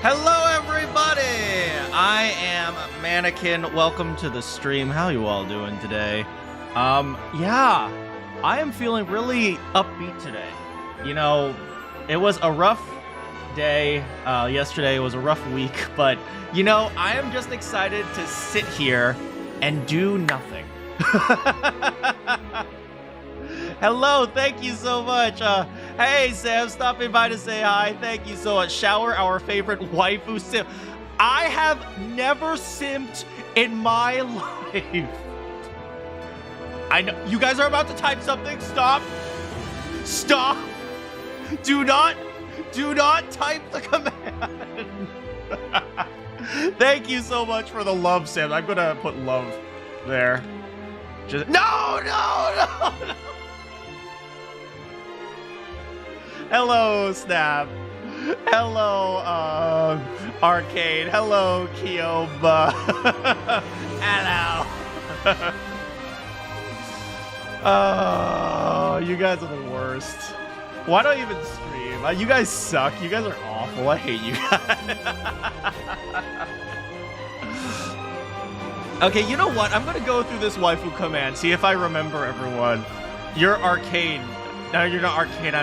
Hello everybody! I am Manakyn. Welcome to the stream. How you all doing today? Yeah, I am feeling really upbeat today. You know, it was a rough day. Yesterday was a rough week, but you know, I am just excited to sit here and do nothing. Hello, thank you so much. Hey, Sam, stopping by to say hi. Thank you so much. Shower, our favorite waifu sim. I have never simped in my life. I know you guys are about to type something. Stop. Stop. Do not type the command. Thank you so much for the love, Sam. I'm gonna put love there. Just no. Hello, Snap. Hello, Arcade. Hello, Kyoba. Hello. Oh, you guys are the worst. Why don't I even stream? You guys suck. You guys are awful. I hate you guys. Okay, you know what? I'm gonna go through this waifu command, see if I remember everyone. You're Arcade. No, you're not Arcade.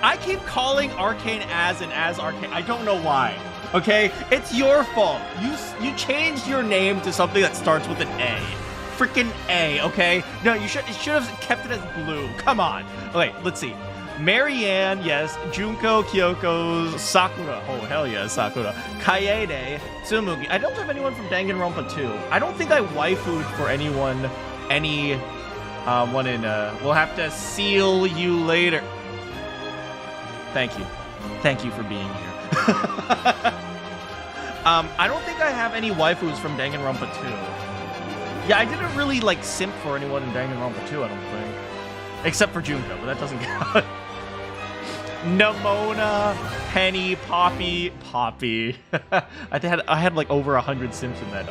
I keep calling Arcane as Arcane. I don't know why. Okay, it's your fault. You changed your name to something that starts with an A. Freaking A. Okay. No, you should have kept it as Blue. Come on. Okay, let's see. Marianne, yes. Junko, Kyoko, Sakura. Oh hell yeah, Sakura. Kaede, Tsumugi. I don't have anyone from Danganronpa 2. I don't think I waifued for anyone. One in. We'll have to seal you later. Thank you. Thank you for being here. I don't think I have any waifus from Danganronpa 2. Yeah, I didn't really, like, simp for anyone in Danganronpa 2, I don't think. Except for Junko, but that doesn't count. Namona, Penny, Poppy. I had, like, over 100 simps in that,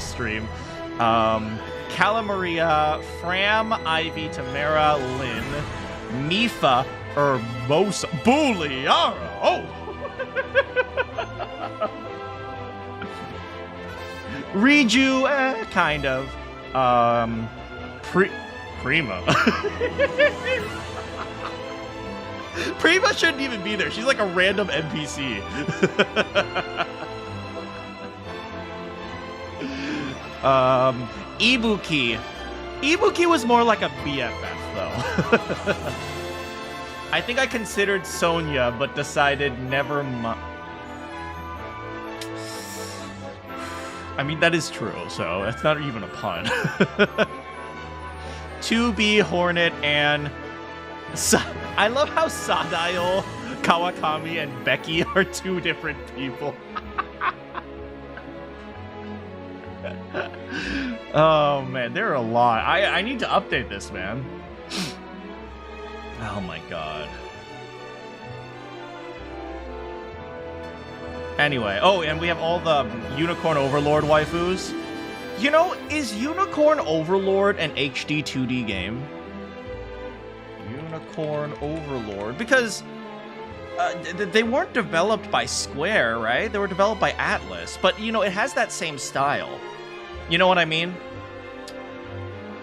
stream. Calamaria, Fram, Ivy, Tamara, Lynn, Mifa, Hermosa, Booleara. Oh! Riju, kind of. Prima. Prima shouldn't even be there. She's like a random NPC. Ibuki. Ibuki was more like a BFF, though. I think I considered Sonya, but decided never mind. I mean, that is true, so that's not even a pun. 2B, Hornet, and... I love how Sadayo, Kawakami, and Becky are two different people. Oh, man, there are a lot. I need to update this, man. Oh my god. Anyway, oh, and we have all the Unicorn Overlord waifus. You know, is Unicorn Overlord an HD 2D game? Unicorn Overlord, because they weren't developed by Square, right? They were developed by Atlas, but you know, it has that same style. You know what I mean?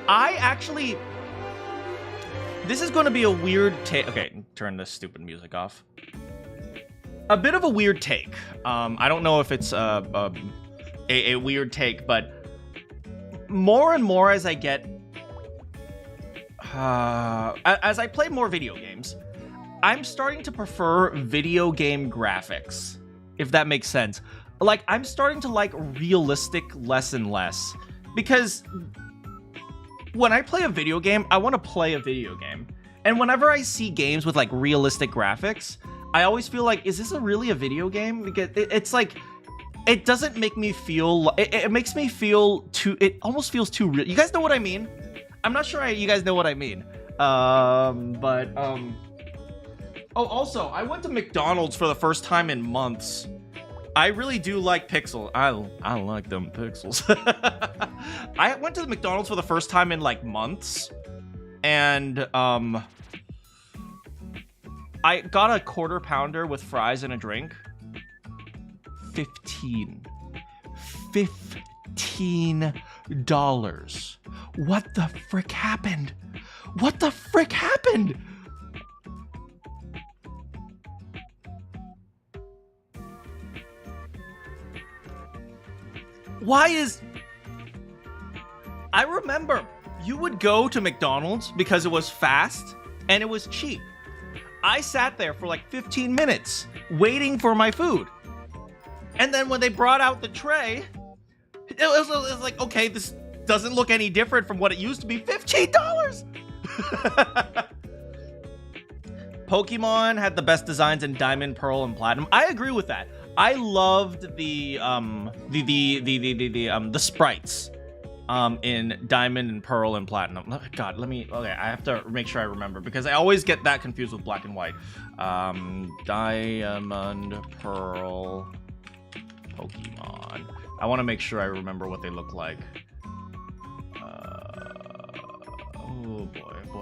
I actually... This is going to be a weird take. Okay, turn this stupid music off. A bit of a weird take. I don't know if it's a weird take, but more and more as I get... as I play more video games, I'm starting to prefer video game graphics, if that makes sense. Like, I'm starting to like realistic less and less, because... when I play a video game, I want to play a video game. And whenever I see games with, like, realistic graphics, I always feel like, is this really a video game? Because it's like, it doesn't make me feel... It makes me feel too... It almost feels too real. You guys know what I mean? I'm not sure you guys know what I mean. Oh, also, I went to McDonald's for the first time in months. I really do like pixels. I like them pixels. I went to the McDonald's for the first time in like months, and I got a quarter pounder with fries and a drink. 15. $15. What the frick happened? What the frick happened? Why is... I remember you would go to McDonald's because it was fast and it was cheap. I sat there for like 15 minutes waiting for my food. And then when they brought out the tray, it was like, okay, this doesn't look any different from what it used to be. $15! Pokemon had the best designs in Diamond, Pearl, and Platinum. I agree with that. I loved the sprites in Diamond and Pearl and Platinum. God, okay, I have to make sure I remember because I always get that confused with Black and White. Diamond, Pearl, Pokemon. I want to make sure I remember what they look like. Oh boy, give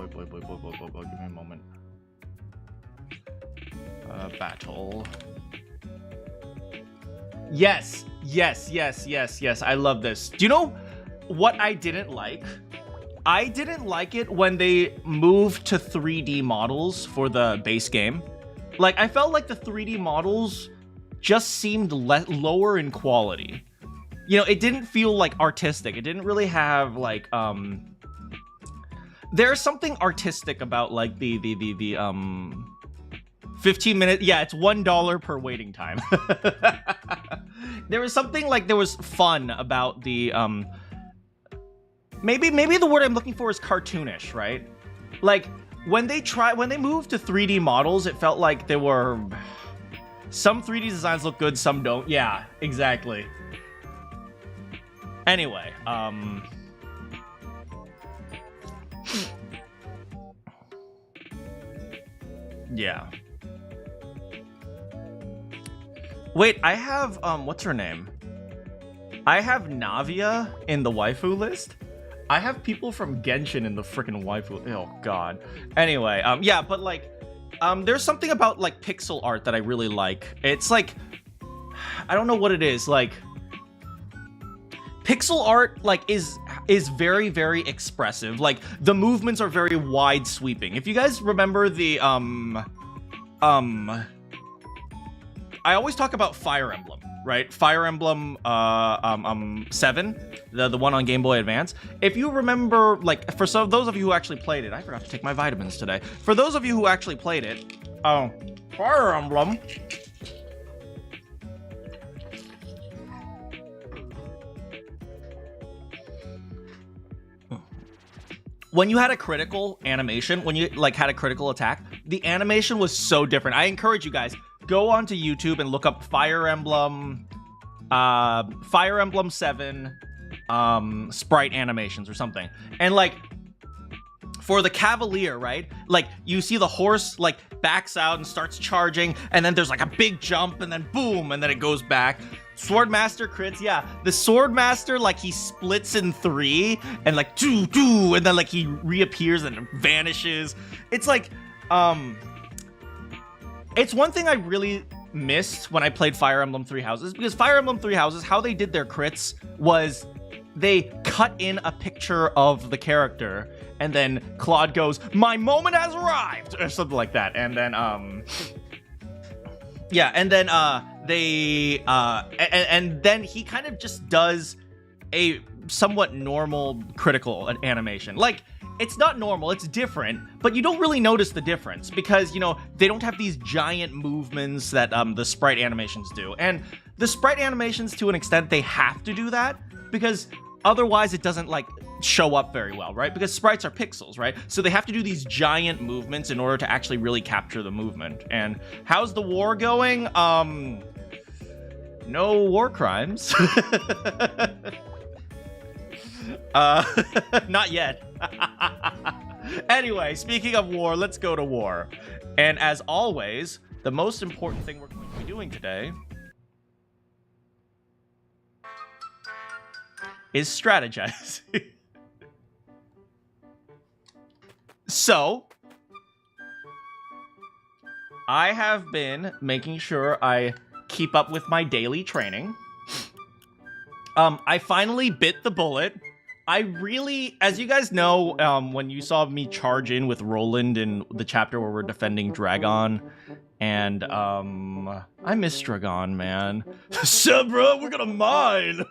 me a moment. Battle. Yes. I love this. Do you know what I didn't like? I didn't like it when they moved to 3D models for the base game. Like, I felt like the 3D models just seemed lower in quality. You know, it didn't feel like artistic. It didn't really have like there's something artistic about like the 15-minute, yeah, it's $1 per waiting time. There was something like, there was fun about the maybe the word I'm looking for is cartoonish, right? Like when they moved to 3D models, it felt like there were some 3D designs look good, some don't. Yeah, exactly. Anyway, yeah. Wait, I have, what's her name? I have Navia in the waifu list. I have people from Genshin in the freaking waifu. Oh, God. Anyway, yeah, but, like, there's something about, like, pixel art that I really like. It's, like, I don't know what it is. Like, pixel art, like, is very, very expressive. Like, the movements are very wide sweeping. If you guys remember the, I always talk about Fire Emblem, right? Fire Emblem 7, the one on Game Boy Advance. If you remember, like, for some those of you who actually played it, I forgot to take my vitamins today. For those of you who actually played it, Fire Emblem. When you had a critical animation, when you like had a critical attack, the animation was so different. I encourage you guys, go onto YouTube and look up Fire Emblem 7 sprite animations or something. And like for the Cavalier, right? Like you see the horse like backs out and starts charging, and then there's like a big jump, and then boom, and then it goes back. Swordmaster crits, yeah. The Swordmaster, like, he splits in 3, and, like, doo, and then, like, he reappears and vanishes. It's, like, it's one thing I really missed when I played Fire Emblem Three Houses, because Fire Emblem Three Houses, how they did their crits was they cut in a picture of the character, and then Claude goes, "My moment has arrived," or something like that, and then, yeah, and then, and then he kind of just does a somewhat normal critical animation. Like, it's not normal, it's different, but you don't really notice the difference because, you know, they don't have these giant movements that the sprite animations do. And the sprite animations, to an extent, they have to do that because otherwise it doesn't, like, show up very well, right? Because sprites are pixels, right? So they have to do these giant movements in order to actually really capture the movement. And how's the war going? No war crimes. Not yet. Anyway, speaking of war, let's go to war. And as always, the most important thing we're going to be doing today is strategizing. So, I have been making sure I keep up with my daily training. I finally bit the bullet. I really, as you guys know, when you saw me charge in with Roland in the chapter where we're defending Decagon, and I miss Decagon, man. So, bro, we're gonna mine.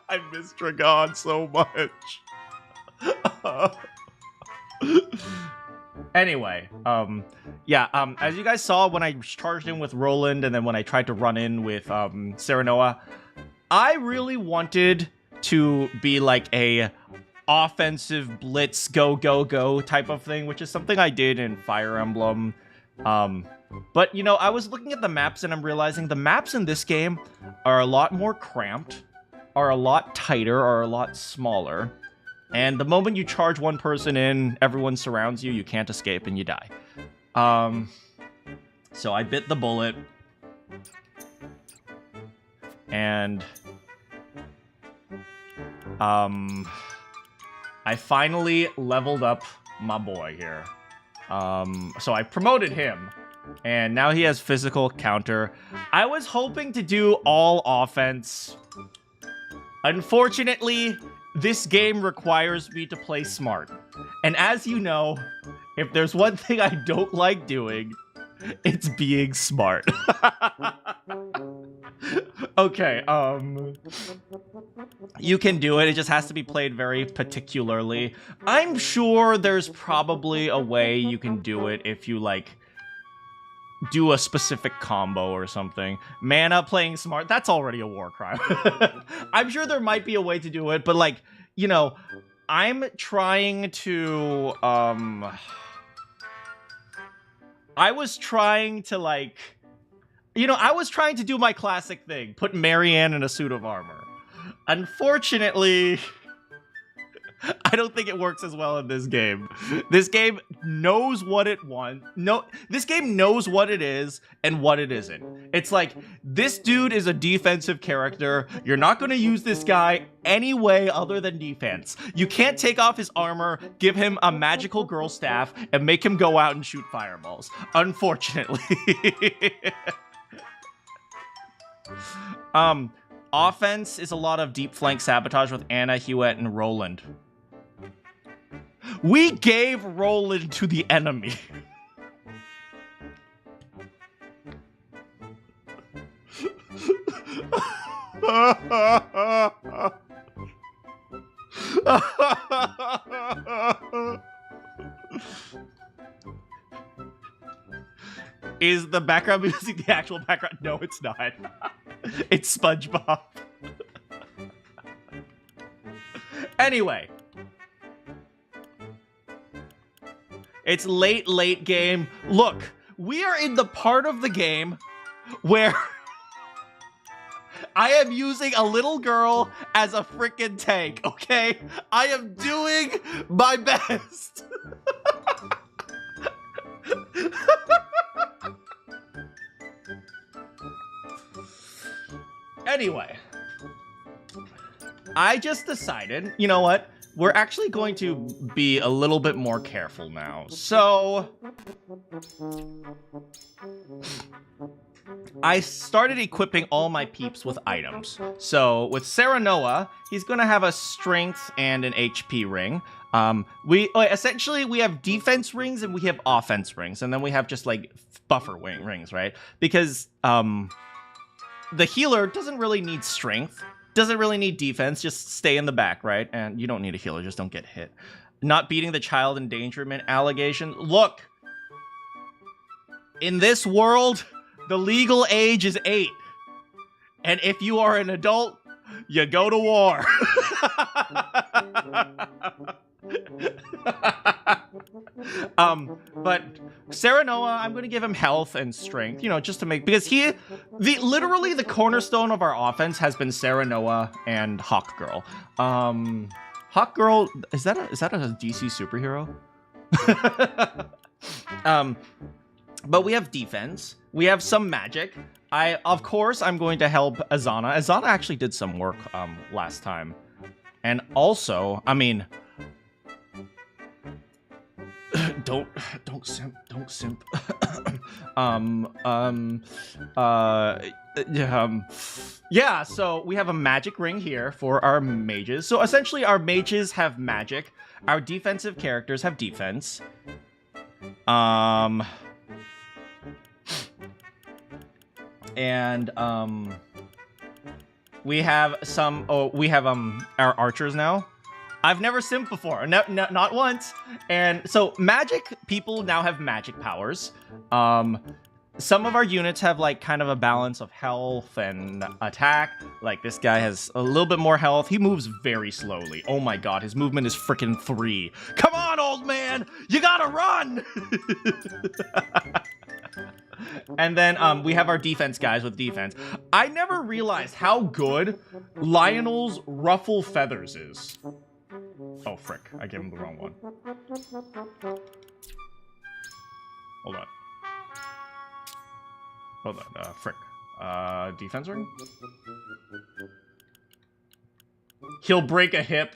I miss Decagon so much. Anyway, as you guys saw when I charged in with Roland, and then when I tried to run in with Serenoa, I really wanted to be like a offensive blitz go type of thing, which is something I did in Fire Emblem. But, you know, I was looking at the maps and I'm realizing the maps in this game are a lot more cramped, are a lot tighter, are a lot smaller. And the moment you charge one person in, everyone surrounds you, you can't escape, and you die. So I bit the bullet. And I finally leveled up my boy here. So I promoted him. And now he has physical counter. I was hoping to do all offense. Unfortunately, this game requires me to play smart. And as you know, if there's one thing I don't like doing, it's being smart. Okay, you can do it. It just has to be played very particularly. I'm sure there's probably a way you can do it if you, like, do a specific combo or something. Mana playing smart, that's already a war crime. I'm sure there might be a way to do it, but, like, you know, I'm trying to, I was trying to, like, you know, I was trying to do my classic thing, put Marianne in a suit of armor. Unfortunately, I don't think it works as well in this game. This game knows what it wants. No, this game knows what it is and what it isn't. It's like, this dude is a defensive character. You're not going to use this guy any way other than defense. You can't take off his armor, give him a magical girl staff, and make him go out and shoot fireballs. Unfortunately. Offense is a lot of deep flank sabotage with Anna, Hewitt, and Roland. We gave Roland to the enemy. Is the background music the actual background? No, it's not. It's SpongeBob. Anyway. It's late game. Look, we are in the part of the game where I am using a little girl as a freaking tank, okay? I am doing my best. Anyway, I just decided, you know what? We're actually going to be a little bit more careful now. So I started equipping all my peeps with items. So with Serenoa, he's going to have a strength and an HP ring. Essentially we have defense rings and we have offense rings, and then we have just like buffer rings, right? Because the healer doesn't really need strength. Doesn't really need defense, just stay in the back, right? And you don't need a healer, just don't get hit. Not beating the child endangerment allegation. Look! In this world, the legal age is 8. And if you are an adult, you go to war. But Serenoa, I'm going to give him health and strength, you know, just to make, because literally the cornerstone of our offense has been Serenoa and Hawk Girl. Hawk Girl, is that a DC superhero? But we have defense, we have some magic. Of course, I'm going to help Azana. Azana actually did some work last time. And also, I mean, Don't simp. Don't simp. Yeah, so we have a magic ring here for our mages. So essentially our mages have magic. Our defensive characters have defense. And we have some, our archers now. I've never simped before, not once. And so magic people now have magic powers. Some of our units have like kind of a balance of health and attack. Like this guy has a little bit more health. He moves very slowly. Oh my god, his movement is freaking 3. Come on, old man, you gotta run. And then we have our defense guys with defense. I never realized how good Lionel's Ruffle Feathers is. Oh, frick. I gave him the wrong one. Hold on. Hold on. Frick. Defense ring? He'll break a hip.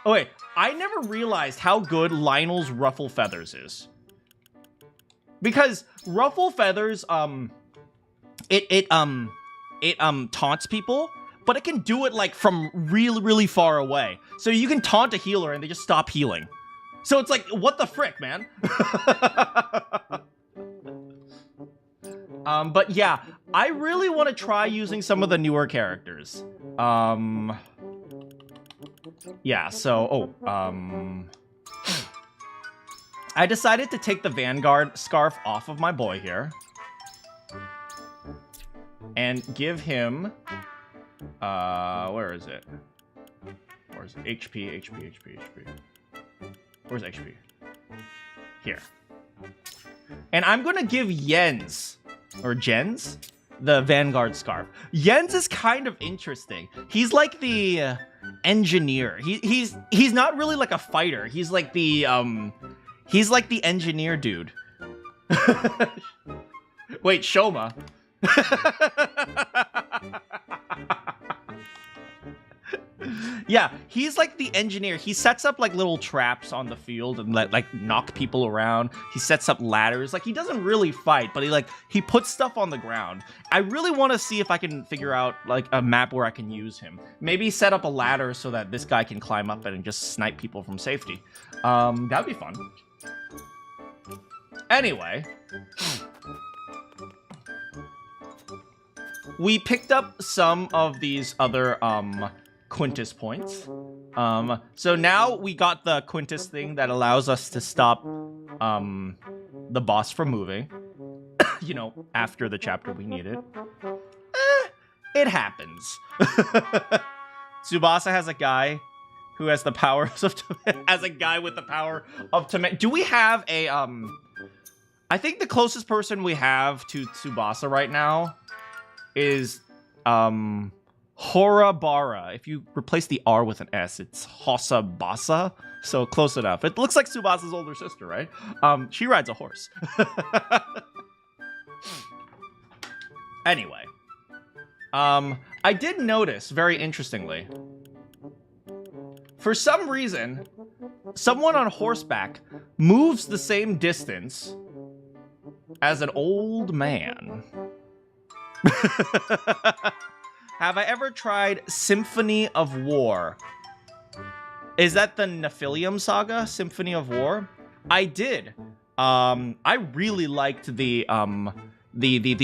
Oh, wait. I never realized how good Lionel's Ruffle Feathers is. Because Ruffle Feathers, it taunts people, but it can do it like from really, really far away. So you can taunt a healer and they just stop healing. So it's like, what the frick, man? But yeah, I really want to try using some of the newer characters. Yeah, so, I decided to take the Vanguard scarf off of my boy here. And give him, where is it? Where's HP? Where's HP? Here. And I'm gonna give Jens, or Jens, the Vanguard scarf. Jens is kind of interesting. He's like the engineer. He's not really like a fighter. He's like the engineer dude. Wait, Shoma. Yeah, he's like the engineer. He sets up like little traps on the field and like knock people around. He sets up ladders. Like he doesn't really fight, but he puts stuff on the ground. I really want to see if I can figure out like a map where I can use him. Maybe set up a ladder so that this guy can climb up it and just snipe people from safety. That'd be fun. Anyway, we picked up some of these other Quintus points. So now we got the Quintus thing that allows us to stop the boss from moving. You know, after the chapter we need it. It happens. Tsubasa has a guy who has the powers of as a guy with the power of do we have a I think the closest person we have to Tsubasa right now is Horabara. If you replace the R with an S, it's Hosabasa. So close enough. It looks like Tsubasa's older sister, right? She rides a horse. Anyway. I did notice, very interestingly, for some reason, someone on horseback moves the same distance as an old man. Have I ever tried Symphony of War? Is that the Nephilium Saga, Symphony of War? I did. I really liked the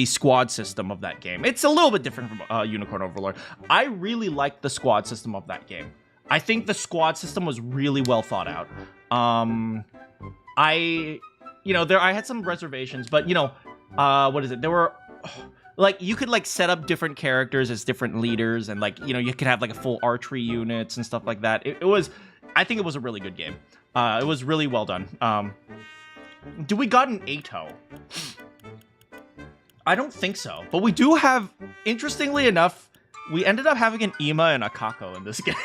squad system of that game. It's a little bit different from Unicorn Overlord. I really liked the squad system of that game. I think the squad system was really well thought out. I had some reservations, but what is it? There were like you could like set up different characters as different leaders, and like you could have like a full archery units and stuff like that. I think it was a really good game. It was really well done. Do we got an Ato? I don't think so, but we do have, interestingly enough, we ended up having an Ima and a Kako in this game.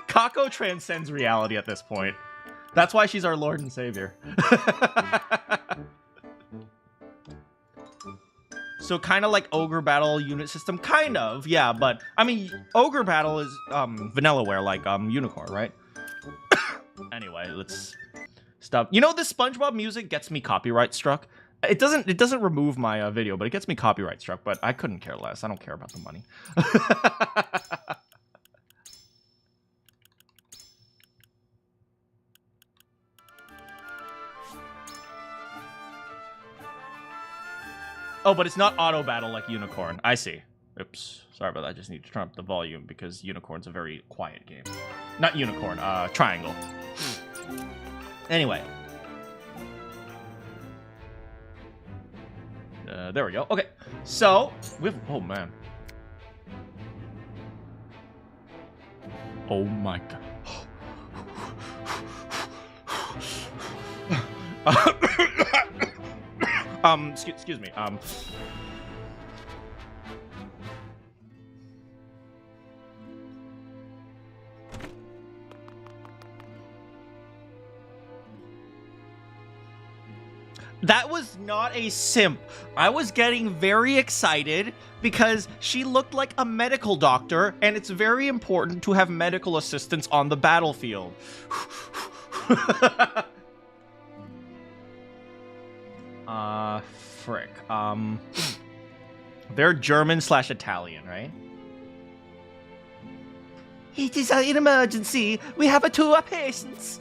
Kako transcends reality at this point. That's why she's our Lord and Savior. So kind of like Ogre Battle unit system, kind of, yeah, but I mean, Ogre Battle is vanillaware like Unicorn, right? Anyway, let's Stop. You know, this SpongeBob music gets me copyright struck. It doesn't remove my video, but it gets me copyright struck. But I couldn't care less. I don't care about the money. Oh, but it's not auto battle like Unicorn. I see. Oops. Sorry about that. I just need to turn up the volume because Unicorn's a very quiet game. Not Unicorn, Triangle. Anyway. There we go. Okay. So, we have... Oh, man. Oh, my God. Excuse me. That was not a simp. I was getting very excited because she looked like a medical doctor, and it's very important to have medical assistants on the battlefield. Frick. They're German/Italian, right? It is an emergency. We have two patients.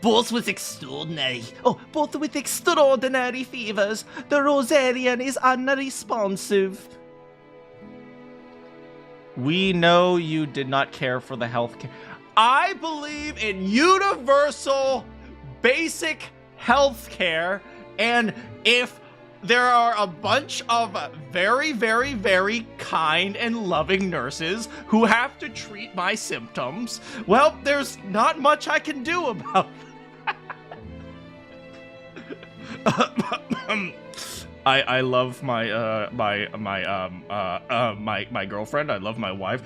Both with extraordinary fevers. The Rosarian is unresponsive. We know you did not care for the healthcare. I believe in universal, basic healthcare, and if there are a bunch of very, very, very kind and loving nurses who have to treat my symptoms, well, there's not much I can do about it. I love my my girlfriend. I love my wife.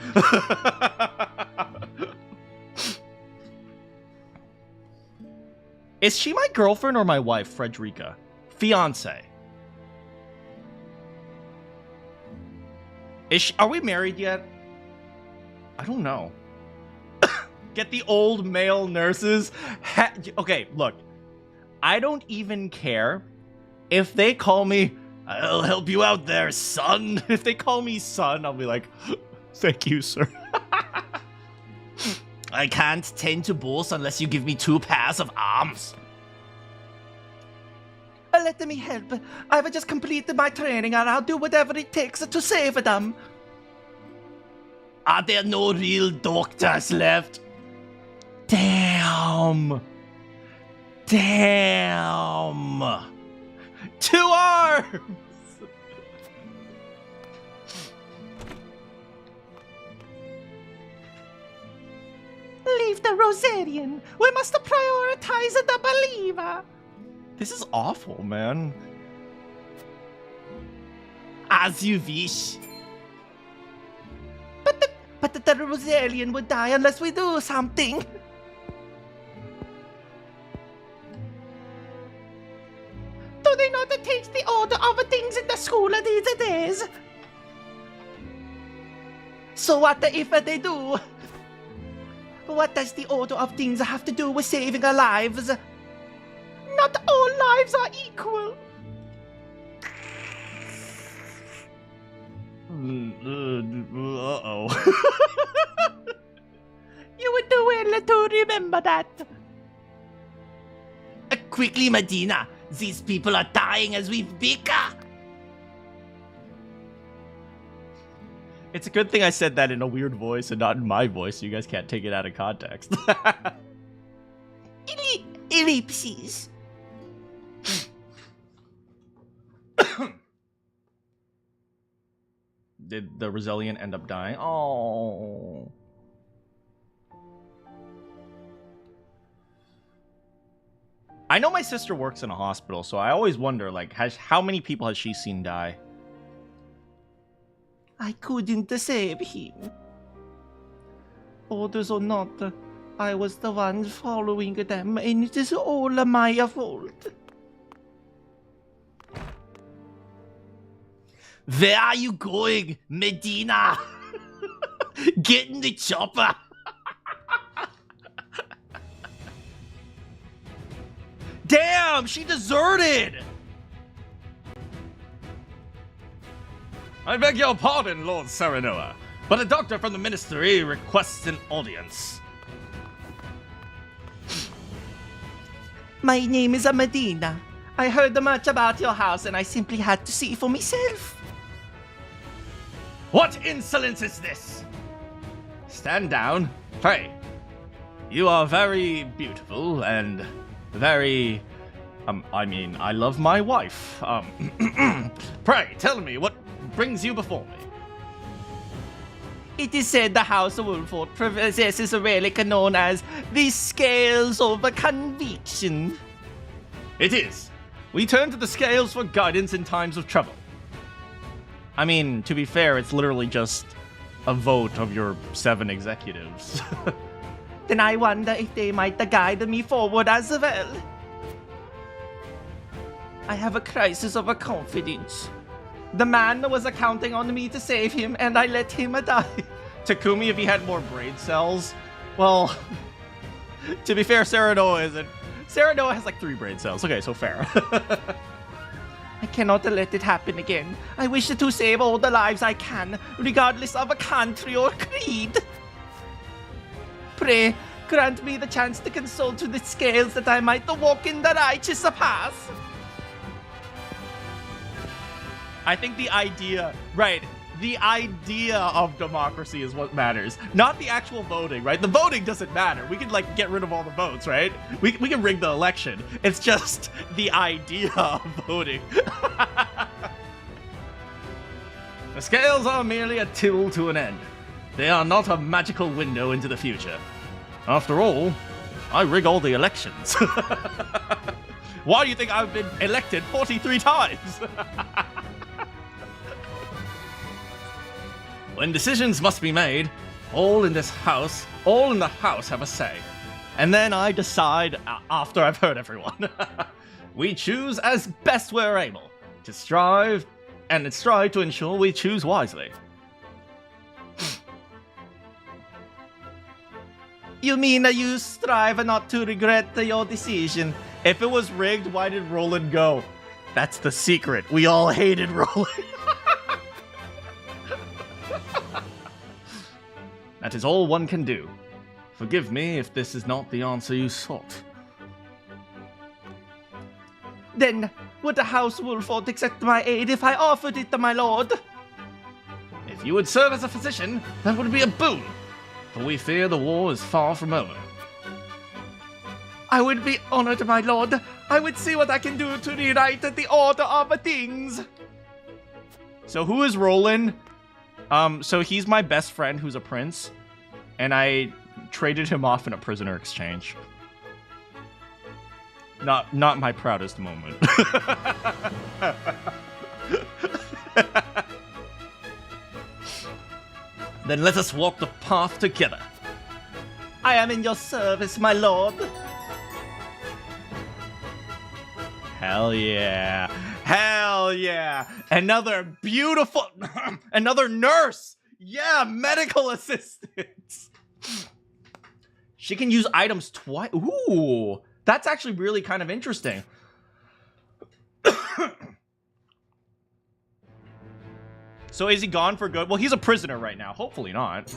Is she my girlfriend or my wife, Frederica? Fiance. Are we married yet? I don't know. Get the old male nurses. Okay, look. I don't even care if they call me, I'll help you out there, son. If they call me son, I'll be like, thank you, sir. I can't tend to both unless you give me 2 pairs of arms. Let me help. I've just completed my training and I'll do whatever it takes to save them. Are there no real doctors left? Damn. Damn. 2 arms. Leave the Rosarian. We must prioritize the believer. This is awful, man. As you wish. But the Rosarian would die unless we do something. Do they not take the order of things in the school these days? So what if they do? What does the order of things have to do with saving our lives? Not all lives are equal. Uh-oh. You would do well to remember that. Quickly, Medina. These people are dying as we bicker. It's a good thing I said that in a weird voice and not in my voice, so you guys can't take it out of context. Ellipses. Did the Rosalian end up dying? Oh. I know my sister works in a hospital, so I always wonder, like, how many people has she seen die? I couldn't save him. Orders or not, I was the one following them, and it is all my fault. Where are you going, Medina? Get in the chopper. Damn, she deserted! I beg your pardon, Lord Serenoa, but a doctor from the ministry requests an audience. My name is Amadina. I heard much about your house and I simply had to see for myself. What insolence is this? Stand down, pray. You are very beautiful and very... I love my wife. Pray, tell me, what brings you before me? It is said the House of Wolford possesses a relic known as the Scales of Conviction. It is. We turn to the scales for guidance in times of trouble. I mean, to be fair, it's literally just a vote of your 7 executives. Then I wonder if they might guide me forward as well. I have a crisis of confidence. The man was counting on me to save him, and I let him die. Takumi, if he had more brain cells. Well, to be fair, Serenoa isn't. Serenoa has like 3 brain cells. Okay, so fair. I cannot let it happen again. I wish to save all the lives I can, regardless of a country or creed. Pray, grant me the chance to consult with the scales that I might walk in the righteous path. I think the idea of democracy is what matters, not the actual voting, right? The voting doesn't matter. We can, like, get rid of all the votes, right? We can rig the election. It's just the idea of voting. The scales are merely a till to an end. They are not a magical window into the future. After all, I rig all the elections. Why do you think I've been elected 43 times? When decisions must be made, all in the house have a say. And then I decide after I've heard everyone. We choose as best we're able to strive to ensure we choose wisely. You mean that you strive not to regret your decision? If it was rigged, why did Roland go? That's the secret. We all hated Roland. That is all one can do. Forgive me if this is not the answer you sought. Then, would the House Wolford accept my aid if I offered it, my lord? If you would serve as a physician, that would be a boon, for we fear the war is far from over. I would be honored, my lord. I would see what I can do to rewrite the order of things. So who is Roland? So he's my best friend who's a prince, and I traded him off in a prisoner exchange. Not my proudest moment. Then let us walk the path together. I am in your service, my lord. Hell yeah. Hell yeah. Another beautiful... Another nurse. Yeah, medical assistant. She can use items twice. Ooh, that's actually really kind of interesting. So is he gone for good? Well, he's a prisoner right now. Hopefully not.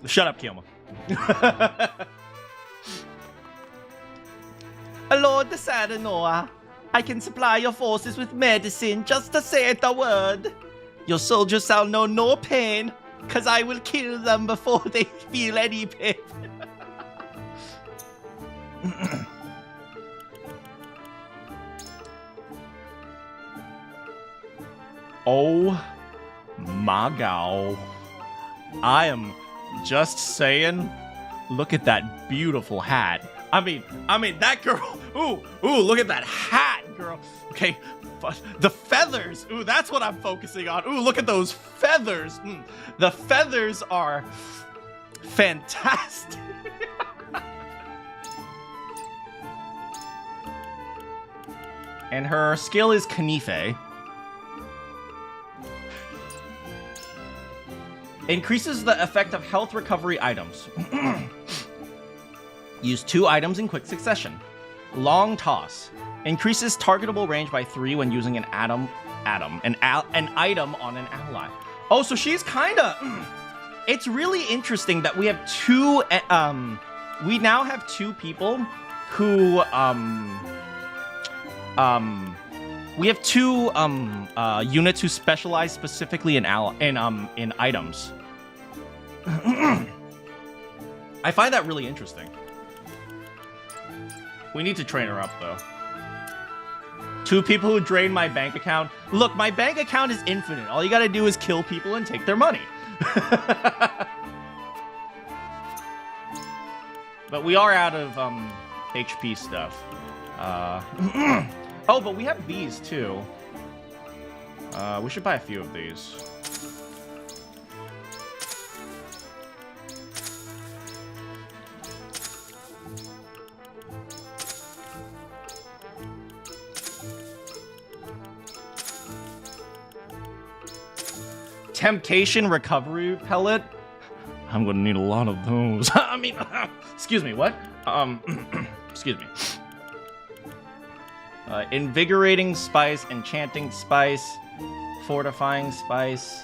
Shut up, Kioma. Lord Serenoa, I can supply your forces with medicine just to say the word. Your soldiers shall know no pain, because I will kill them before they feel any pain. Oh my god. I am just saying, look at that beautiful hat. I mean, that girl. Ooh, look at that hat, girl. Okay, but the feathers. Ooh, that's what I'm focusing on. Ooh, look at those feathers. The feathers are fantastic. And her skill is Kanife. Increases the effect of health recovery items. Use 2 items in quick succession. Long toss. Increases targetable range by 3 when using an item on an ally. Oh, so she's kinda... It's really interesting that we have 2... we now have 2 people who... we have 2 units who specialize specifically in items. I find that really interesting. We need to train her up, though. 2 people who drain my bank account. Look, my bank account is infinite. All you gotta do is kill people and take their money. But we are out of HP stuff. Oh, but we have these, too. We should buy a few of these. Temptation recovery pellet. I'm gonna need a lot of those. I mean, excuse me, what? Excuse me. Invigorating spice, enchanting spice, fortifying spice,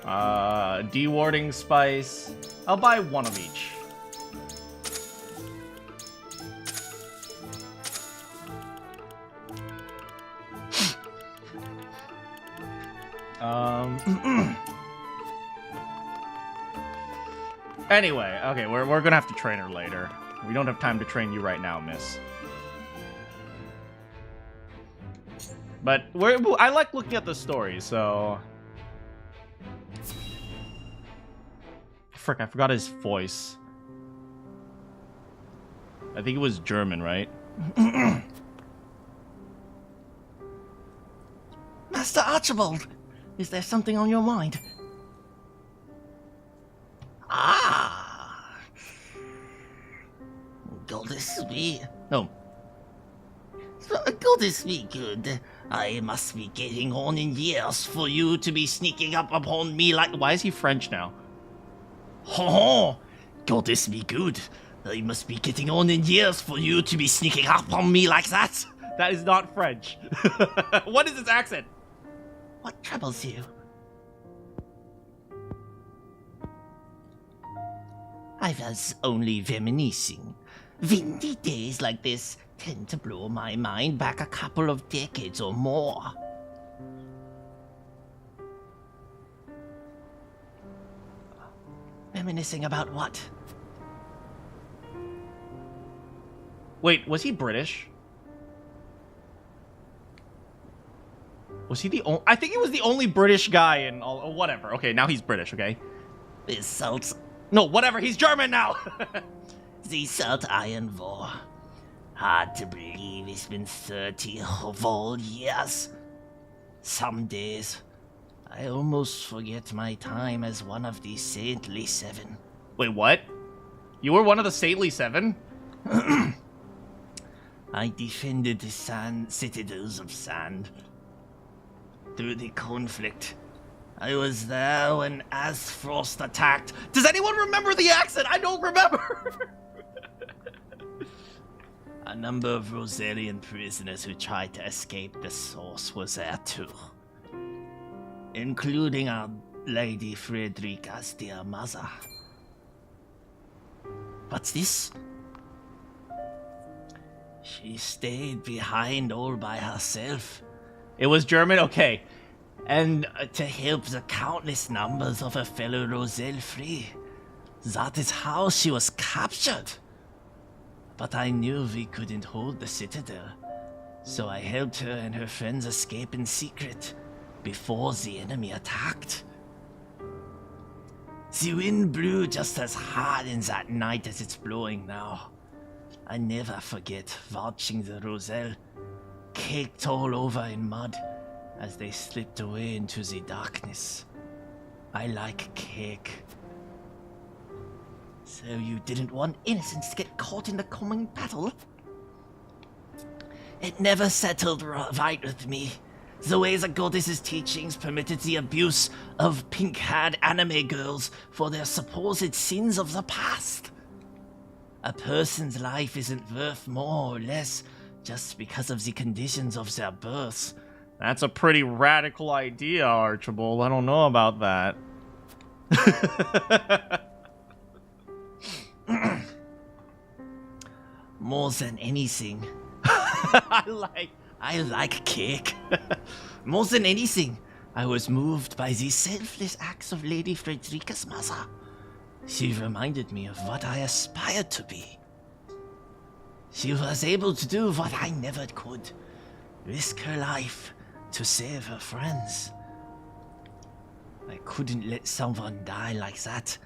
dewarding spice. I'll buy 1 of each. Anyway, okay, we're gonna have to train her later. We don't have time to train you right now, miss. But I like looking at the story, so... Frick, I forgot his voice. I think it was German, right? Master Archibald, is there something on your mind? Ah! Goddess me. Oh. Goddess me good. I must be getting on in years for you to be sneaking up upon me like... Why is he French now? Oh, goddess me good. I must be getting on in years for you to be sneaking up on me like that. That is not French. What is his accent? What troubles you? I was only reminiscing. Windy days like this tend to blow my mind back a couple of decades or more. Reminiscing about what? Wait, was he British? Was he the only... I think he was the only British guy in all... Oh, whatever. Okay, now he's British, okay? No, whatever. He's German now! The Saltiron War. Hard to believe it's been 30 of all years. Some days, I almost forget my time as one of the Saintly Seven. Wait, what? You were one of the Saintly Seven? I defended the citadels of sand. Through the conflict, I was there when Aesfrost attacked. Does anyone remember the accent? I don't remember! A number of Roselian prisoners who tried to escape the source was there too. Including our Lady Frederica's dear mother. But this... She stayed behind all by herself. It was German? Okay. And to help the countless numbers of her fellow Roselle free. That is how she was captured. But I knew we couldn't hold the citadel, so I helped her and her friends escape in secret before the enemy attacked. The wind blew just as hard in that night as it's blowing now. I never forget watching the Roselle caked all over in mud as they slipped away into the darkness. I like cake. So you didn't want innocents to get caught in the coming battle? It never settled right with me. The way the goddess's teachings permitted the abuse of pink-haired anime girls for their supposed sins of the past. A person's life isn't worth more or less just because of the conditions of their birth. That's a pretty radical idea, Archibald. I don't know about that. More than anything, I like cake. More than anything, I was moved by the selfless acts of Lady Frederica's mother. She reminded me of what I aspired to be. She was able to do what I never could, risk her life to save her friends. I couldn't let someone die like that,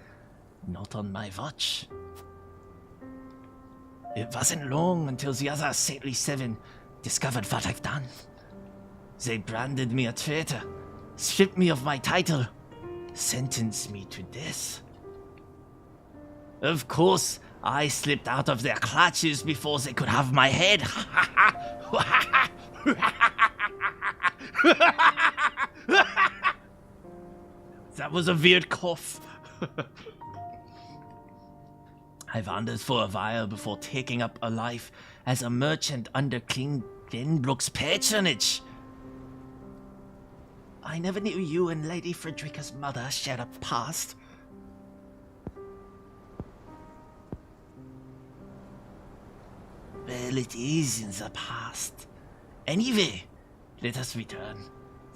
not on my watch. It wasn't long until the other Saintly Seven discovered what I've done. They branded me a traitor, stripped me of my title, sentenced me to death. Of course, I slipped out of their clutches before they could have my head. That was a weird cough. I wandered for a while before taking up a life as a merchant under King Glenbook's patronage. I never knew you and Lady Frederica's mother shared a past. Well, it is in the past. Anyway, let us return.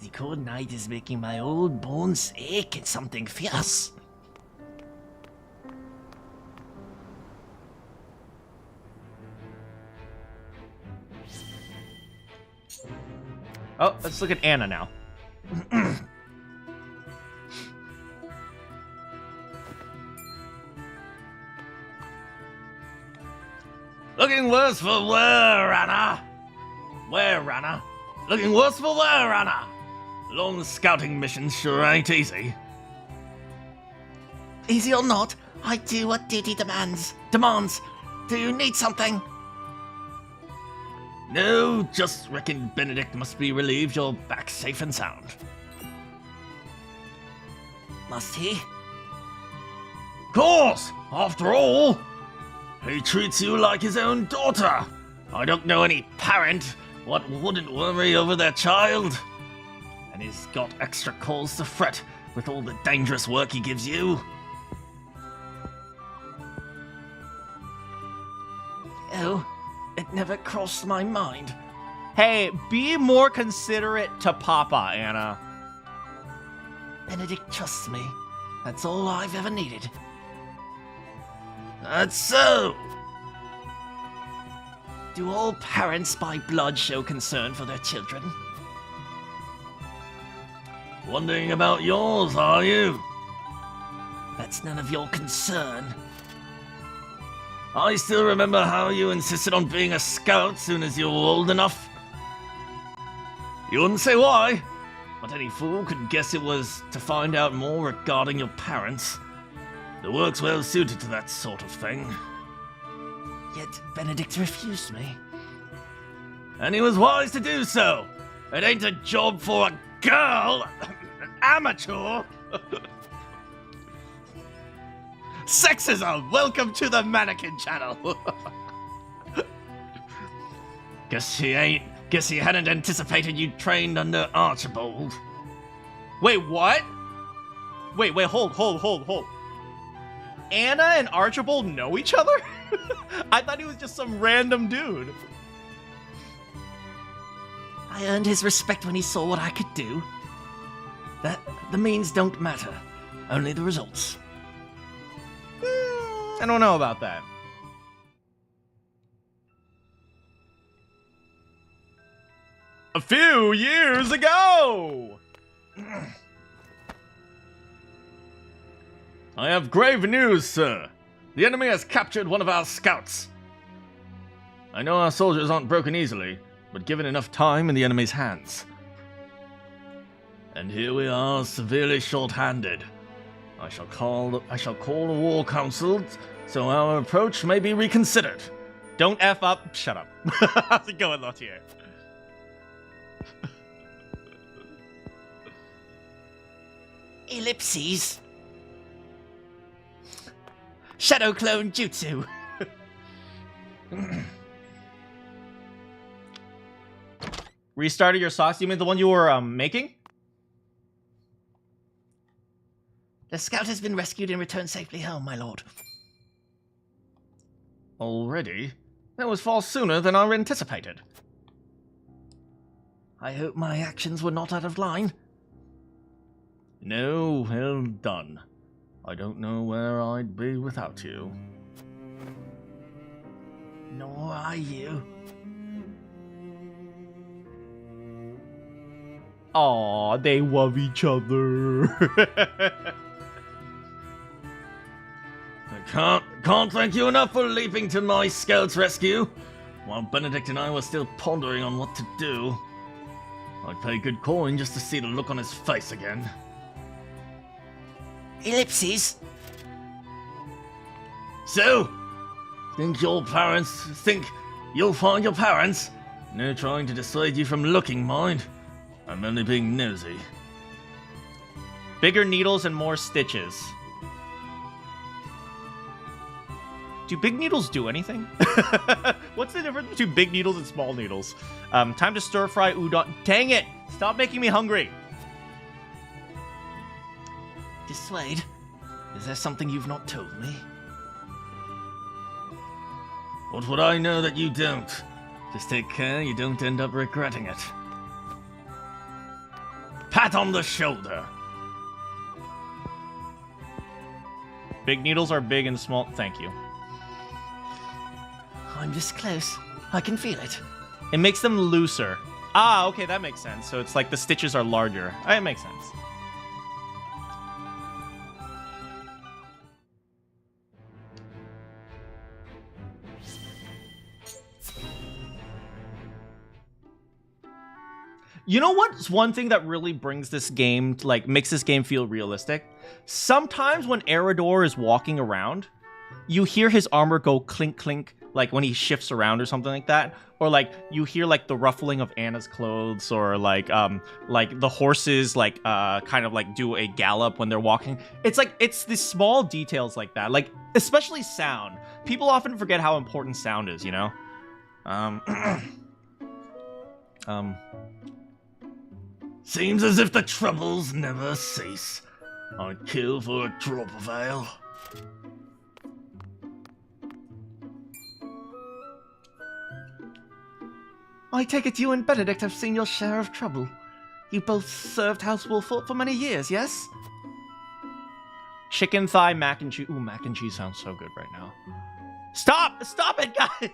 The cold night is making my old bones ache in something fierce. Oh, let's look at Anna now. Looking worse for wear, Anna. Where, Anna? Looking worse for wear, Anna. Long scouting missions sure ain't easy. Easy or not, I do what duty demands. Do you need something? No, just reckon Benedict must be relieved you're back safe and sound. Must he? Course! After all, he treats you like his own daughter. I don't know any parent what wouldn't worry over their child. And he's got extra cause to fret with all the dangerous work he gives you. Oh, it never crossed my mind. Hey, be more considerate to Papa, Anna. Benedict trusts me. That's all I've ever needed. That's so. Do all parents by blood show concern for their children? Wondering about yours, are you? That's none of your concern. I still remember how you insisted on being a scout soon as you were old enough. You wouldn't say why, but any fool could guess it was to find out more regarding your parents. The work's well suited to that sort of thing. Yet Benedict refused me. And he was wise to do so. It ain't a job for a girl, an amateur. Sexism! Welcome to the Manakyn channel. Guess he hadn't anticipated you trained under Archibald. Wait, what? Wait, hold. Anna and Archibald know each other? I thought he was just some random dude. I earned his respect when he saw what I could do. The means don't matter, only the results. I don't know about that. A few years ago! I have grave news, sir. The enemy has captured one of our scouts. I know our soldiers aren't broken easily, but given enough time in the enemy's hands. And here we are, severely short-handed. I shall call a war council, so our approach may be reconsidered. Don't F up. Shut up. How's it going, Lothier? Ellipses. Shadow clone jutsu. Restarted your sauce? You mean the one you were making? The scout has been rescued and returned safely home, my lord. Already? That was far sooner than I anticipated. I hope my actions were not out of line. No, well done. I don't know where I'd be without you. Nor are you. Aw, they love each other. I can't thank you enough for leaping to my scout's rescue. While Benedict and I were still pondering on what to do, I'd pay good coin just to see the look on his face again. Ellipses. So, think you'll find your parents? No trying to dissuade you from looking, mind. I'm only being nosy. Bigger needles and more stitches. Do big needles do anything? What's the difference between big needles and small needles? Time to stir fry udon. Dang it! Stop making me hungry. Dissuade? Is there something you've not told me? What would I know that you don't? Just take care you don't end up regretting it. Pat on the shoulder. Big needles are big and small. Thank you. I'm this close. I can feel it. It makes them looser. Ah, okay, that makes sense. So it's like the stitches are larger. It makes sense. You know what's one thing that really brings this game, like, makes this game feel realistic? Sometimes when Eridor is walking around, you hear his armor go clink clink, like when he shifts around or something like that. Or like you hear like the ruffling of Anna's clothes, or like the horses like kind of like do a gallop when they're walking. It's like it's these small details like that, like especially sound. People often forget how important sound is, you know? Seems as if the troubles never cease. I'd kill for a drop of ale. I take it you and Benedict have seen your share of trouble. You both served House Wolfort for many years, yes? Chicken thigh mac and cheese. Ooh, mac and cheese sounds so good right now. Stop! Stop it, guys!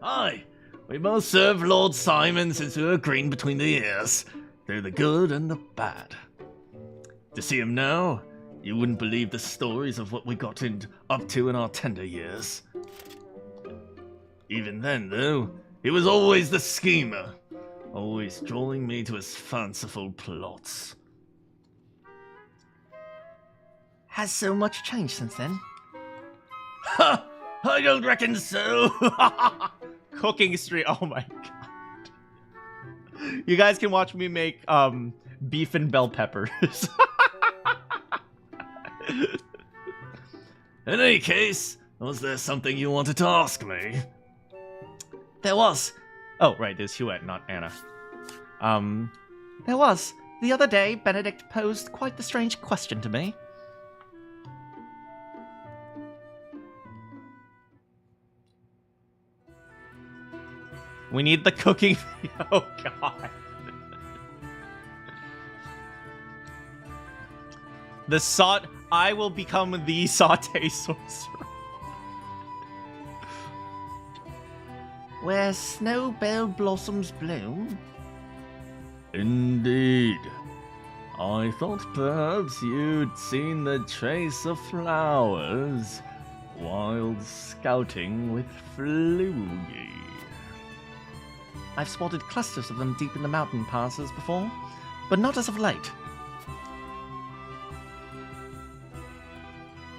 Aye, we both served Lord Simon since we were green between the ears, through the good and the bad. To see him now, you wouldn't believe the stories of what we got up to in our tender years. Even then, though, he was always the schemer, always drawing me to his fanciful plots. Has so much changed since then? Ha! I don't reckon so! Cooking stream. Oh my god. You guys can watch me make beef and bell peppers. In any case, was there something you wanted to ask me? There was. Oh, right, there's Huette, not Anna. There was. The other day, Benedict posed quite the strange question to me. We need the cooking. Oh god. I will become the saute sorcerer. Where snowbell blossoms bloom? Indeed. I thought perhaps you'd seen the trace of flowers while scouting with Flugy. I've spotted clusters of them deep in the mountain passes before, but not as of late.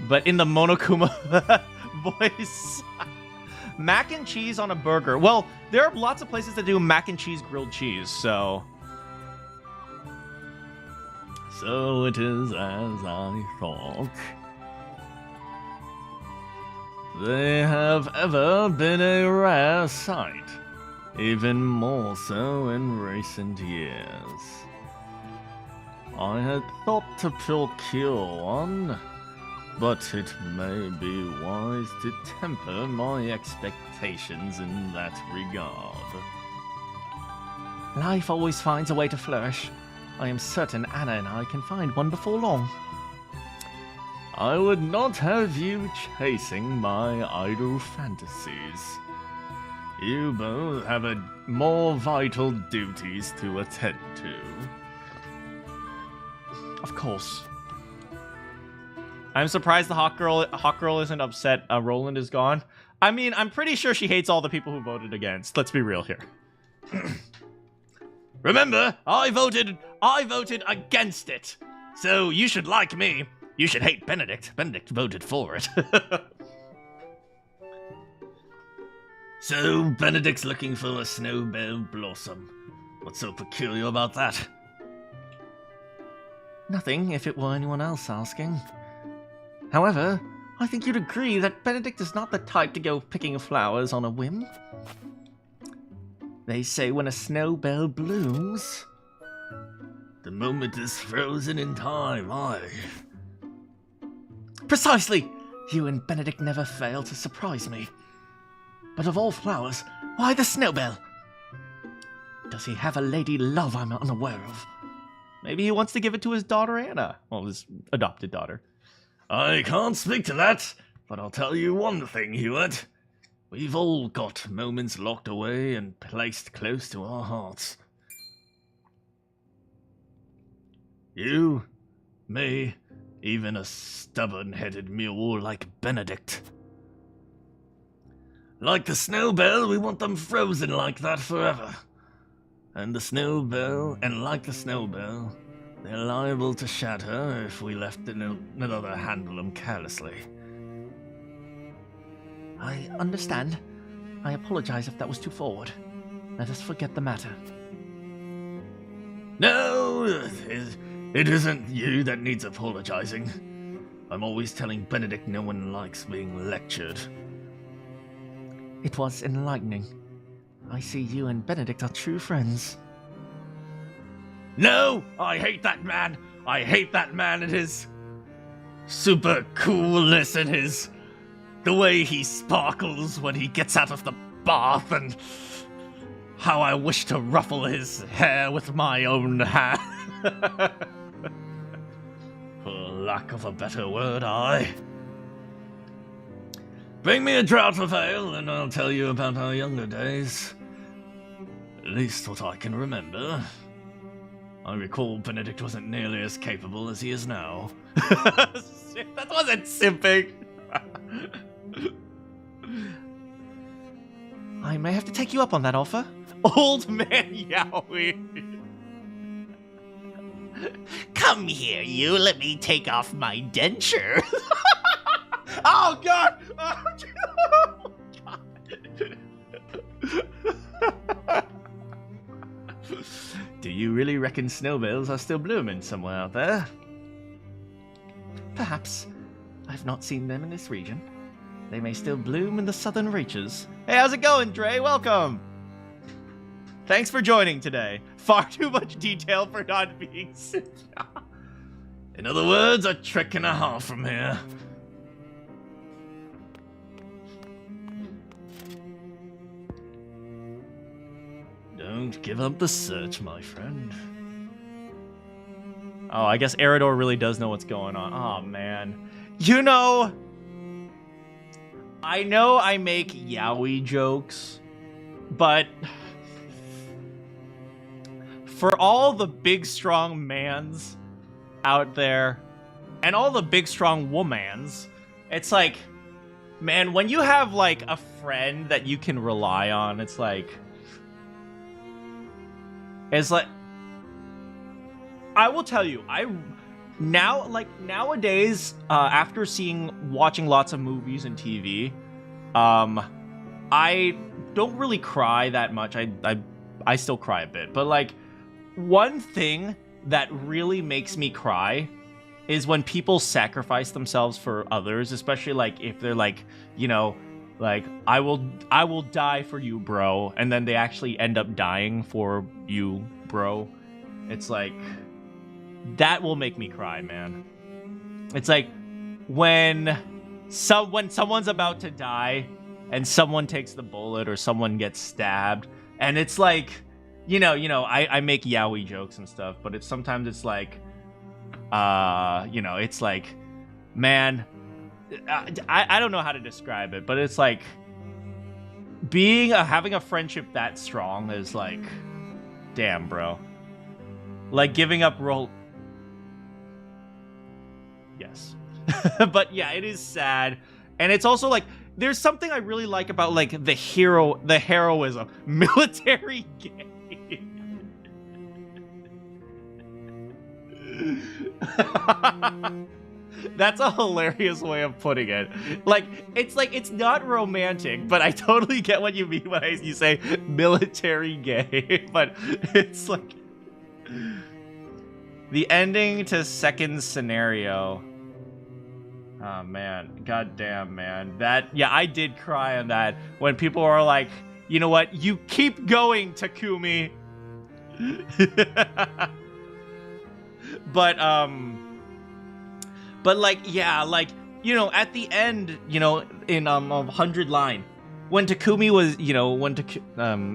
But in the Monokuma voice. Mac and cheese on a burger. Well, there are lots of places that do mac and cheese grilled cheese, so... So it is as I thought. They have ever been a rare sight, even more so in recent years. I had thought to procure one, but it may be wise to temper my expectations in that regard. Life always finds a way to flourish. I am certain Anna and I can find one before long. I would not have you chasing my idle fantasies. You both have more vital duties to attend to. Of course. I'm surprised the Hawk Girl isn't upset Roland is gone. I mean, I'm pretty sure she hates all the people who voted against. Let's be real here. Remember, I voted against it. So you should like me. You should hate Benedict. Benedict voted for it. So, Benedict's looking for a snowbell blossom. What's so peculiar about that? Nothing, if it were anyone else asking. However, I think you'd agree that Benedict is not the type to go picking flowers on a whim. They say when a snowbell blooms... The moment is frozen in time, aye. Precisely! You and Benedict never fail to surprise me. But of all flowers, why the snowbell? Does he have a lady love I'm unaware of? Maybe he wants to give it to his daughter Anna. Well, his adopted daughter. I can't speak to that, but I'll tell you one thing, Hewitt. We've all got moments locked away and placed close to our hearts. You, me, even a stubborn-headed mule like Benedict. Like the snowbell, we want them frozen like that forever. And like the snowbell, they're liable to shatter if we left another handle them carelessly. I understand. I apologize if that was too forward. Let us forget the matter. No, it isn't you that needs apologizing. I'm always telling Benedict no one likes being lectured. It was enlightening. I see you and Benedict are true friends. No! I hate that man! I hate that man and his super coolness and the way he sparkles when he gets out of the bath, and how I wish to ruffle his hair with my own hand. For lack of a better word, Bring me a draught of ale, and I'll tell you about our younger days. At least what I can remember. I recall Benedict wasn't nearly as capable as he is now. That wasn't simping. I may have to take you up on that offer. Old man Yowie. Come here, you. Let me take off my denture. Oh, God! Oh, God. Do you really reckon snowbells are still blooming somewhere out there? Perhaps. I've not seen them in this region. They may still bloom in the southern reaches. Hey, how's it going, Dre? Welcome! Thanks for joining today. Far too much detail for not being sick. In other words, a trick and a half from here. Don't give up the search, my friend. Oh, I guess Eridor really does know what's going on. Oh, man. You know I make yaoi jokes, but for all the big, strong mans out there, and all the big, strong womans, it's like, man, when you have, like, a friend that you can rely on, it's like, I will tell you, nowadays, after watching lots of movies and TV, I don't really cry that much. I still cry a bit, but like, one thing that really makes me cry is when people sacrifice themselves for others, especially like if they're like, you know, like I will die for you, bro, and then they actually end up dying for you, bro. It's like that will make me cry, man. It's like when someone's about to die and someone takes the bullet or someone gets stabbed, and it's like, you know, I make yaoi jokes and stuff, but sometimes it's like, you know, it's like, man, I don't know how to describe it, but it's like having a friendship that strong is like, damn, bro. Like giving up yes. But yeah, it is sad. And it's also like, there's something I really like about like the heroism, military game. That's a hilarious way of putting it. Like it's not romantic, but I totally get what you mean when you say military gay. But it's like the ending to second scenario. Oh man, goddamn, man. I did cry on that when people are like, you know what? You keep going, Takumi. But like, yeah, like, you know, at the end, you know, in 100 line, when Takumi was, you know,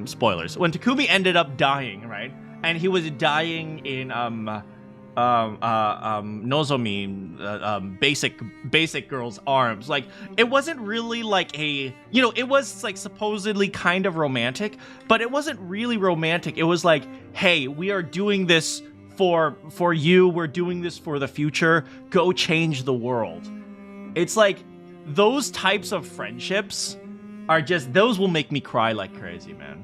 spoilers, when Takumi ended up dying, right, and he was dying in Nozomi, basic girl's arms, like, it wasn't really like a, you know, it was like supposedly kind of romantic, but it wasn't really romantic. It was like, hey, we are doing this for you, we're doing this for the future, go change the world. It's like those types of friendships are just, those will make me cry like crazy, man.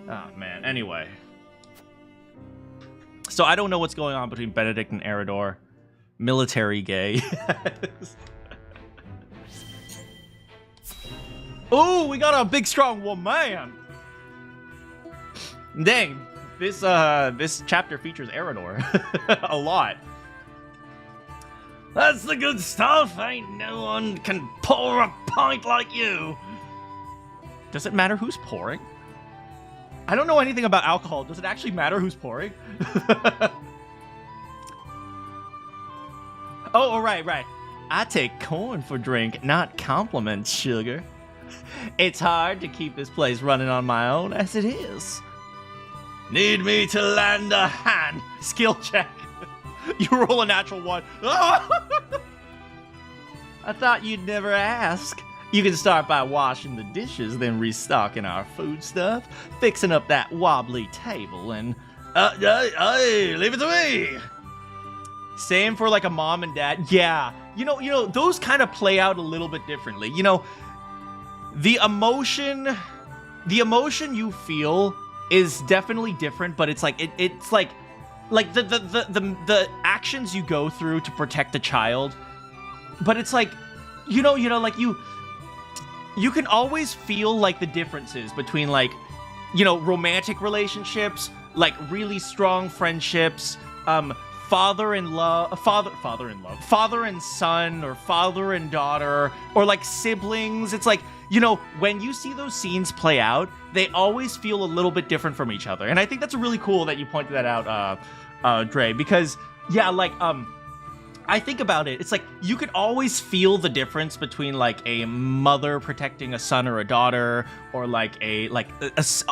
Oh man, anyway. So I don't know what's going on between Benedict and Eridor. Military gay. Ooh, we got a big strong woman. Dang. This chapter features Eridor a lot. That's the good stuff. Ain't no one can pour a pint like you. Does it matter who's pouring? I don't know anything about alcohol. Does it actually matter who's pouring? Oh, right. I take corn for drink, not compliments, sugar. It's hard to keep this place running on my own as it is. Need me to lend a hand? Skill check. You roll a natural 1. I thought you'd never ask. You can start by washing the dishes, then restocking our food stuff, fixing up that wobbly table, and... leave it to me! Same for like a mom and dad. Yeah. You know, those kind of play out a little bit differently. You know, the emotion you feel is definitely different, but it's like it's like the actions you go through to protect a child, but it's like, you know, like you can always feel like the differences between, like, you know, romantic relationships, like really strong friendships, father and son, or father and daughter, or like siblings. It's like, you know, when you see those scenes play out, they always feel a little bit different from each other. And I think that's really cool that you pointed that out, Dre, because, yeah, like, I think about it, it's like, you could always feel the difference between, like, a mother protecting a son or a daughter, or, like, a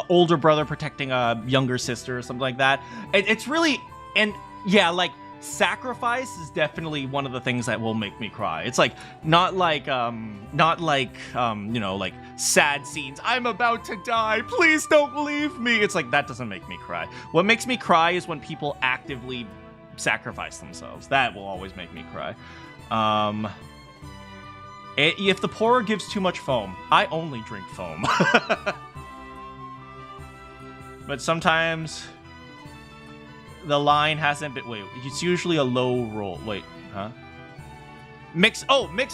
older brother protecting a younger sister, or something like that. It's really, and, yeah, like, sacrifice is definitely one of the things that will make me cry. It's like not like you know, like sad scenes, I'm about to die, please don't leave me. It's like, that doesn't make me cry. What makes me cry is when people actively sacrifice themselves. That will always make me cry. If the pourer gives too much foam, I only drink foam. But sometimes the line hasn't been... Wait, it's usually a low roll. Wait, huh? Mixed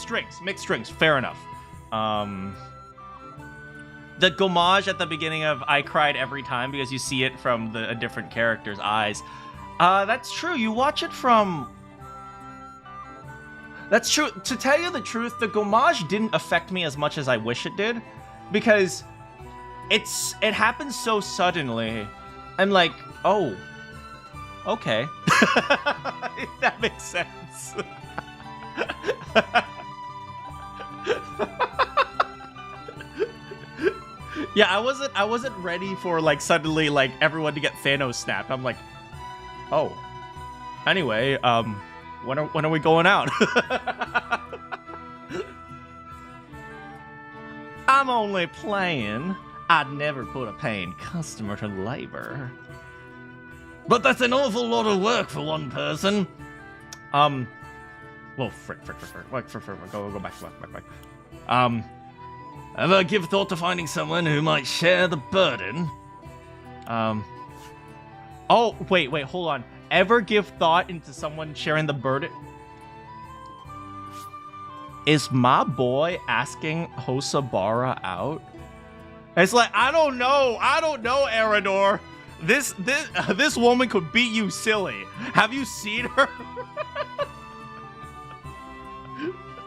drinks. Fair enough. the gommage at the beginning of I Cried Every Time, because you see it from a different character's eyes. That's true. You watch it from... That's true. To tell you the truth, the gommage didn't affect me as much as I wish it did, because it happens so suddenly. I'm like, oh, okay. If that makes sense. Yeah, I wasn't ready for like suddenly like everyone to get Thanos snapped. I'm like, oh. Anyway, when are we going out? I'm only playing. I'd never put a paying customer to labor. But that's an awful lot of work for one person. Well, frick. Go back. Ever give thought to finding someone who might share the burden? Oh, wait, hold on. Ever give thought into someone sharing the burden? Is my boy asking Hosabara out? It's like, I don't know, Eridor. This woman could beat you silly. Have you seen her?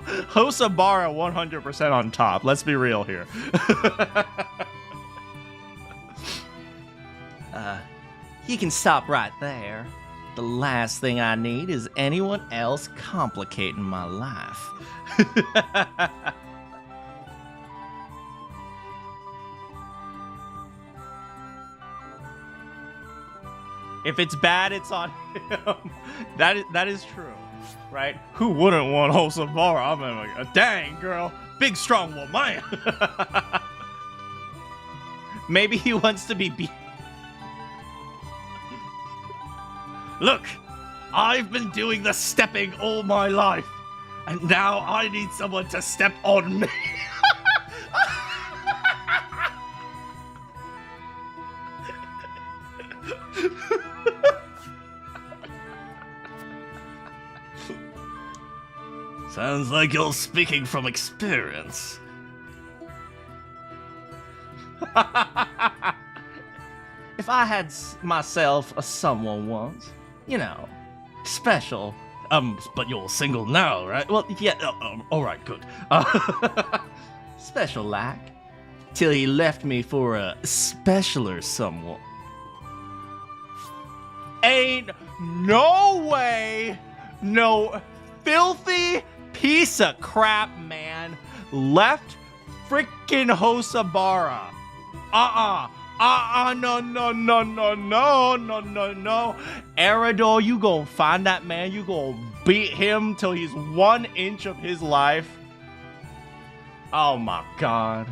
Hosabara 100% on top. Let's be real here. You can stop right there. The last thing I need is anyone else complicating my life. If it's bad, it's on him. That is true, right? Who wouldn't want Hosabara? I'm like, dang, girl. Big, strong woman. Maybe he wants to be beat. Look, I've been doing the stepping all my life, and now I need someone to step on me. Sounds like you're speaking from experience. If I had myself a someone once, you know, special. But you're single now, right? Well, yeah, alright, good. Special like. Till he left me for a specialer someone. Ain't no way, no filthy piece of crap, man, left freaking Hosabara. No. Eridor, you gonna find that man, you gonna beat him till he's 1 inch of his life. Oh my god.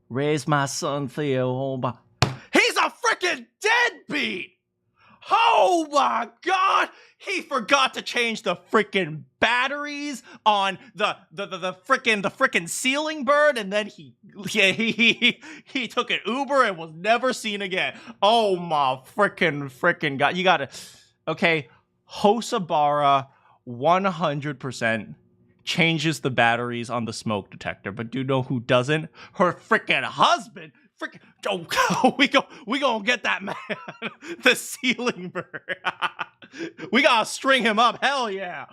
Raise my son Theo home by... He's a freaking deadbeat! Oh my god! He forgot to change the freaking batteries on the freaking ceiling bird, and then he took an Uber and was never seen again. Oh my freaking god! You gotta, okay, Hosabara 100% changes the batteries on the smoke detector, but do you know who doesn't? Her freaking husband. Freaking, oh, we gonna get that man, the ceiling bird. We gotta string him up. Hell yeah.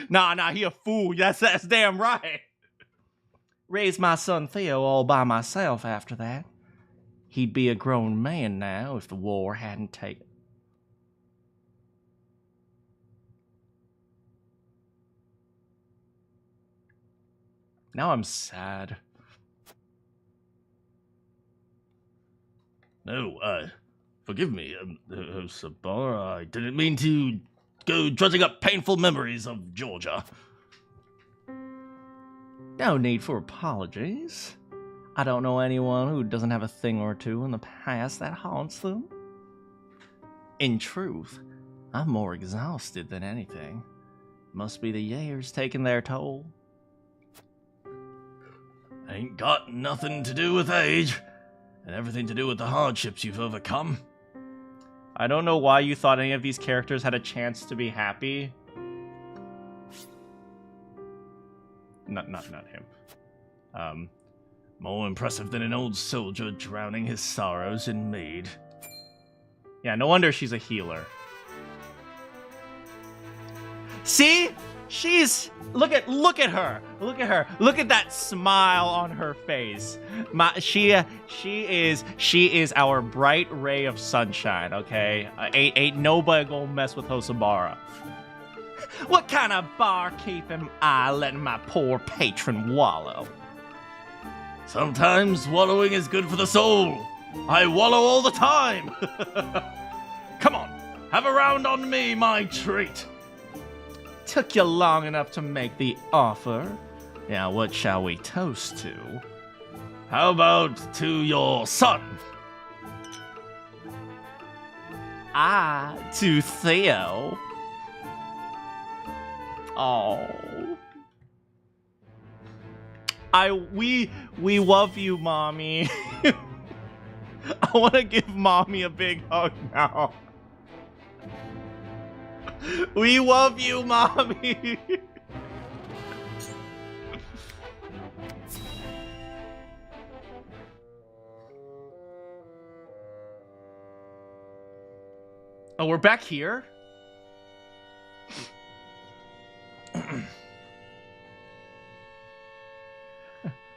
Nah, he a fool. That's damn right. Raised my son Theo all by myself after that. He'd be a grown man now if the war hadn't taken. Now I'm sad. No, forgive me, Hosabara. I didn't mean to go dredging up painful memories of Georgia. No need for apologies. I don't know anyone who doesn't have a thing or two in the past that haunts them. In truth, I'm more exhausted than anything. Must be the years taking their toll. Ain't got nothing to do with age, and everything to do with the hardships you've overcome. I don't know why you thought any of these characters had a chance to be happy. Not him. More impressive than an old soldier drowning his sorrows in mead. Yeah, no wonder she's a healer. See? She's look at her. Look at her. Look at that smile on her face. She is our bright ray of sunshine, okay? Ain't nobody gonna mess with Hosobara. What kind of barkeep am I letting my poor patron wallow? Sometimes wallowing is good for the soul. I wallow all the time. Come on, have a round on me, my treat. Took you long enough to make the offer. Now, what shall we toast to? How about to your son? To Theo. Oh. We love you, Mommy. I want to give Mommy a big hug now. We love you, Mommy. Oh, we're back here?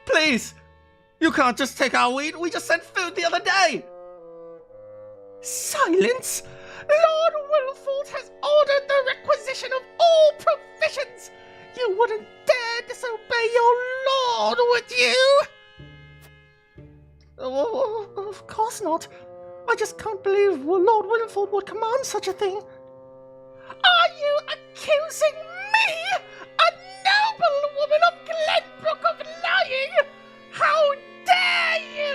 Please! You can't just take our weed. We just sent food the other day. Silence! Lord Wilford has ordered the requisition of all provisions. You wouldn't dare disobey your lord, would you? Oh, of course not. I just can't believe Lord Wilford would command such a thing. Are you accusing me, a noble woman of Glenbook, of lying? How dare you,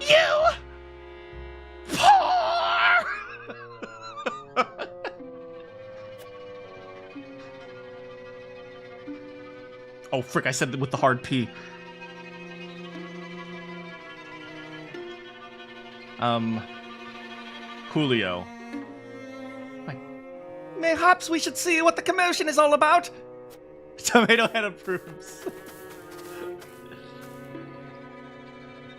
you poor! Oh, frick, I said that with the hard P. Julio. Mayhaps we should see what the commotion is all about. Tomato Head approves.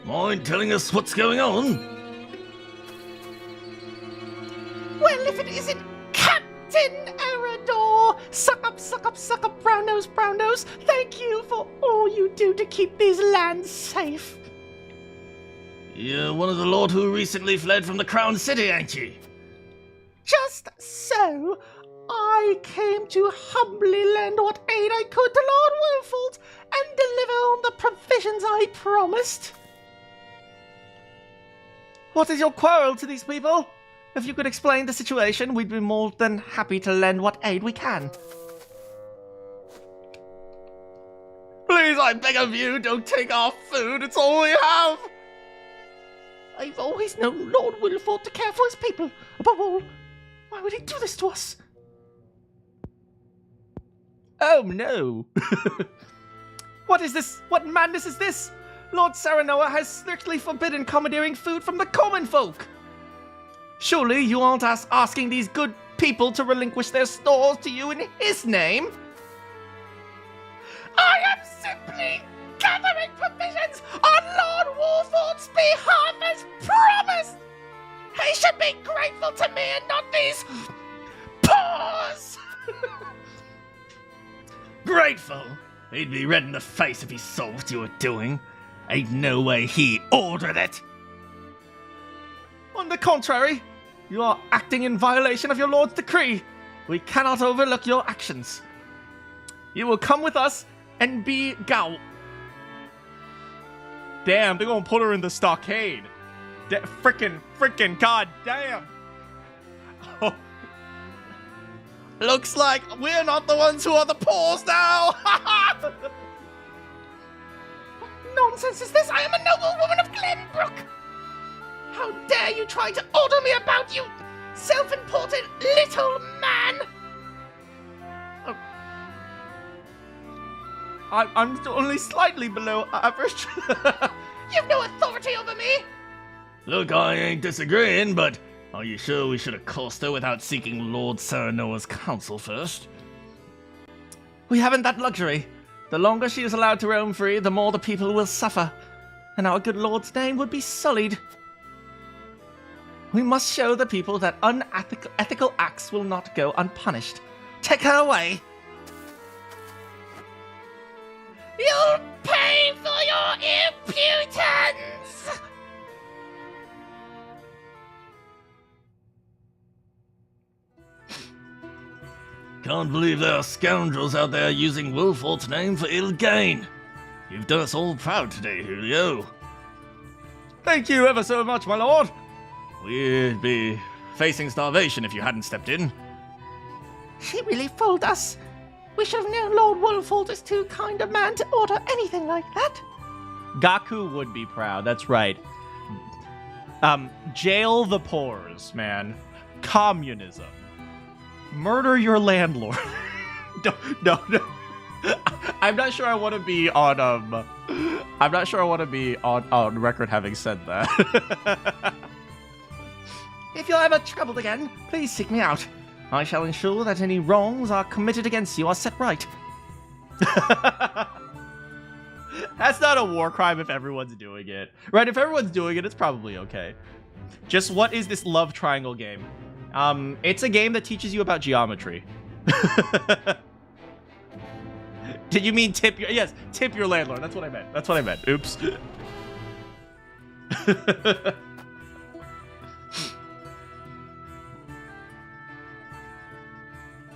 Mind telling us what's going on? Well, if it isn't Captain Erador! Suck up, brown nose. Thank you for all you do to keep these lands safe. You're one of the lord who recently fled from the Crown City, ain't you? Just so, I came to humbly lend what aid I could to Lord Wilford and deliver on the provisions I promised. What is your quarrel to these people? If you could explain the situation, we'd be more than happy to lend what aid we can. Please, I beg of you, don't take our food. It's all we have. I've always known Lord Wilford to care for his people. Above all, why would he do this to us? Oh no. What is this? What madness is this? Lord Saranoa has strictly forbidden commandeering food from the common folk. Surely you aren't asking these good people to relinquish their stores to you in his name? I am simply gathering provisions on Lord Wilford's behalf as promised. He should be grateful to me and not these paws. Grateful? He'd be red in the face if he saw what you were doing. Ain't no way he ordered it. On the contrary, you are acting in violation of your lord's decree. We cannot overlook your actions. You will come with us and be Damn, they're gonna put her in the stockade. Frickin' god damn. Oh. Looks like we're not the ones who are the paws now. What nonsense is this? I am a noble woman of Glenbook. How dare you try to order me about, you self-important little man? I'm only slightly below average. You've no authority over me. Look, I ain't disagreeing, but Are you sure we should accost her without seeking Lord Sir Noah's counsel first? We haven't that luxury. The longer she is allowed to roam free, the more the people will suffer, and our good Lord's name would be sullied. We must show the people that unethical acts will not go unpunished. Take her away. You'll pay for your impudence! Can't believe there are scoundrels out there using Wolfort's name for ill gain. You've done us all proud today, Julio. Thank you ever so much, my lord. We'd be facing starvation if you hadn't stepped in. She really fooled us. We should have known Lord Wolford is too kind a man to order anything like that. Gaku would be proud. That's right. Jail the pores, man. Communism. Murder your landlord. No. I'm not sure I want to be on I'm not sure I want to be on record having said that. If you're ever troubled again, please seek me out. I shall ensure that any wrongs are committed against you are set right. That's not a war crime if everyone's doing it. Right, if everyone's doing it, it's probably okay. Just what is this love triangle game? It's a game that teaches you about geometry. Did you mean tip your... Yes, tip your landlord. That's what I meant. That's what I meant. Oops.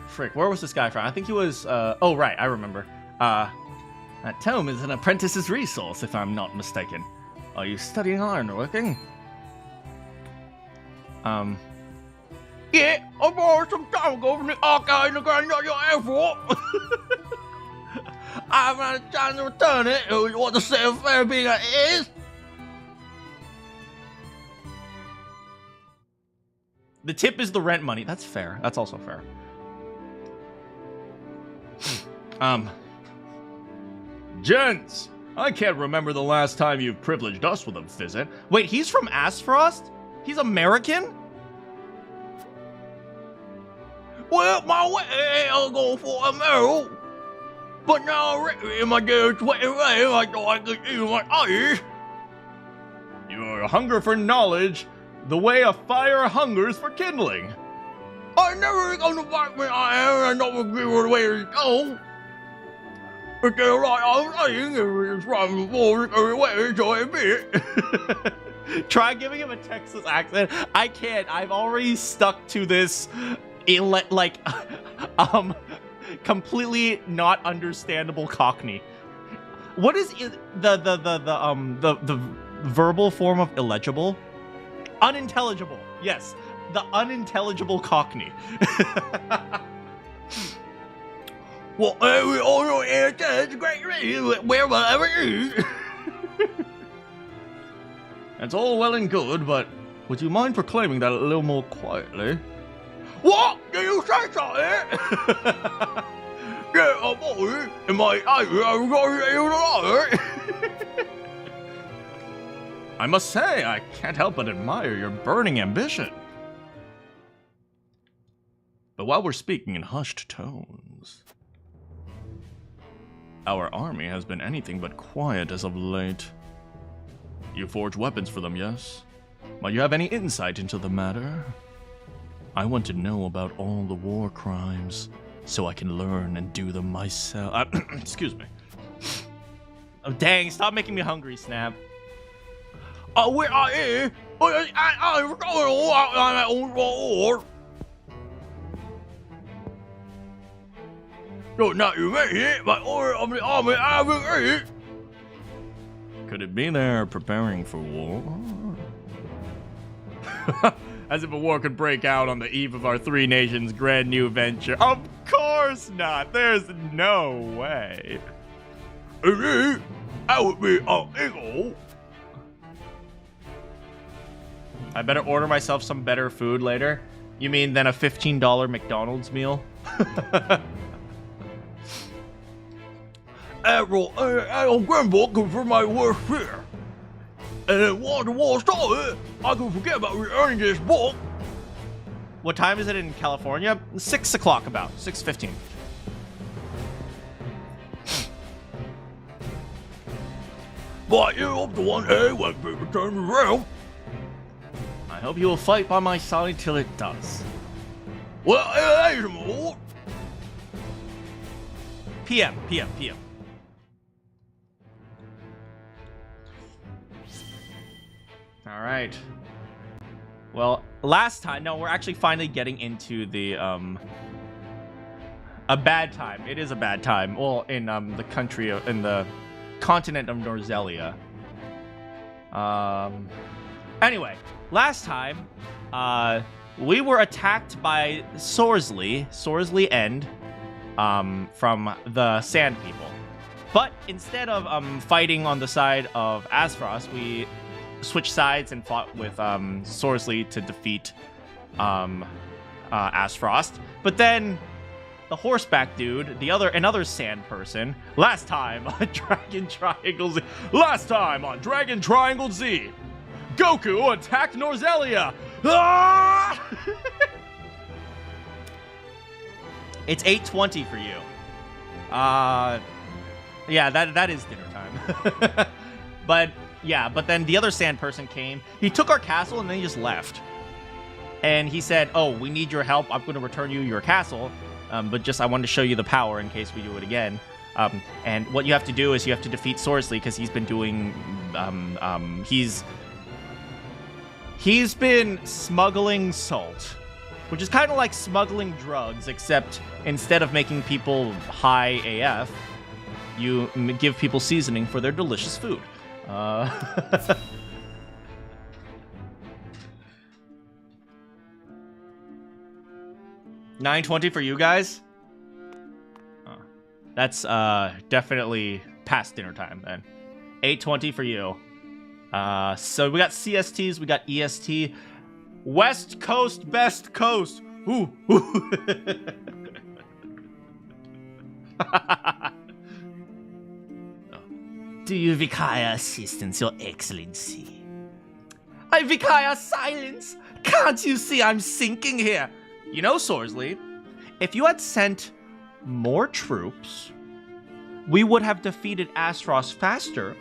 Frick, where was this guy from? I think he was... oh, right, I remember. That tome is an apprentice's resource, if I'm not mistaken. Are you studying ironworking? Yeah, I borrowed some time ago from the archive in the Grand Dutchy of Aesfrost. I haven't had a chance to return it. What the state of fair being it is. The tip is the rent money. That's fair. That's also fair. Gents, I can't remember the last time you privileged us with a visit. Wait, he's from Aesfrost? He's American? Well, my way, I'll go for a meal. But now, in my dear sweaty way, I thought I could use my eyes. Your hunger for knowledge, the way a fire hungers for kindling. I never gonna fight me I am, and not agree with the way to go. But they're right, I'm saying, it's from before every way, so it be. Try giving him a Texas accent. I can't. I've already stuck to this, completely not understandable Cockney. What is the verbal form of illegible? Unintelligible. Yes, the unintelligible Cockney. Well, we all know it's a great reason, wherever it is. That's all well and good, but would you mind proclaiming that a little more quietly? What? Did you say something? Yeah, boy, in my I'm going to you liar. I must say, I can't help but admire your burning ambition. But while we're speaking in hushed tones, our army has been anything but quiet as of late. You forge weapons for them, yes? Might you have any insight into the matter? I want to know about all the war crimes, so I can learn and do them myself. Excuse me. Oh, dang, stop making me hungry, Snap. Oh, where I am? I'm going on my own war. So now you made it, my order of the army having it. Could it be they're preparing for war? As if a war could break out on the eve of our three nations' grand new venture. Of course not. There's no way. Indeed, I would be an eagle. I better order myself some better food later. You mean than a $15 McDonald's meal? Admiral Glenbook for my worst fear. And then once the war started, I could forget about returning this book. What time is it in California? 6 o'clock about. 6:15. But you up to one day when people turn around. I hope you will fight by my side till it does. Well, it ain't more. PM. All right. Well, last time, no, we're actually finally getting into the, a bad time. It is a bad time. Well, in, the country, in the continent of Norzelia. Anyway, last time, we were attacked by Sorsley End, from the Sand People. But instead of, fighting on the side of Aesfrost, we switched sides and fought with Sorsley to defeat Aesfrost. But then the horseback dude, another sand person, last time on Dragon Triangle Z, Goku attacked Norzelia. Ah! It's 8:20 for you. Yeah, that is dinner time. But then the other sand person came. He took our castle and then he just left. And he said, "Oh, we need your help. I'm going to return you your castle. But just I wanted to show you the power in case we do it again. And what you have to do is you have to defeat Sorsley because he's been doing he's been smuggling salt, which is kind of like smuggling drugs, except instead of making people high AF, you give people seasoning for their delicious food." 9:20 for you guys? That's definitely past dinner time then. 8:20 for you. So we got CSTs, we got EST. West Coast, best coast. Ooh. Do you require assistance, Your Excellency? I require silence. Can't you see I'm sinking here? You know, Sorsley, if you had sent more troops, we would have defeated Aesfrost faster,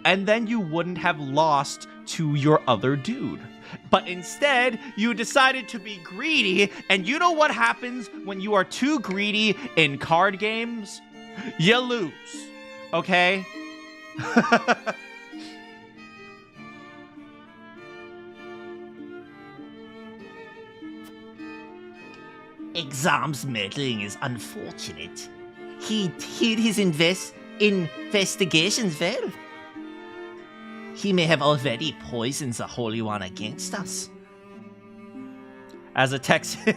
and then you wouldn't have lost to your other dude. But instead, you decided to be greedy, and you know what happens when you are too greedy in card games? You lose, okay? Exam's meddling is unfortunate. He hid his investigations well. He may have already poisoned the Holy One against us. As a Texan...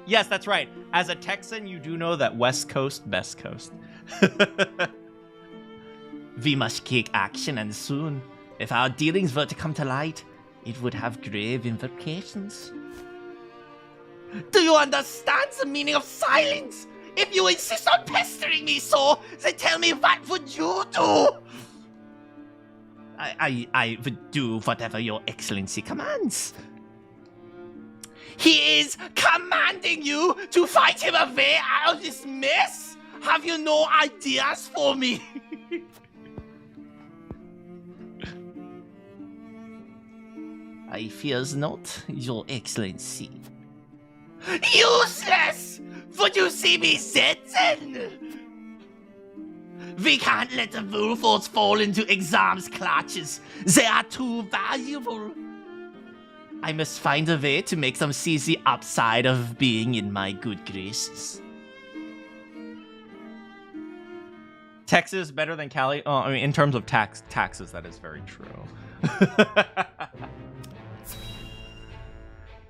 Yes, that's right. As a Texan, you do know that West Coast, best coast. We must take action, and soon. If our dealings were to come to light, it would have grave implications. Do you understand the meaning of silence? If you insist on pestering me so, then tell me, what would you do? I would do whatever Your Excellency commands. He is commanding you to fight him away out of this mess? Have you no ideas for me? I fears not, Your Excellency. Useless! Would you see me dead then? We can't let the Wolfords fall into Exam's clutches. They are too valuable. I must find a way to make them see the upside of being in my good graces. Texas better than Cali? Oh, I mean, in terms of taxes, that is very true.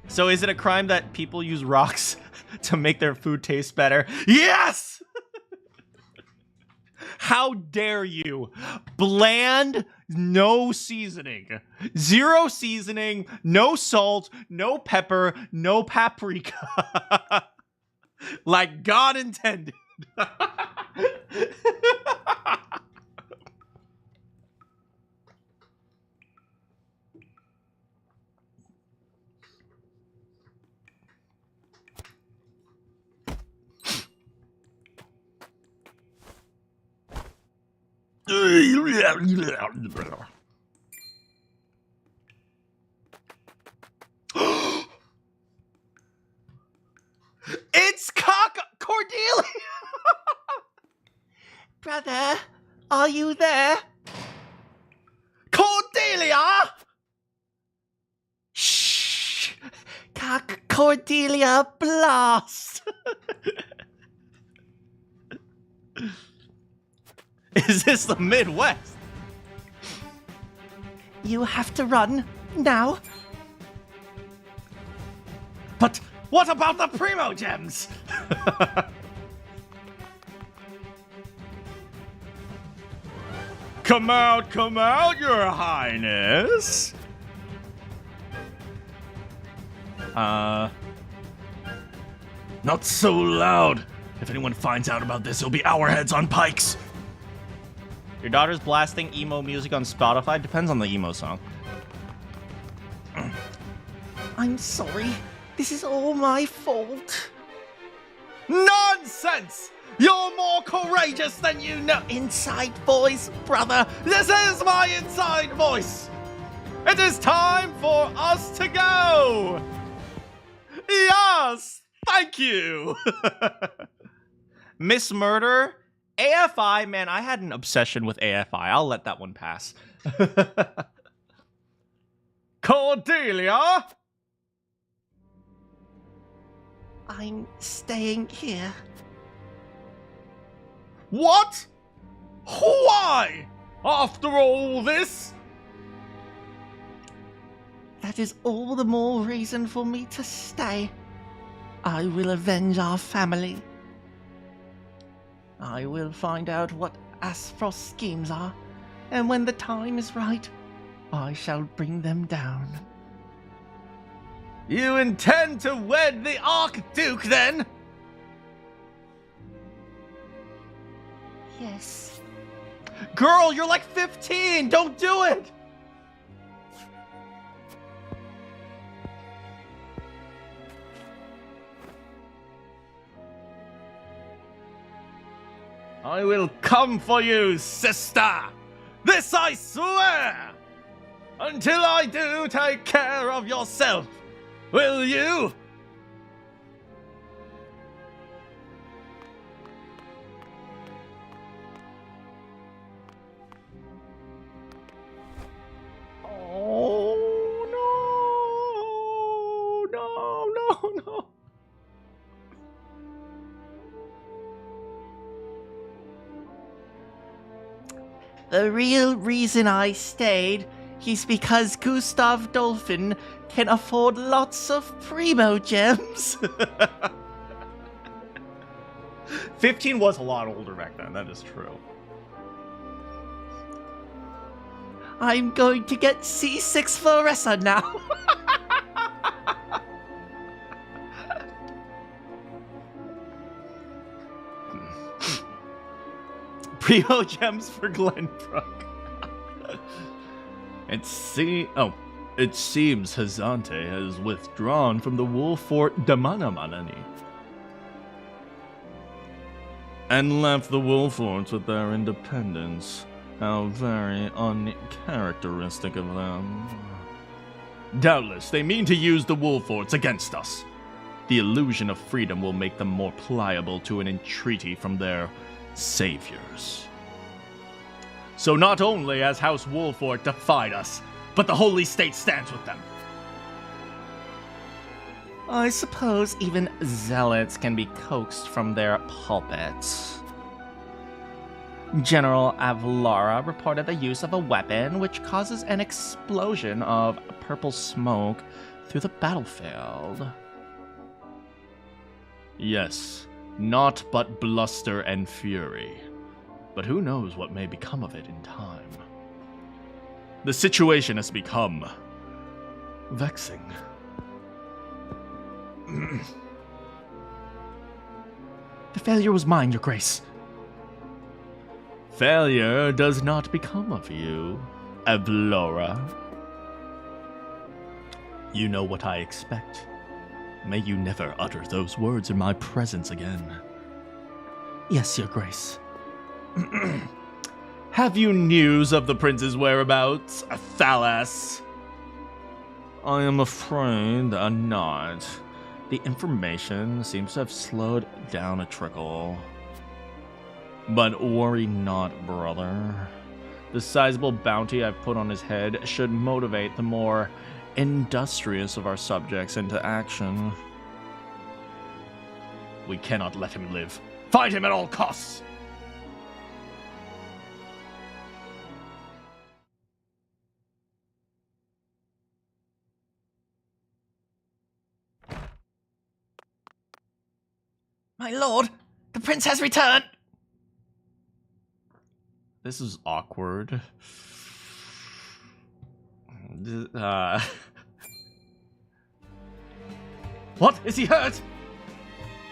So is it a crime that people use rocks to make their food taste better? Yes! How dare you? Bland, no seasoning. 0 seasoning, no salt, no pepper, no paprika. Like God intended. It's Cock Cordelia! Brother, are you there? Cordelia! Shh! Cock Cordelia Blast! Is this the Midwest? You have to run now. But what about the Primo Gems? Come out, Your Highness. Not so loud. If anyone finds out about this, it'll be our heads on pikes. Your daughter's blasting emo music on Spotify? Depends on the emo song. I'm sorry. This is all my fault. Nonsense! You're more courageous than you know. Inside voice, brother. This is my inside voice. It is time for us to go. Yes, thank you. Miss Murder, AFI, man, I had an obsession with AFI. I'll let that one pass. Cordelia? I'm staying here. What? Why? After all this? That is all the more reason for me to stay. I will avenge our family. I will find out what Aesfrost's schemes are, and when the time is right, I shall bring them down. You intend to wed the Archduke, then? Yes. Girl, you're like 15! Don't do it! I will come for you, sister! This I swear! Until I do, take care of yourself, will you? Oh, no. The real reason I stayed is because Gustav Dolphin can afford lots of Primo Gems. 15 was a lot older back then, that is true. I'm going to get C6 for Ressa now. Primo Gems for Glenbrook. It seems Hyzante has withdrawn from the war fort Damanamanani and left the wolf forts with their independence. How very uncharacteristic of them. Doubtless, they mean to use the wolf forts against us. The illusion of freedom will make them more pliable to an entreaty from their saviors. So not only has House Wolfort defied us, but the Holy State stands with them. I suppose even zealots can be coaxed from their pulpits. General Avlara reported the use of a weapon which causes an explosion of purple smoke through the battlefield. Yes, naught but bluster and fury. But who knows what may become of it in time. The situation has become vexing. The failure was mine, Your Grace. Failure does not become of you, Avlora. You know what I expect. May you never utter those words in my presence again. Yes, Your Grace. Have you news of the prince's whereabouts, Thalas? I am afraid not. The information seems to have slowed down a trickle. But worry not, brother. The sizable bounty I've put on his head should motivate the more industrious of our subjects into action. We cannot let him live. Find him at all costs! My lord, the prince has returned! This is awkward. What? Is he hurt?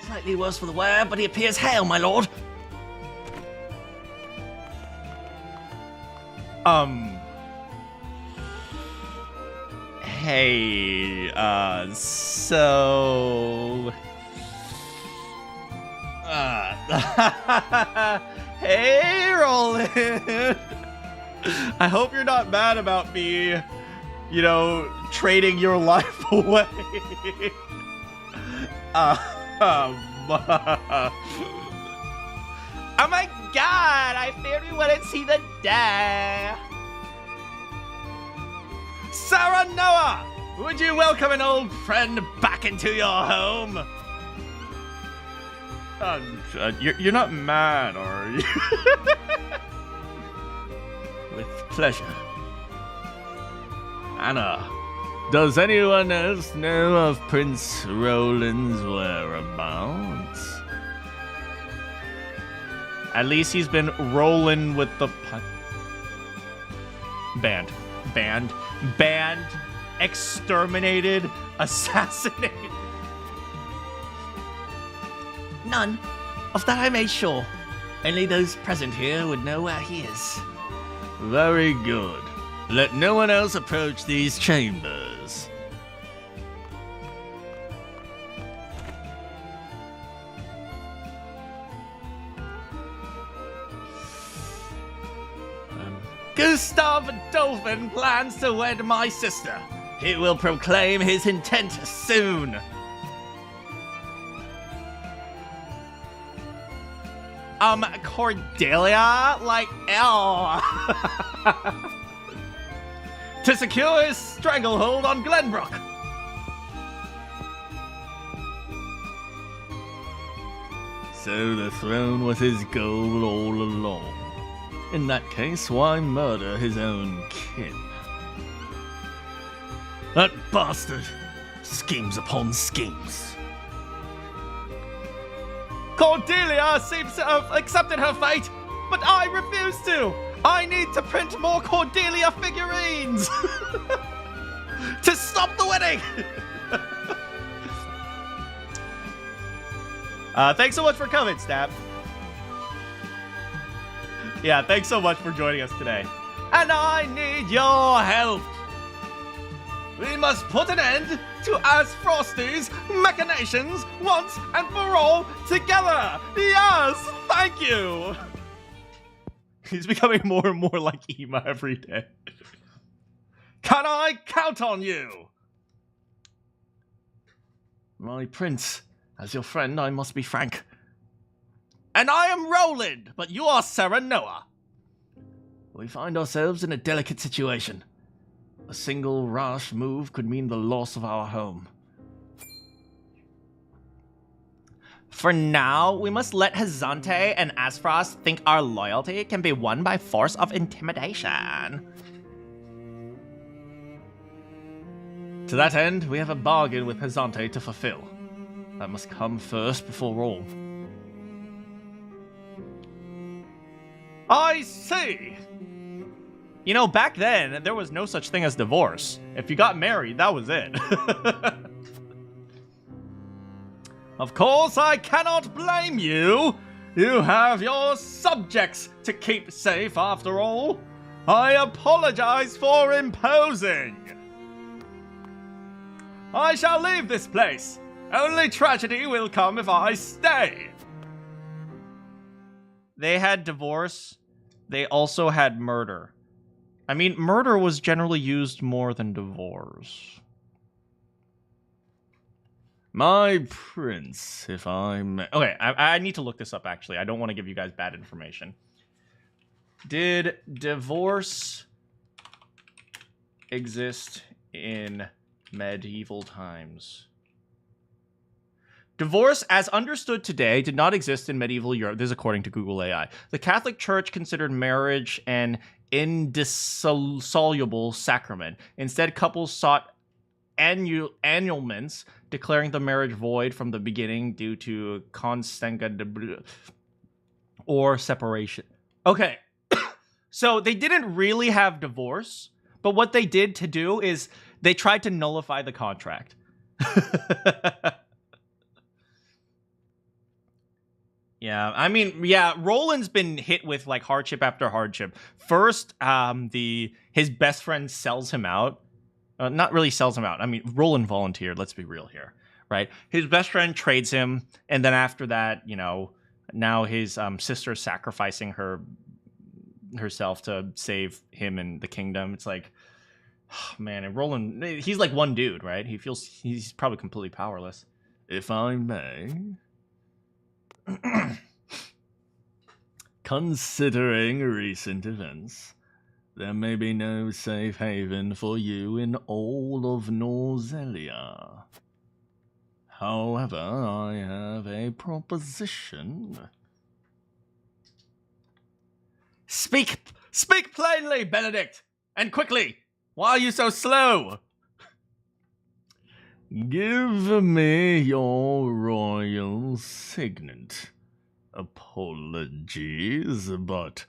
Slightly worse for the wear, but he appears hale, my lord. Hey, so... Hey, Roland! I hope you're not mad about me, you know, trading your life away. Oh my god, I feared we wouldn't see the day. Sarah Noah! Would you welcome an old friend back into your home? You're not mad, are you? With pleasure. Anna, does anyone else know of Prince Roland's whereabouts? At least he's been rolling with the banned, exterminated, assassinated. None. Of that I made sure. Only those present here would know where he is. Very good. Let no one else approach these chambers. Gustav Dolphin plans to wed my sister. He will proclaim his intent soon. Cordelia? Like, L. To secure his stranglehold on Glenbook. So the throne was his goal all along. In that case, why murder his own kin? That bastard! Schemes upon schemes. Cordelia seems to have accepted her fate, but I refuse to. I need to print more Cordelia figurines to stop the wedding. Thanks so much for coming, Snap. Yeah, thanks so much for joining us today. And I need your help. We must put an end to Aesfrost's machinations once and for all together. Yes, thank you. He's becoming more and more like Ema every day. Can I count on you? My prince, as your friend, I must be frank. And I am Roland, but you are Sarah Noah. We find ourselves in a delicate situation. A single rash move could mean the loss of our home. For now, we must let Hyzante and Aesfrost think our loyalty can be won by force of intimidation. To that end, we have a bargain with Hyzante to fulfill. That must come first before all. I see! You know, back then, there was no such thing as divorce. If you got married, that was it. Of course, I cannot blame you. You have your subjects to keep safe after all. I apologize for imposing. I shall leave this place. Only tragedy will come if I stay. They had divorce They also had murder. I mean, murder was generally used more than divorce. My prince, if I may... Okay, I need to look this up, actually. I don't want to give you guys bad information. Did divorce exist in medieval times? Divorce, as understood today, did not exist in medieval Europe. This is according to Google AI. The Catholic Church considered marriage an indissoluble sacrament. Instead, couples sought annulments, declaring the marriage void from the beginning due to consanguinity or separation. Okay, so they didn't really have divorce, but what they did to do is they tried to nullify the contract. Yeah, I mean, yeah, Roland's been hit with like hardship after hardship. First, his best friend sells him out. Not really sells him out. I mean, Roland volunteered. Let's be real here, right? His best friend trades him, and then after that, you know, now his sister's sacrificing herself to save him and the kingdom. It's like, oh, man, and Roland, he's like one dude, right? He's probably completely powerless. If I may. Considering recent events, there may be no safe haven for you in all of Norzelia. However, I have a proposition. Speak plainly, Benedict, and quickly. Why are you so slow? Give me your royal signet. Apologies, but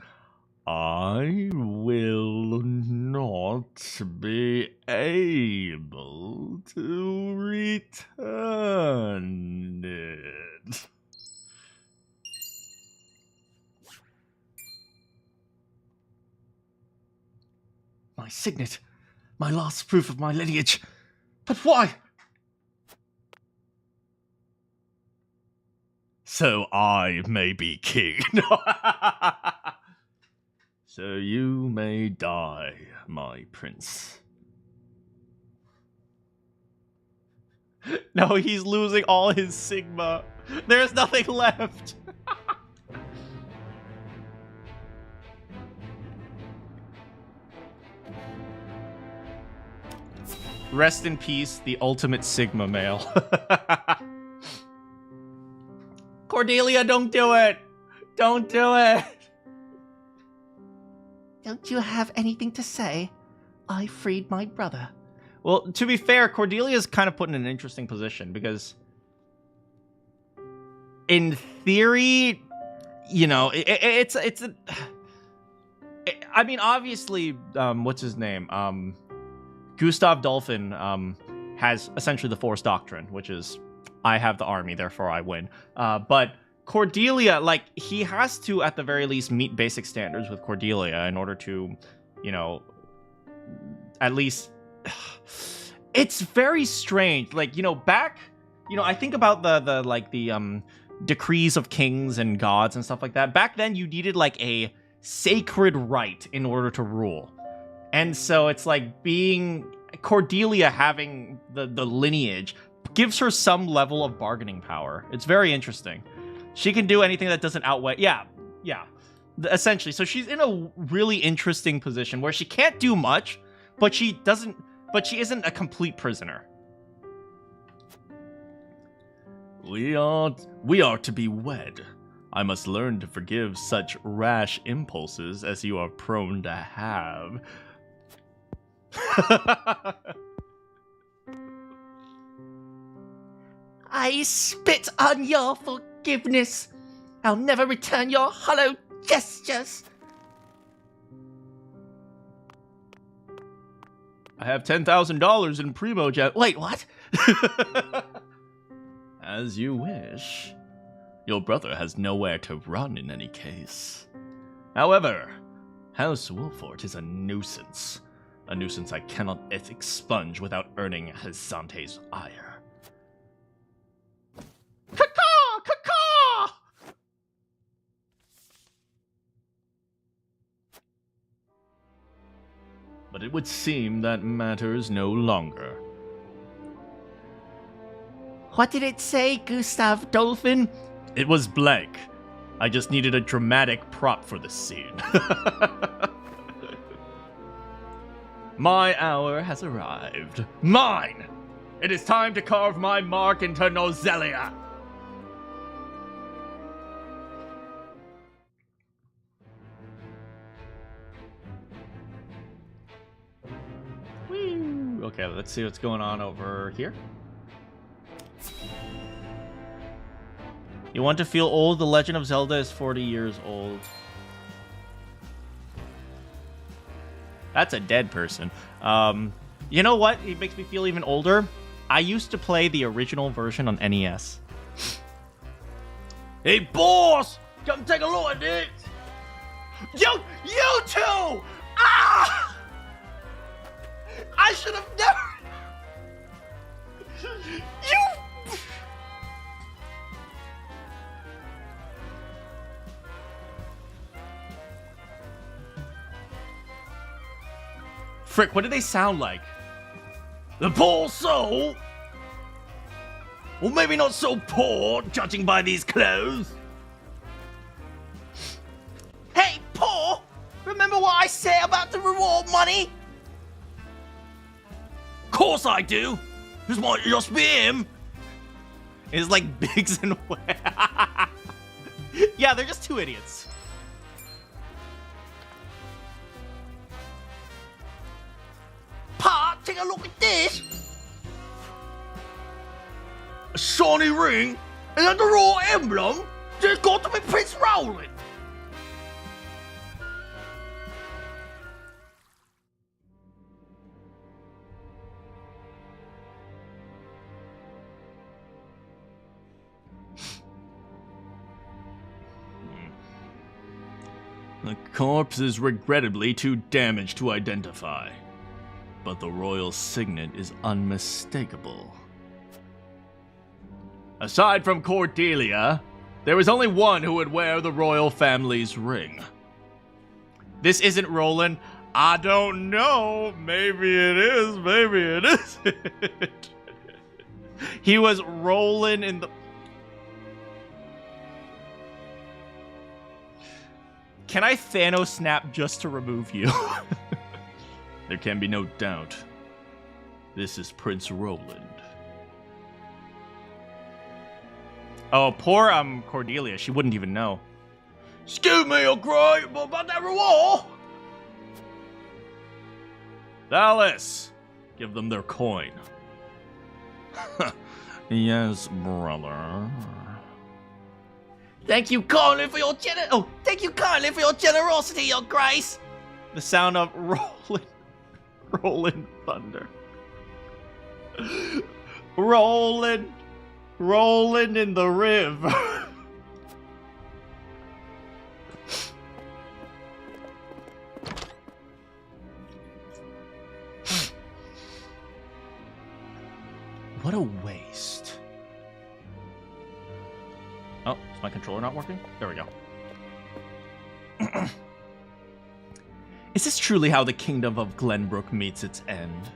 I will not be able to return it. My signet, my last proof of my lineage. But why? So I may be king. So you may die, my prince. No, he's losing all his Sigma. There's nothing left. Rest in peace, the ultimate Sigma male. Cordelia, don't do it! Don't do it! Don't you have anything to say? I freed my brother. Well, to be fair, Cordelia's kind of put in an interesting position because in theory, you know, I mean, obviously, what's his name? Gustav Dolphin has essentially the Force Doctrine, which is I have the army, therefore I win. But Cordelia, like, he has to, at the very least, meet basic standards with Cordelia in order to, you know, at least... It's very strange. Like, you know, back... You know, I think about the decrees of kings and gods and stuff like that. Back then, you needed, like, a sacred right in order to rule. And so it's like being... Cordelia having the lineage gives her some level of bargaining power. It's very interesting. She can do anything that doesn't outweigh... Yeah. Essentially. So she's in a really interesting position where she can't do much, but she isn't a complete prisoner. We are to be wed. I must learn to forgive such rash impulses as you are prone to have. I spit on your forgiveness. I'll never return your hollow gestures. I have $10,000 in Primogen. Wait, what? As you wish. Your brother has nowhere to run in any case. However, House Wolfort is a nuisance. A nuisance I cannot expunge without earning Hyzante's ire. but it would seem that matters no longer. What did it say, Gustav Dolphin? It was blank. I just needed a dramatic prop for the scene. My hour has arrived. Mine! It is time to carve my mark into Norzelia. Woo. Okay, let's see what's going on over here. You want to feel old? The Legend of Zelda is 40 years old. That's a dead person. You know what? It makes me feel even older. I used to play the original version on NES. Hey, boss! Come take a look at this! You two! Ah! I should have never... You... Frick, what do they sound like? The poor soul? Well, maybe not so poor, judging by these clothes. Hey, Paul! Remember what I said about the reward money? Of course I do. This might just be him. It's like Biggs and Whale. Yeah, they're just two idiots. Pa, take a look at this! A shiny ring and the royal emblem? There's got to be Prince Roland. The corpse is regrettably too damaged to identify, but the royal signet is unmistakable. Aside from Cordelia, there is only one who would wear the royal family's ring. This isn't Roland. I don't know. Maybe it is. Maybe it isn't. He was rolling in the... Can I Thanos snap just to remove you? There can be no doubt. This is Prince Roland. Oh, poor Cordelia. She wouldn't even know. Excuse me, okay, but about that reward? Alice, give them their coin. Yes, brother. Thank you kindly for your generosity, Your Grace. The sound of rolling thunder. Rolling in the river. What a waste. Oh, is my controller not working? There we go. Is this truly how the Kingdom of Glenbook meets its end?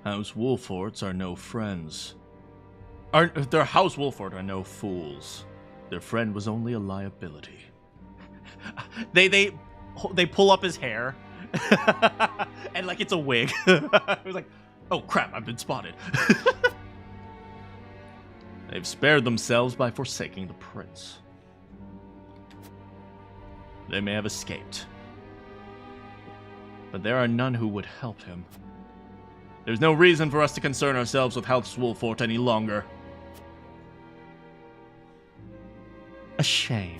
House Wolforts are no friends. Their House Wolfort are no fools. Their friend was only a liability. They pull up his hair, and like it's a wig. It was like, oh crap, I've been spotted. They've spared themselves by forsaking the prince. They may have escaped, but there are none who would help him. There's no reason for us to concern ourselves with House Wolfort any longer. A shame.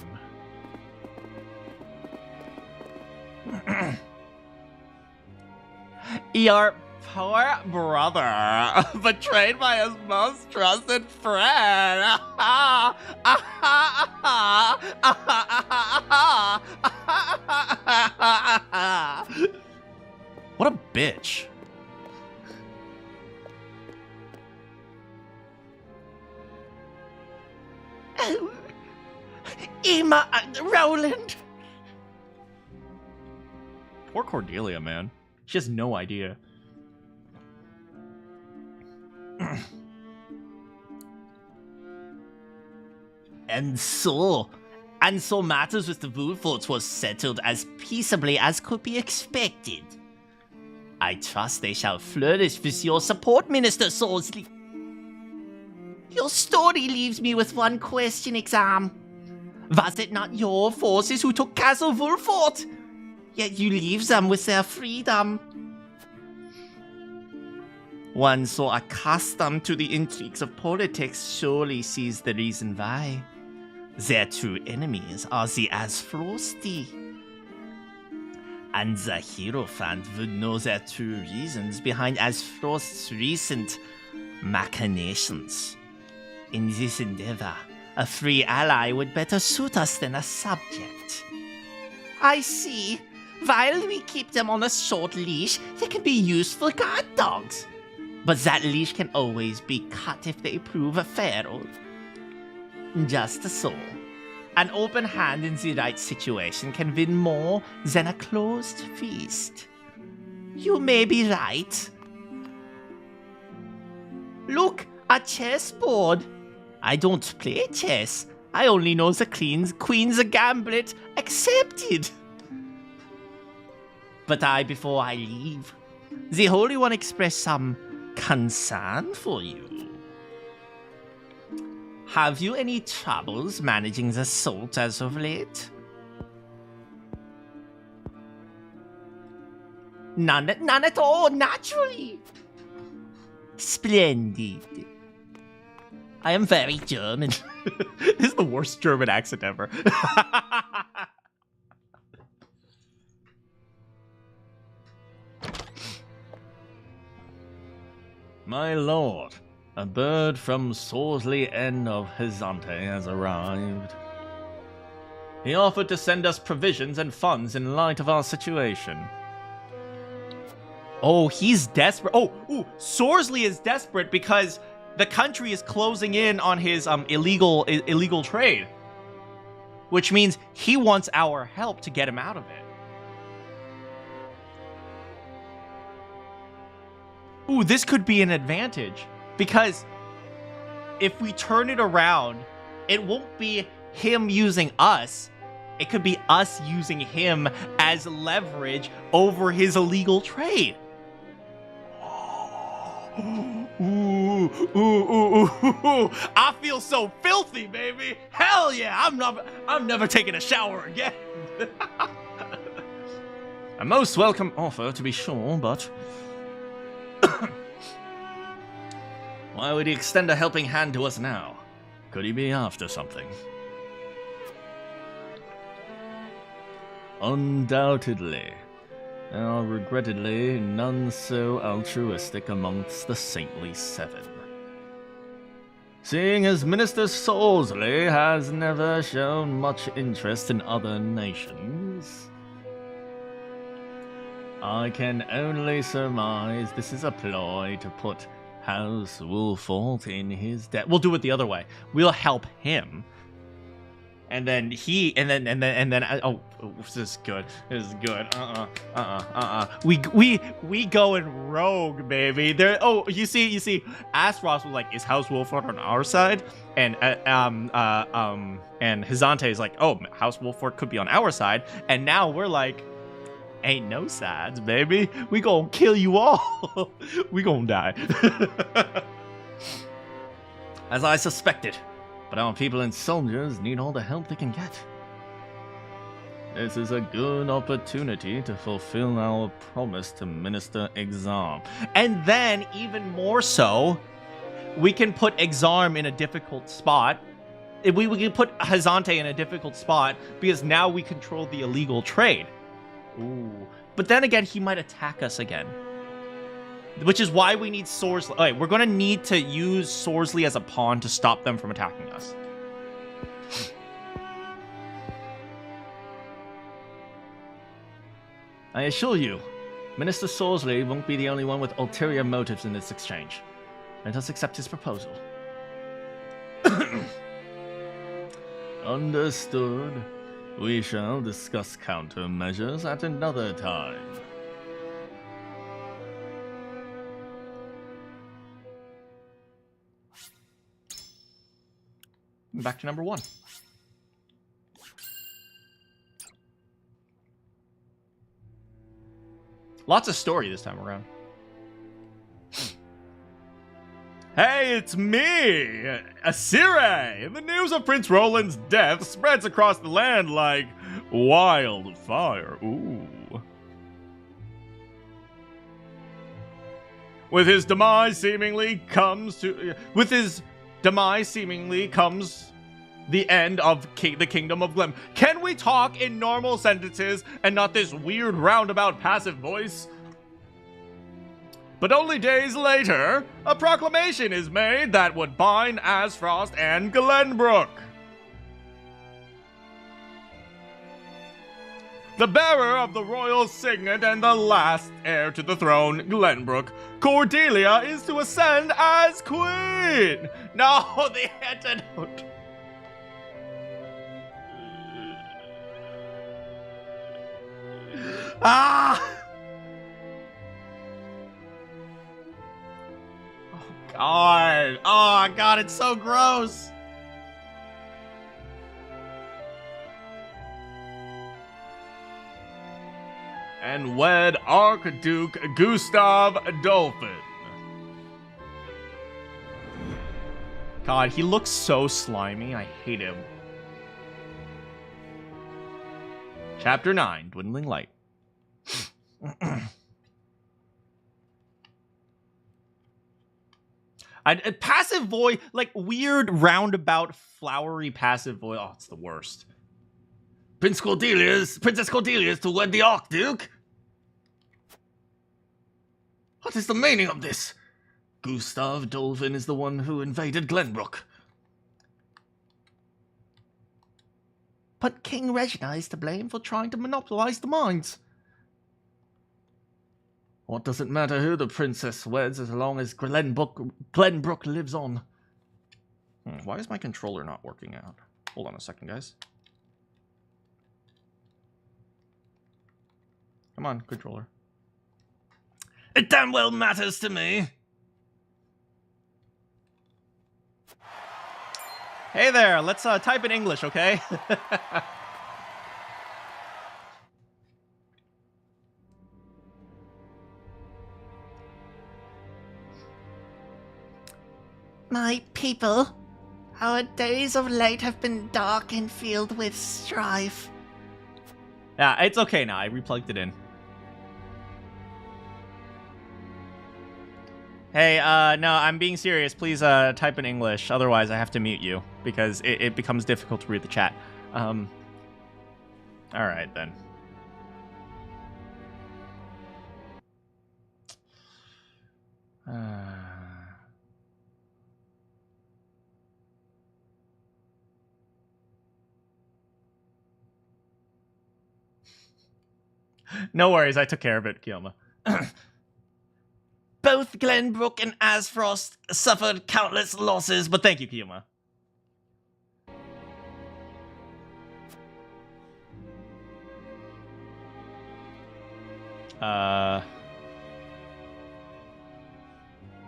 Your poor brother, betrayed by his most trusted friend. What a bitch. Oh, Emma and Roland. Poor Cordelia, man. She has no idea. And so matters with the Wolforts was settled as peaceably as could be expected. I trust they shall flourish with your support, Minister Sorsley. Your story leaves me with one question, Exam. Was it not your forces who took Castle Wolfort? Yet you leave them with their freedom. One so accustomed to the intrigues of politics surely sees the reason why. Their true enemies are the Aesfrosti. And the Hierophant would know their true reasons behind Aesfrost's recent machinations. In this endeavor, a free ally would better suit us than a subject. I see. While we keep them on a short leash, they can be useful guard dogs. But that leash can always be cut if they prove feral. Just so. An open hand in the right situation can win more than a closed fist. You may be right. Look, a chessboard. I don't play chess. I only know the Queen's Gambit accepted. But before I leave, the Holy One expressed some concern for you. Have you any troubles managing the salt as of late? None at all, naturally. Splendid. I am very German. This is the worst German accent ever. My lord, a bird from Saltiron End of Hyzante has arrived. He offered to send us provisions and funds in light of our situation. Oh, he's desperate. Sorsley is desperate because the country is closing in on his illegal trade, which means he wants our help to get him out of it. Ooh, this could be an advantage, because if we turn it around, it won't be him using us. It could be us using him as leverage over his illegal trade. Ooh. I feel so filthy, baby. Hell yeah, I'm never taking a shower again. A most welcome offer, to be sure, but why would he extend a helping hand to us now? Could he be after something? Undoubtedly. There are regrettably none so altruistic amongst the Saintly Seven. Seeing as Minister Sorsley has never shown much interest in other nations, I can only surmise this is a ploy to put House Wolfort in his debt. We'll do it the other way. We'll help him. And then this is good. This is good. We go in rogue, baby. There. Oh, you see. Aesfrost was like, is House Wolfort on our side? And Hyzante is like, oh, House Wolfort could be on our side. And now we're like, ain't no sides, baby. We gonna kill you all. We gonna die. As I suspected. But our people and soldiers need all the help they can get. This is a good opportunity to fulfill our promise to Minister Exarm. And then, even more so, we can put Exarm in a difficult spot. We can put Hyzante in a difficult spot because now we control the illegal trade. Ooh. But then again, he might attack us again. Which is why we need Sorsley. Okay, we're going to need to use Sorsley as a pawn to stop them from attacking us. I assure you, Minister Sorsley won't be the only one with ulterior motives in this exchange. Let us accept his proposal. Understood. We shall discuss countermeasures at another time. Back to number 1. Lots of story this time around. Hey, it's me, Asire! The news of Prince Roland's death spreads across the land like wildfire. Ooh. With his demise seemingly comes the end of the Kingdom of Glenbook. Can we talk in normal sentences and not this weird roundabout passive voice? But only days later, a proclamation is made that would bind Aesfrost and Glenbook. The bearer of the royal signet and the last heir to the throne, Glenbook, Cordelia, is to ascend as queen. No, the antidote. Ah! God. Oh, God, it's so gross. And wed Archduke Gustav Dolphin. God, he looks so slimy. I hate him. Chapter 9, Dwindling Light. A passive voice, like weird, roundabout, flowery passive voice. Oh, it's the worst. Princess Cordelia is to wed the Archduke? What is the meaning of this? Gustav Dolphin is the one who invaded Glenbook. But King Regina is to blame for trying to monopolize the mines. What does it matter who the princess weds as long as Glenbook lives on? Why is my controller not working out? Hold on a second, guys. Come on, controller. It damn well matters to me. Hey there, let's type in English, okay? My people, our days of late have been dark and filled with strife. Yeah, it's okay now. I replugged it in. Hey, no, I'm being serious. Please type in English. Otherwise, I have to mute you because it becomes difficult to read the chat. All right, then. No worries, I took care of it, Kioma. Both Glenbook and Aesfrost suffered countless losses, But thank you, Kioma.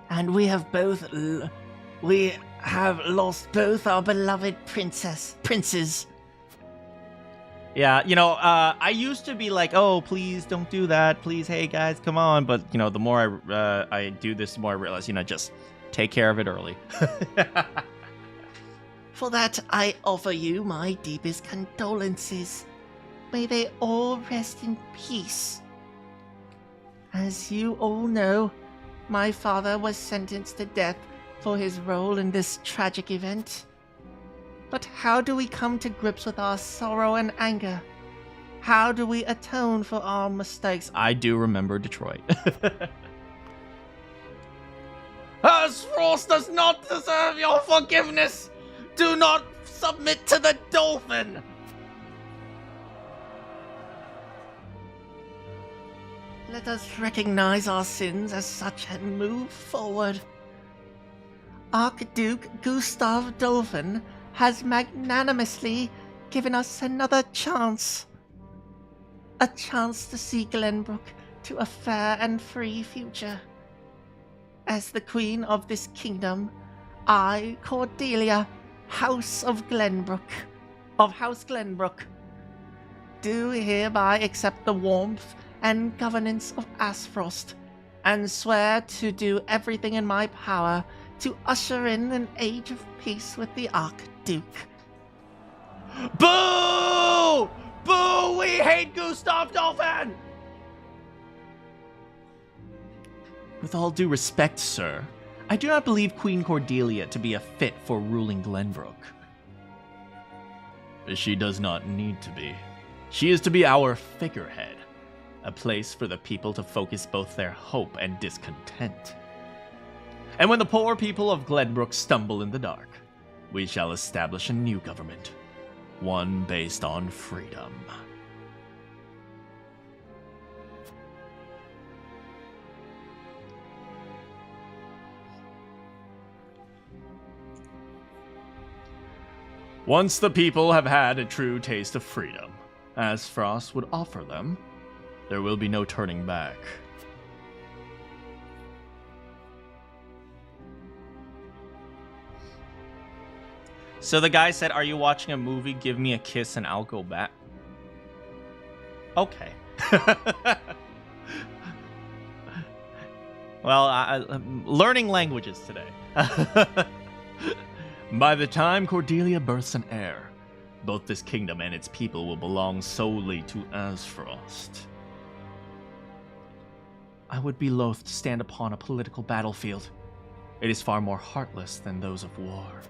And we have lost both our beloved princes. Yeah, you know, I used to be like, oh, please don't do that. Please, hey, guys, come on. But, you know, the more I do this, the more I realize, you know, just take care of it early. For that, I offer you my deepest condolences. May they all rest in peace. As you all know, my father was sentenced to death for his role in this tragic event. But how do we come to grips with our sorrow and anger? How do we atone for our mistakes? I do remember Detroit. Aesfrost does not deserve your forgiveness. Do not submit to the dolphin. Let us recognize our sins as such and move forward. Archduke Gustav Dolphin has magnanimously given us another chance. A chance to see Glenbook to a fair and free future. As the queen of this kingdom, I, Cordelia, House of Glenbook, do hereby accept the warmth and governance of Aesfrost, and swear to do everything in my power to usher in an age of peace with the Archduke. Boo! Boo! We hate Gustav Dolphin! With all due respect, sir, I do not believe Queen Cordelia to be a fit for ruling Glenbrook. She does not need to be. She is to be our figurehead, a place for the people to focus both their hope and discontent. And when the poor people of Glenbrook stumble in the dark, we shall establish a new government, one based on freedom. Once the people have had a true taste of freedom, as Frost would offer them, there will be no turning back. So the guy said, "Are you watching a movie? Give me a kiss and I'll go back." Okay. Well, I'm learning languages today. By the time Cordelia births an heir, both this kingdom and its people will belong solely to Aesfrost. I would be loath to stand upon a political battlefield. It is far more heartless than those of war.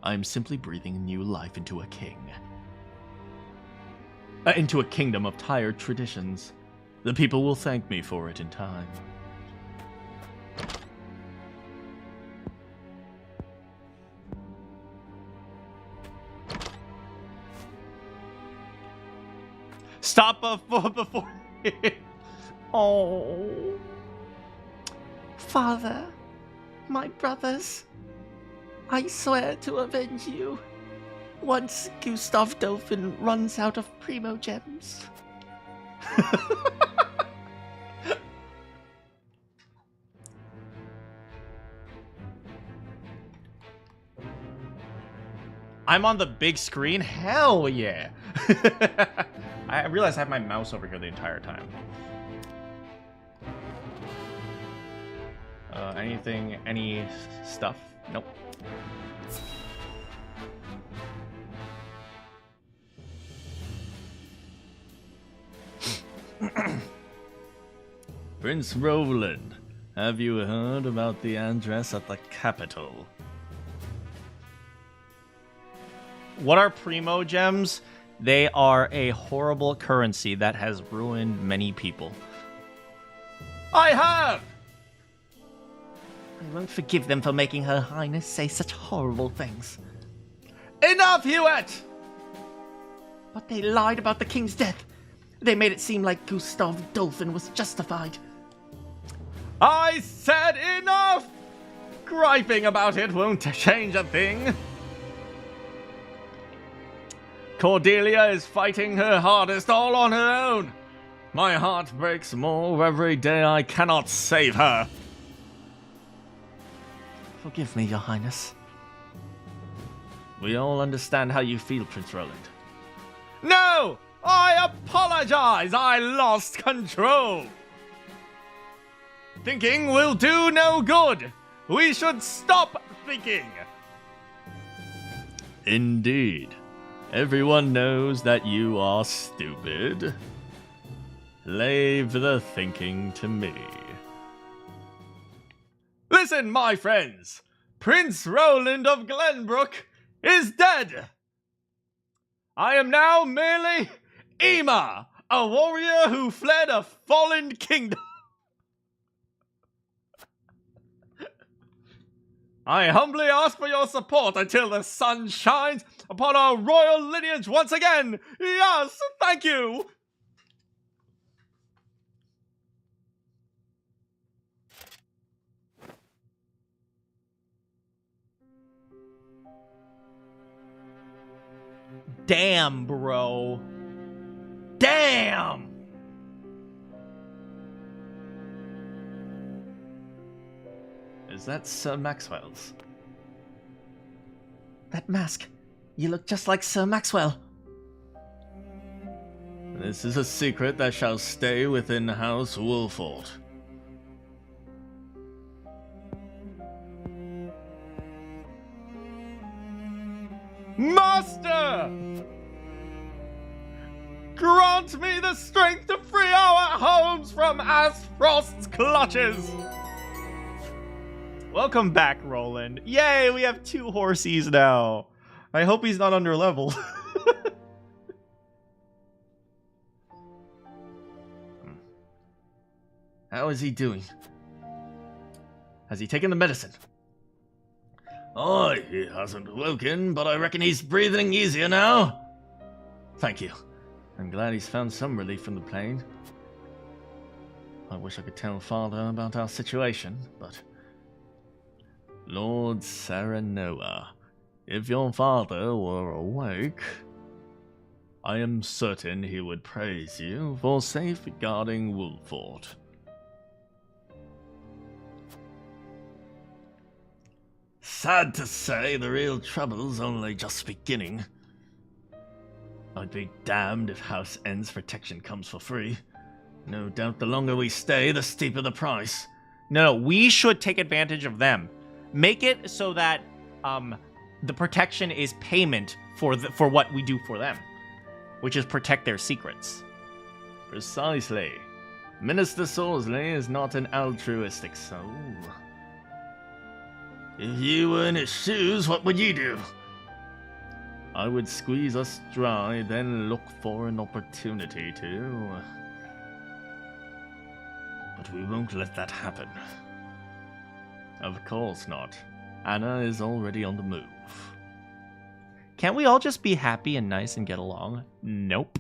I am simply breathing new life into a king. Into a kingdom of tired traditions. The people will thank me for it in time. Stop before... Oh. Father, my brothers, I swear to avenge you once Gustav Dolphin runs out of primogems. I'm on the big screen? Hell yeah! I realize I have my mouse over here the entire time. Any stuff? Nope. Prince Roland, have you heard about the address at the capital? What are primogems? They are a horrible currency that has ruined many people. I have! I won't forgive them for making Her Highness say such horrible things. Enough, Hewitt! But they lied about the king's death. They made it seem like Gustav Dolphin was justified. I said enough! Griping about it won't change a thing. Cordelia is fighting her hardest all on her own. My heart breaks more every day I cannot save her. Forgive me, Your Highness. We all understand how you feel, Prince Roland. No! I apologize! I lost control! Thinking will do no good! We should stop thinking! Indeed. Everyone knows that you are stupid. Leave the thinking to me. Listen, my friends! Prince Roland of Glenbrook is dead! I am now merely Ema, a warrior who fled a fallen kingdom. I humbly ask for your support until the sun shines upon our royal lineage once again. Yes, thank you. Damn, bro. Damn! Is that Sir Maxwell's? That mask. You look just like Sir Maxwell. This is a secret that shall stay within House Wolford. Master! Grant me the strength to free our homes from Aesfrost's clutches! Welcome back, Roland. Yay, we have 2 horsies now. I hope he's not under level. How is he doing? Has he taken the medicine? Oh, he hasn't woken, but I reckon he's breathing easier now. Thank you. I'm glad he's found some relief from the pain. I wish I could tell Father about our situation, but... Lord Serenoa, if your father were awake, I am certain he would praise you for safeguarding Wolford. Sad to say, the real trouble's only just beginning. I'd be damned if House End's protection comes for free. No doubt the longer we stay, the steeper the price. No, we should take advantage of them. Make it so that the protection is payment for what we do for them, which is protect their secrets. Precisely. Minister Sorsley is not an altruistic soul. If you were in his shoes, what would you do? I would squeeze us dry, then look for an opportunity to. But we won't let that happen. Of course not. Anna is already on the move. Can't we all just be happy and nice and get along? Nope.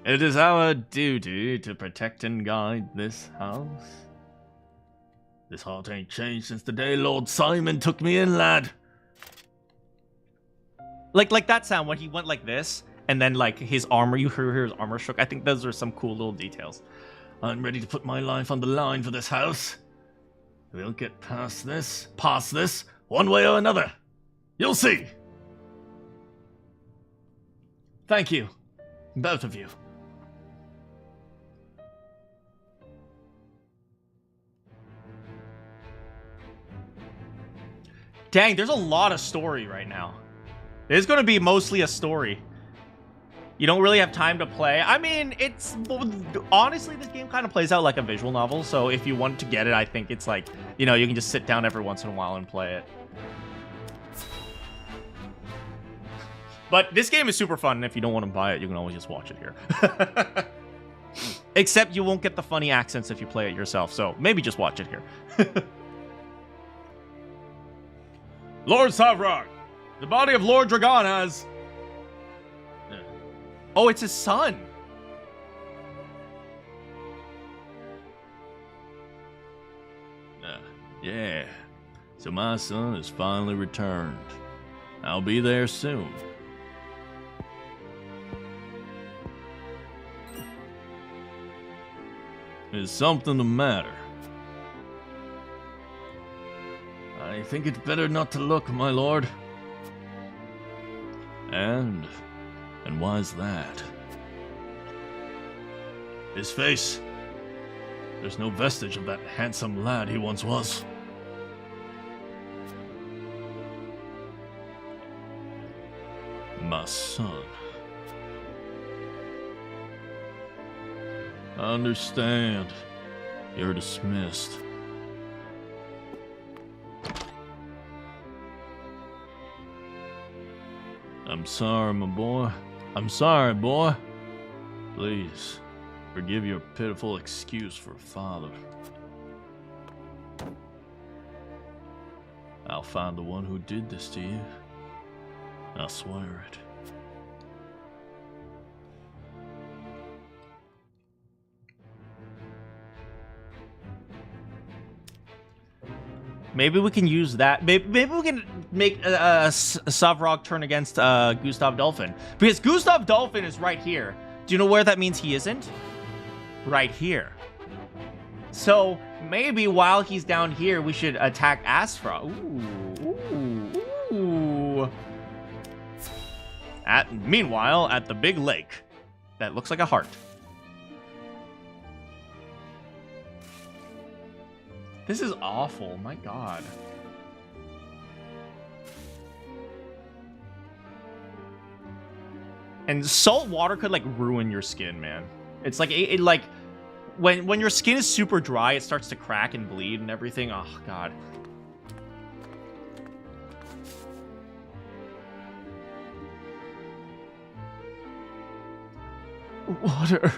It is our duty to protect and guide this house. This heart ain't changed since the day Lord Simon took me in, lad. Like that sound when he went like this, and then like his armor, you hear his armor shook. I think those are some cool little details. I'm ready to put my life on the line for this house. We'll get past this, one way or another. You'll see. Thank you, both of you. Dang, there's a lot of story right now. It's going to be mostly a story. You don't really have time to play. I mean, it's... Honestly, this game kind of plays out like a visual novel, so if you want to get it, I think it's like, you know, you can just sit down every once in a while and play it. But this game is super fun, and if you don't want to buy it, you can always just watch it here. Except you won't get the funny accents if you play it yourself, so maybe just watch it here. Lord Savrog, the body of Lord Dragon has... Oh, it's his son. Yeah. So my son has finally returned. I'll be there soon. Is something the matter? I think it's better not to look, my lord. And why's that? His face. There's no vestige of that handsome lad he once was. My son. I understand. You're dismissed. I'm sorry, my boy. I'm sorry, boy. Please, forgive your pitiful excuse for father. I'll find the one who did this to you. I swear it. Maybe we can use that. Maybe we can make Savrog turn against Gustav Dolphin. Because Gustav Dolphin is right here. Do you know where that means he isn't? Right here. So maybe while he's down here, we should attack Aesfrost. Ooh. Meanwhile, at the big lake. That looks like a heart. This is awful, my god. And salt water could like ruin your skin, man. It's like it like when your skin is super dry, it starts to crack and bleed and everything. Oh god. Water.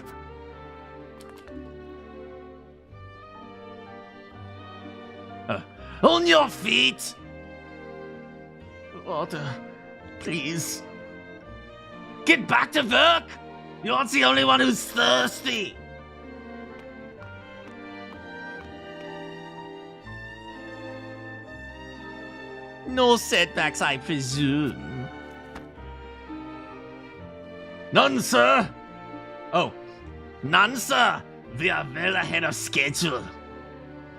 On your feet! Water, please. Get back to work! You're the only one who's thirsty! No setbacks, I presume. None, sir! Oh. None, sir! We are well ahead of schedule.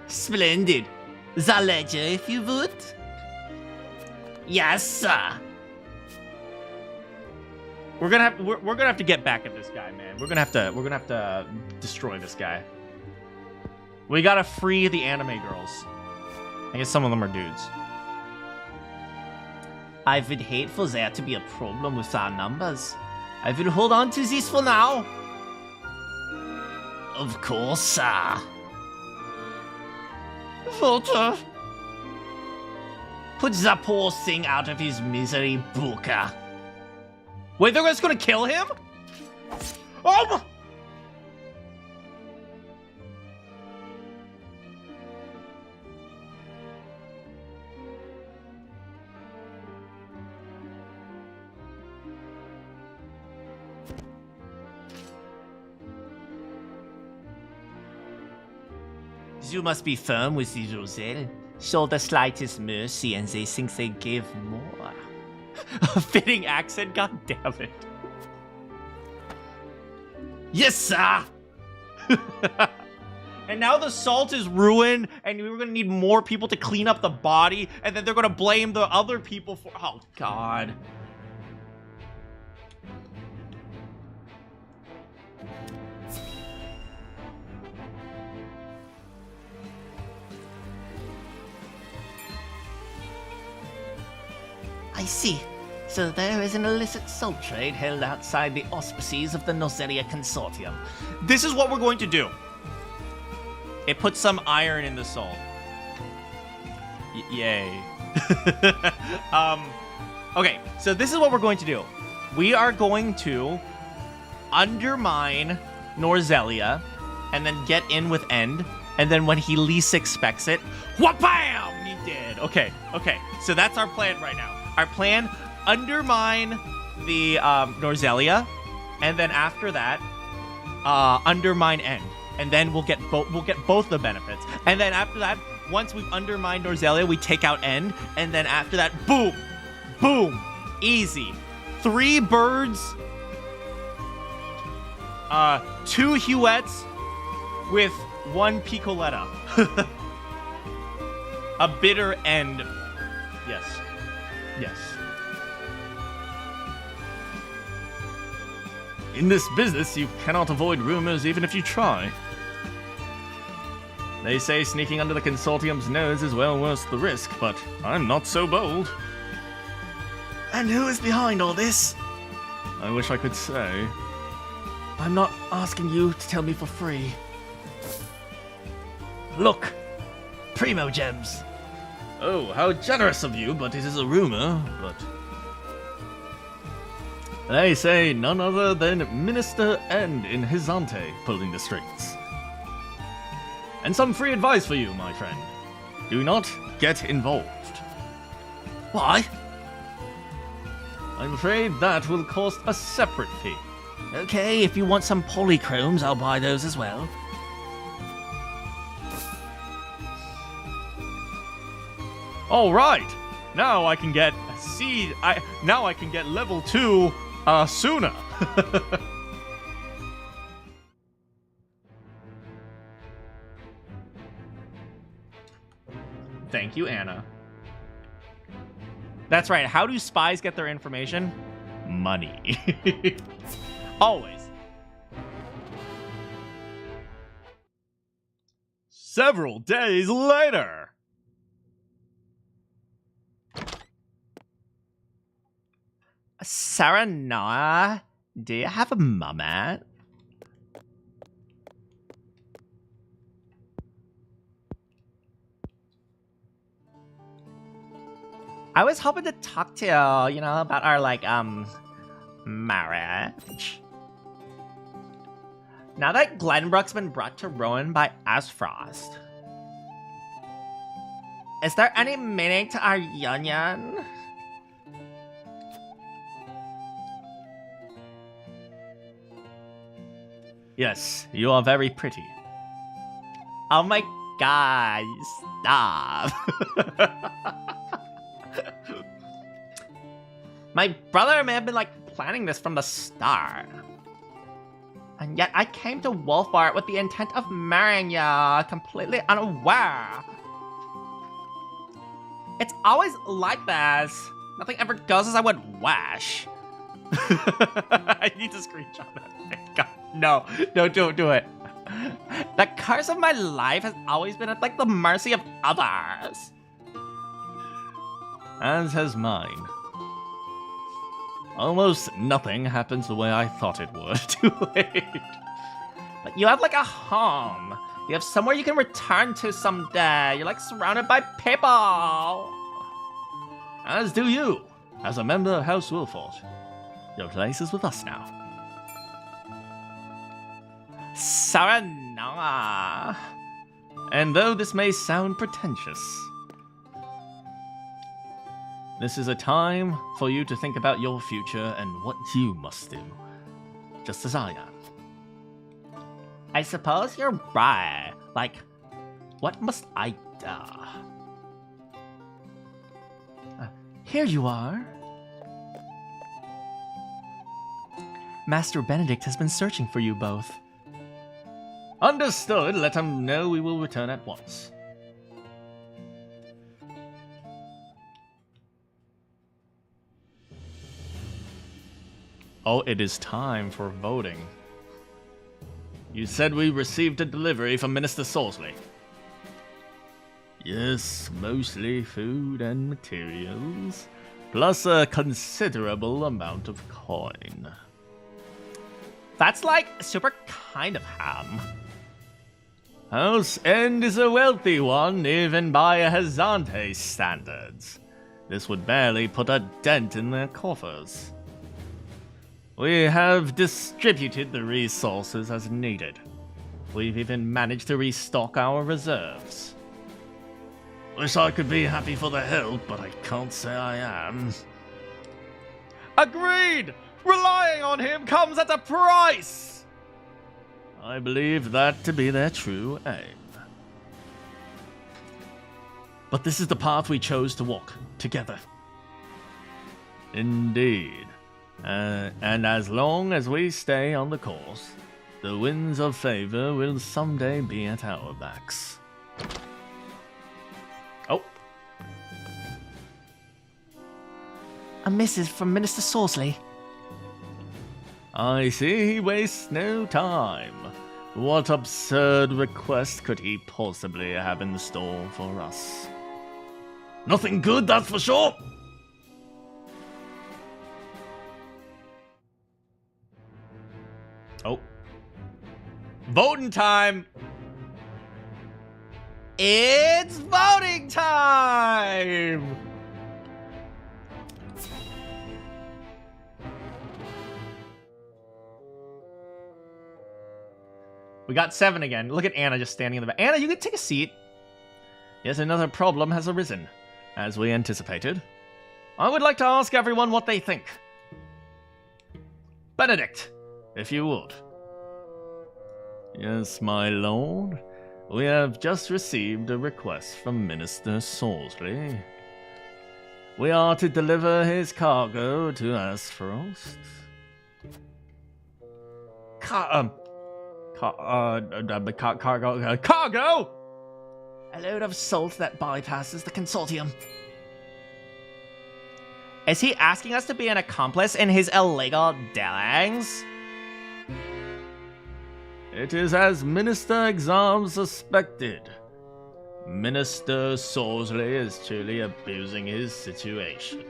Splendid. The ledger, if you would. Yes, sir. We're gonna have to get back at this guy, man. We're gonna have to destroy this guy. We gotta free the anime girls. I guess some of them are dudes. I would hate for there to be a problem with our numbers. I will hold on to this for now. Of course, sir. Walter. Put the poor thing out of his misery, Booker. Wait, they're just gonna kill him? Oh my! You must be firm with the Roselle. Show the slightest mercy and they think they give more. A fitting accent, god damn it. Yes, sir! And now the salt is ruined, and we're gonna need more people to clean up the body, and then they're gonna blame the other people for— oh, god. I see. So there is an illicit salt trade held outside the auspices of the Norzelia Consortium. This is what we're going to do. It puts some iron in the salt. Yay. Okay, so this is what we're going to do. We are going to undermine Norzelia and then get in with End. And then when he least expects it, wha-bam! He did. Okay. So that's our plan right now. Our plan, undermine the Norzelia, and then after that, undermine End. And then we'll get both the benefits. And then after that, once we've undermined Norzelia, we take out End, and then after that, boom, boom, easy. 3 birds, 2 Huettes with 1 Picoletta. A bitter End. Yes. In this business, you cannot avoid rumors even if you try. They say sneaking under the Consortium's nose is well worth the risk, but I'm not so bold. And who is behind all this? I wish I could say. I'm not asking you to tell me for free. Look, Primo Gems. Oh, how generous of you, but it is a rumor, but... They say none other than Minister End in Hyzante pulling the strings. And some free advice for you, my friend. Do not get involved. Why? I'm afraid that will cost a separate fee. Okay, if you want some polychromes, I'll buy those as well. All right. Now I can get seed. Now I can get level 2 sooner. Thank you, Anna. That's right. How do spies get their information? Money. Always. Several days later. Sarah Noah, do you have a moment? I was hoping to talk to you, you know, about our, like, marriage. Now that Glenbook's been brought to ruin by Aesfrost, is there any meaning to our union? Yes, you are very pretty. Oh my god, stop. My brother may have been, like, planning this from the start. And yet I came to Wolfart with the intent of marrying ya, completely unaware. It's always like this. Nothing ever goes as I would wish. I need to screenshot that. God, no, don't do it. The curse of my life has always been at, like, the mercy of others. As has mine. Almost nothing happens the way I thought it would. Too late. But you have, like, a home. You have somewhere you can return to someday. You're, like, surrounded by people. As do you, as a member of House Wolfort. Your place is with us now. Saranoa. And though this may sound pretentious, this is a time for you to think about your future and what you must do, just as I am. I suppose you're right. Like, what must I do? Here you are. Master Benedict has been searching for you both. Understood. Let him know we will return at once. Oh, it is time for voting. You said we received a delivery from Minister Salsley. Yes, mostly food and materials, plus a considerable amount of coin. That's, like, super kind of him. House End is a wealthy one, even by Hyzante standards. This would barely put a dent in their coffers. We have distributed the resources as needed. We've even managed to restock our reserves. Wish I could be happy for the help, but I can't say I am. Agreed! Relying on him comes at a price! I believe that to be their true aim. But this is the path we chose to walk together. Indeed. And as long as we stay on the course, the winds of favor will someday be at our backs. Oh. A missive from Minister Salsley. I see he wastes no time. What absurd request could he possibly have in store for us? Nothing good, that's for sure! Oh. Voting time! It's voting time! We got 7 again. Look at Anna just standing in the back. Anna, you can take a seat. Yet another problem has arisen, as we anticipated. I would like to ask everyone what they think. Benedict, if you would. Yes, my lord. We have just received a request from Minister Salsley We are to deliver his cargo to Aesfrost. Cargo? A load of salt that bypasses the consortium. Is he asking us to be an accomplice in his illegal dealings? It is as Minister Exam suspected. Minister Sorsley is truly abusing his situation.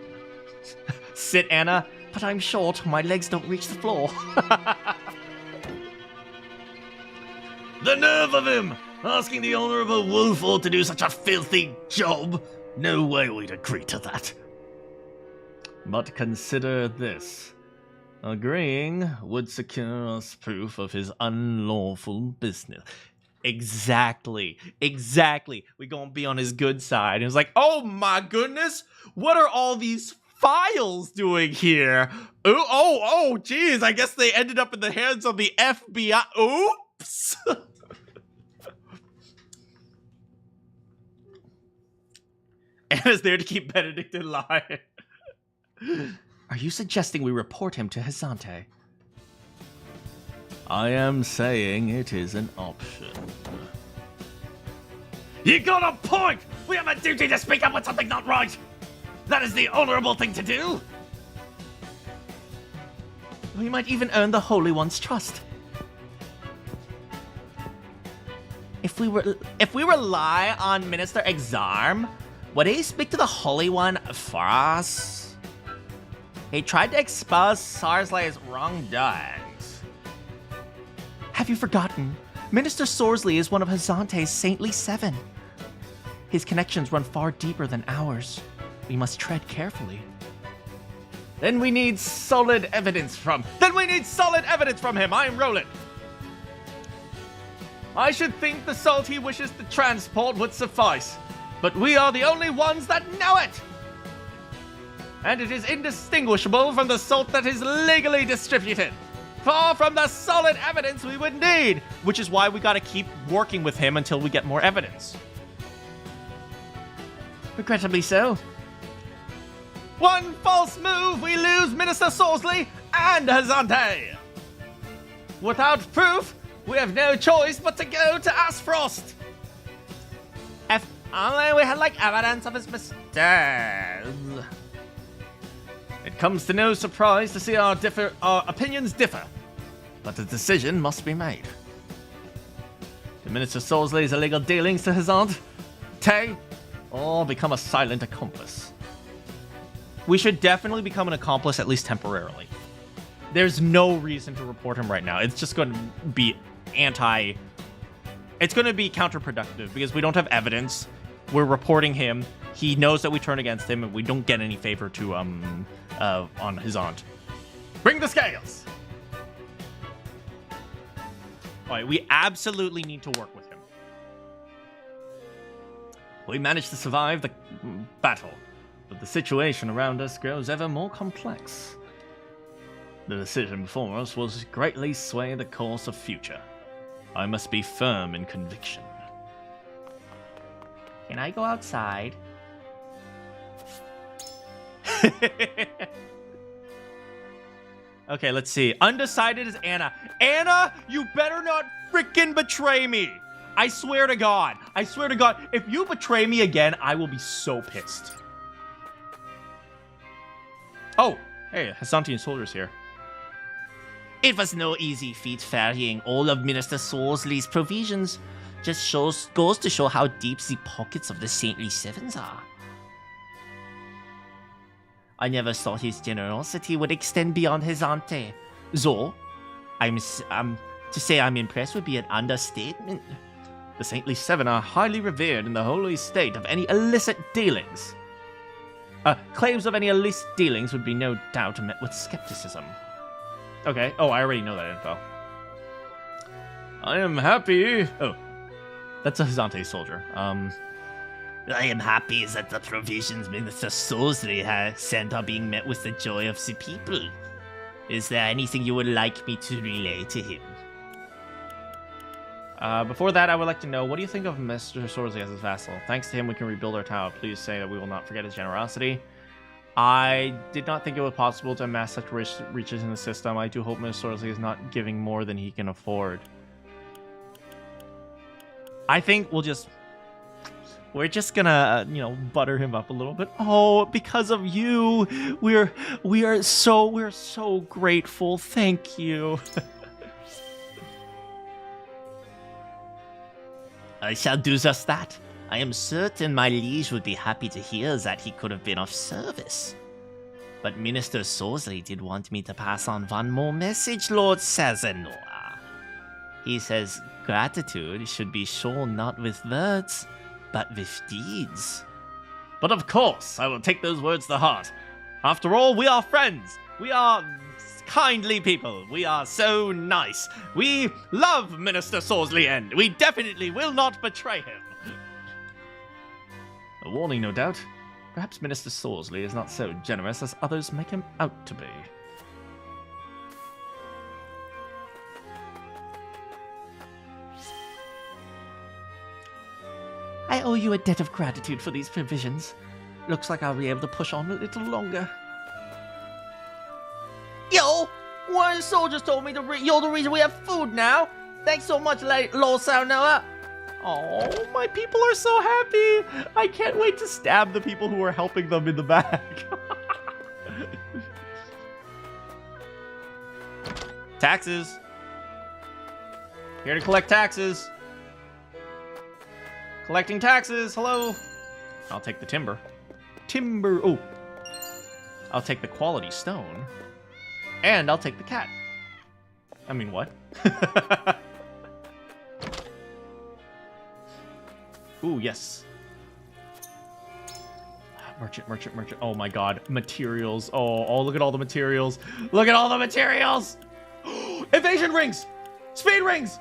Sit, Anna, but I'm short. My legs don't reach the floor. The nerve of him! Asking the Honorable Wolford to do such a filthy job! No way we'd agree to that. But consider this. Agreeing would secure us proof of his unlawful business. Exactly. We gonna be on his good side. And it's like, oh my goodness, what are all these files doing here? Oh, geez, I guess they ended up in the hands of the FBI. Oops. Anna's there to keep Benedict in line. Are you suggesting we report him to Hyzante? I am saying it is an option. You got a point! We have a duty to speak up when something's not right! That is the honorable thing to do! We might even earn the Holy One's trust. If we rely on Minister Exarm, would he speak to the Holy One for us? He tried to expose Sorsley's wrongdoings. Have you forgotten? Minister Sorsley is one of Hyzante's saintly 7. His connections run far deeper than ours. We must tread carefully. Then we need solid evidence from him. I am Roland. I should think the salt he wishes to transport would suffice, but we are the only ones that know it. And it is indistinguishable from the salt that is legally distributed. Far from the solid evidence we would need. Which is why we gotta keep working with him until we get more evidence. Regrettably so. One false move, we lose Minister Sorsley and Hyzante. Without proof, we have no choice but to go to Aesfrost. If only we had evidence of his mistakes. It comes to no surprise to see our opinions differ, but a decision must be made. To Minister Sorsley's illegal dealings to Hyzante, or become a silent accomplice. We should definitely become an accomplice, at least temporarily. There's no reason to report him right now. It's just going to be it's going to be counterproductive because we don't have evidence. We're reporting him. He knows that we turn against him, and we don't get any favor to on Hyzante. Bring the scales. All right, we absolutely need to work with him. We managed to survive the battle, but the situation around us grows ever more complex. The decision before us will greatly sway the course of future. I must be firm in conviction. Can I go outside? Okay, let's see. Undecided is Anna. Anna, you better not freaking betray me. I swear to God. If you betray me again, I will be so pissed. Oh, hey, Hyzantean soldiers here. It was no easy feat ferrying all of Minister Sorsley's provisions. Just goes to show how deep the pockets of the Saintly Sevens are. I never thought his generosity would extend beyond Hyzante. Though, to say I'm impressed would be an understatement. The Saintly Seven are highly revered in the Holy State of any illicit dealings. Claims of any illicit dealings would be no doubt met with skepticism. Okay. Oh, I already know that info. I am happy. Oh, that's a Hyzante soldier. I am happy that the provisions Minister Sorsley has sent are being met with the joy of the people. Is there anything you would like me to relay to him? Before that, I would like to know, what do you think of Mr. Sorsley as his vassal? Thanks to him, we can rebuild our tower. Please say that we will not forget his generosity. I did not think it was possible to amass such riches in the system. I do hope Mr. Sorsley is not giving more than he can afford. I think we're just gonna, butter him up a little bit. Oh, because of you, we're so grateful. Thank you. I shall do just that. I am certain my liege would be happy to hear that he could have been of service. But Minister Sorsley did want me to pass on one more message, Lord Sazanor. He says gratitude should be shown not with words, but with deeds. But of course, I will take those words to heart. After all, we are friends. We are kindly people. We are so nice. We love Minister Sorsley, and we definitely will not betray him. A warning, no doubt. Perhaps Minister Sorsley is not so generous as others make him out to be. I owe you a debt of gratitude for these provisions. Looks like I'll be able to push on a little longer. Yo, one of the soldiers told me you're the reason we have food now. Thanks so much, Lord Salnoa. Oh, my people are so happy. I can't wait to stab the people who are helping them in the back. Taxes. Here to collect taxes. Collecting taxes. Hello. I'll take the timber. Timber. Oh. I'll take the quality stone. And I'll take the cat. I mean, what? Ooh, yes. Merchant. Oh my god. Materials. Oh, look at all the materials. Look at all the materials! Evasion rings! Speed rings!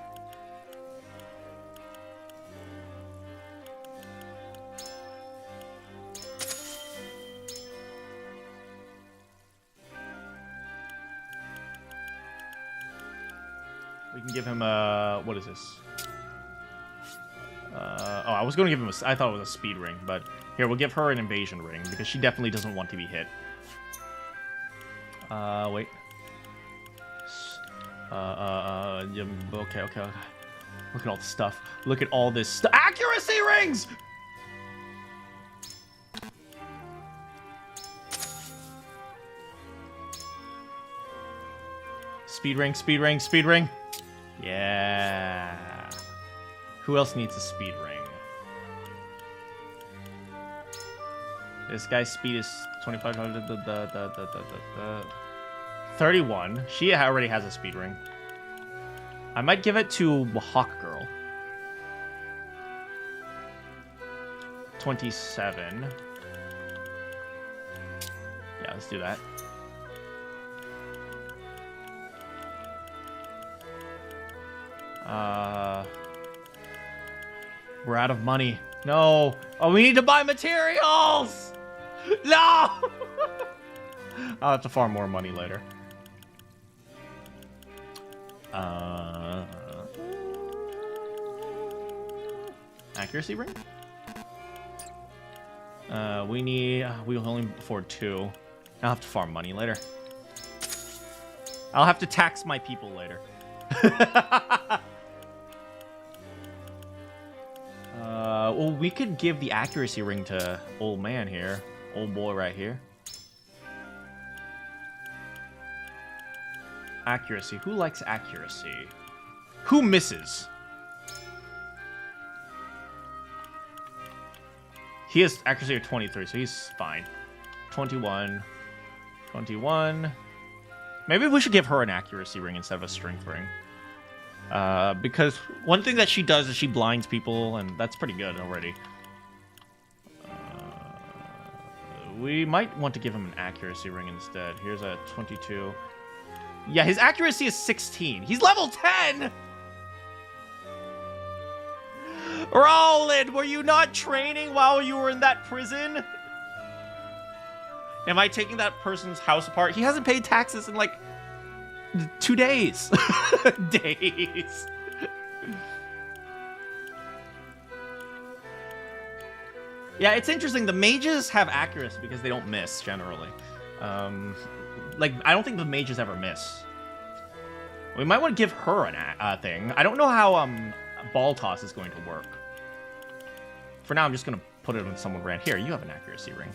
We can give him a... What is this? I was going to give him I thought it was a speed ring, but here, we'll give her an invasion ring, because she definitely doesn't want to be hit. Wait. Okay. Look at all the stuff. Look at all this stuff. Accuracy rings! Speed ring. Yeah. Who else needs a speed ring? This guy's speed is 2500. 31. She already has a speed ring. I might give it to Hawk Girl. 27. Yeah, let's do that. We're out of money. No. Oh, we need to buy materials! No! I'll have to farm more money later. Accuracy ring? We'll only afford 2. I'll have to farm money later. I'll have to tax my people later. Well, we could give the accuracy ring to old man here. Old boy right here. Accuracy. Who likes accuracy? Who misses? He has accuracy of 23, so he's fine. 21. 21. Maybe we should give her an accuracy ring instead of a strength ring. Because one thing that she does is she blinds people, and that's pretty good already. We might want to give him an accuracy ring instead. Here's a 22. Yeah, his accuracy is 16. He's level 10! Roland, were you not training while you were in that prison? Am I taking that person's house apart? He hasn't paid taxes in like 2 days. Days. Yeah, it's interesting. The mages have accuracy because they don't miss, generally. Like, I don't think the mages ever miss. We might want to give her a thing. I don't know how ball toss is going to work. For now, I'm just going to put it on someone random. Here, you have an accuracy ring.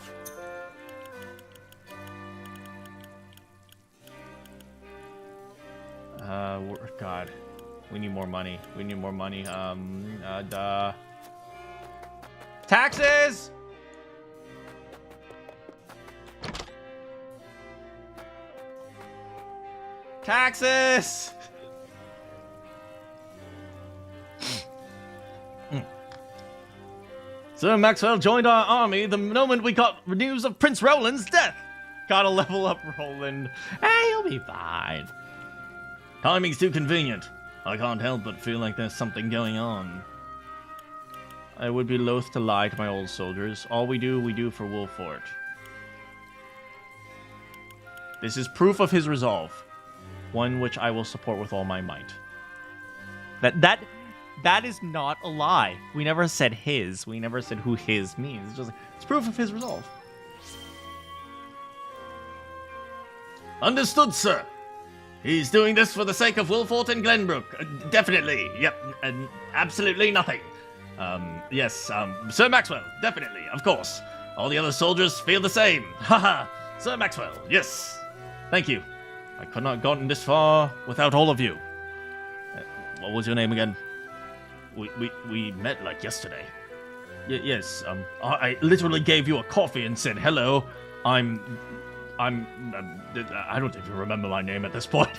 God. We need more money. We need more money. Taxes! Taxes! Sir Maxwell joined our army the moment we got news of Prince Roland's death. Gotta level up Roland. Hey, he'll be fine. Timing's too convenient. I can't help but feel like there's something going on. I would be loath to lie to my old soldiers. All we do for Wolfort. This is proof of his resolve. One which I will support with all my might. That is not a lie. We never said his. We never said who his means. It's proof of his resolve. Understood, sir. He's doing this for the sake of Wolfort and Glenbook. Definitely. Yep. Absolutely nothing. Yes, Sir Maxwell. Definitely. Of course. All the other soldiers feel the same. Haha. Sir Maxwell. Yes. Thank you. I could not have gotten this far without all of you. What was your name again? We met like yesterday. Yes. I literally gave you a coffee and said hello. I don't even remember my name at this point.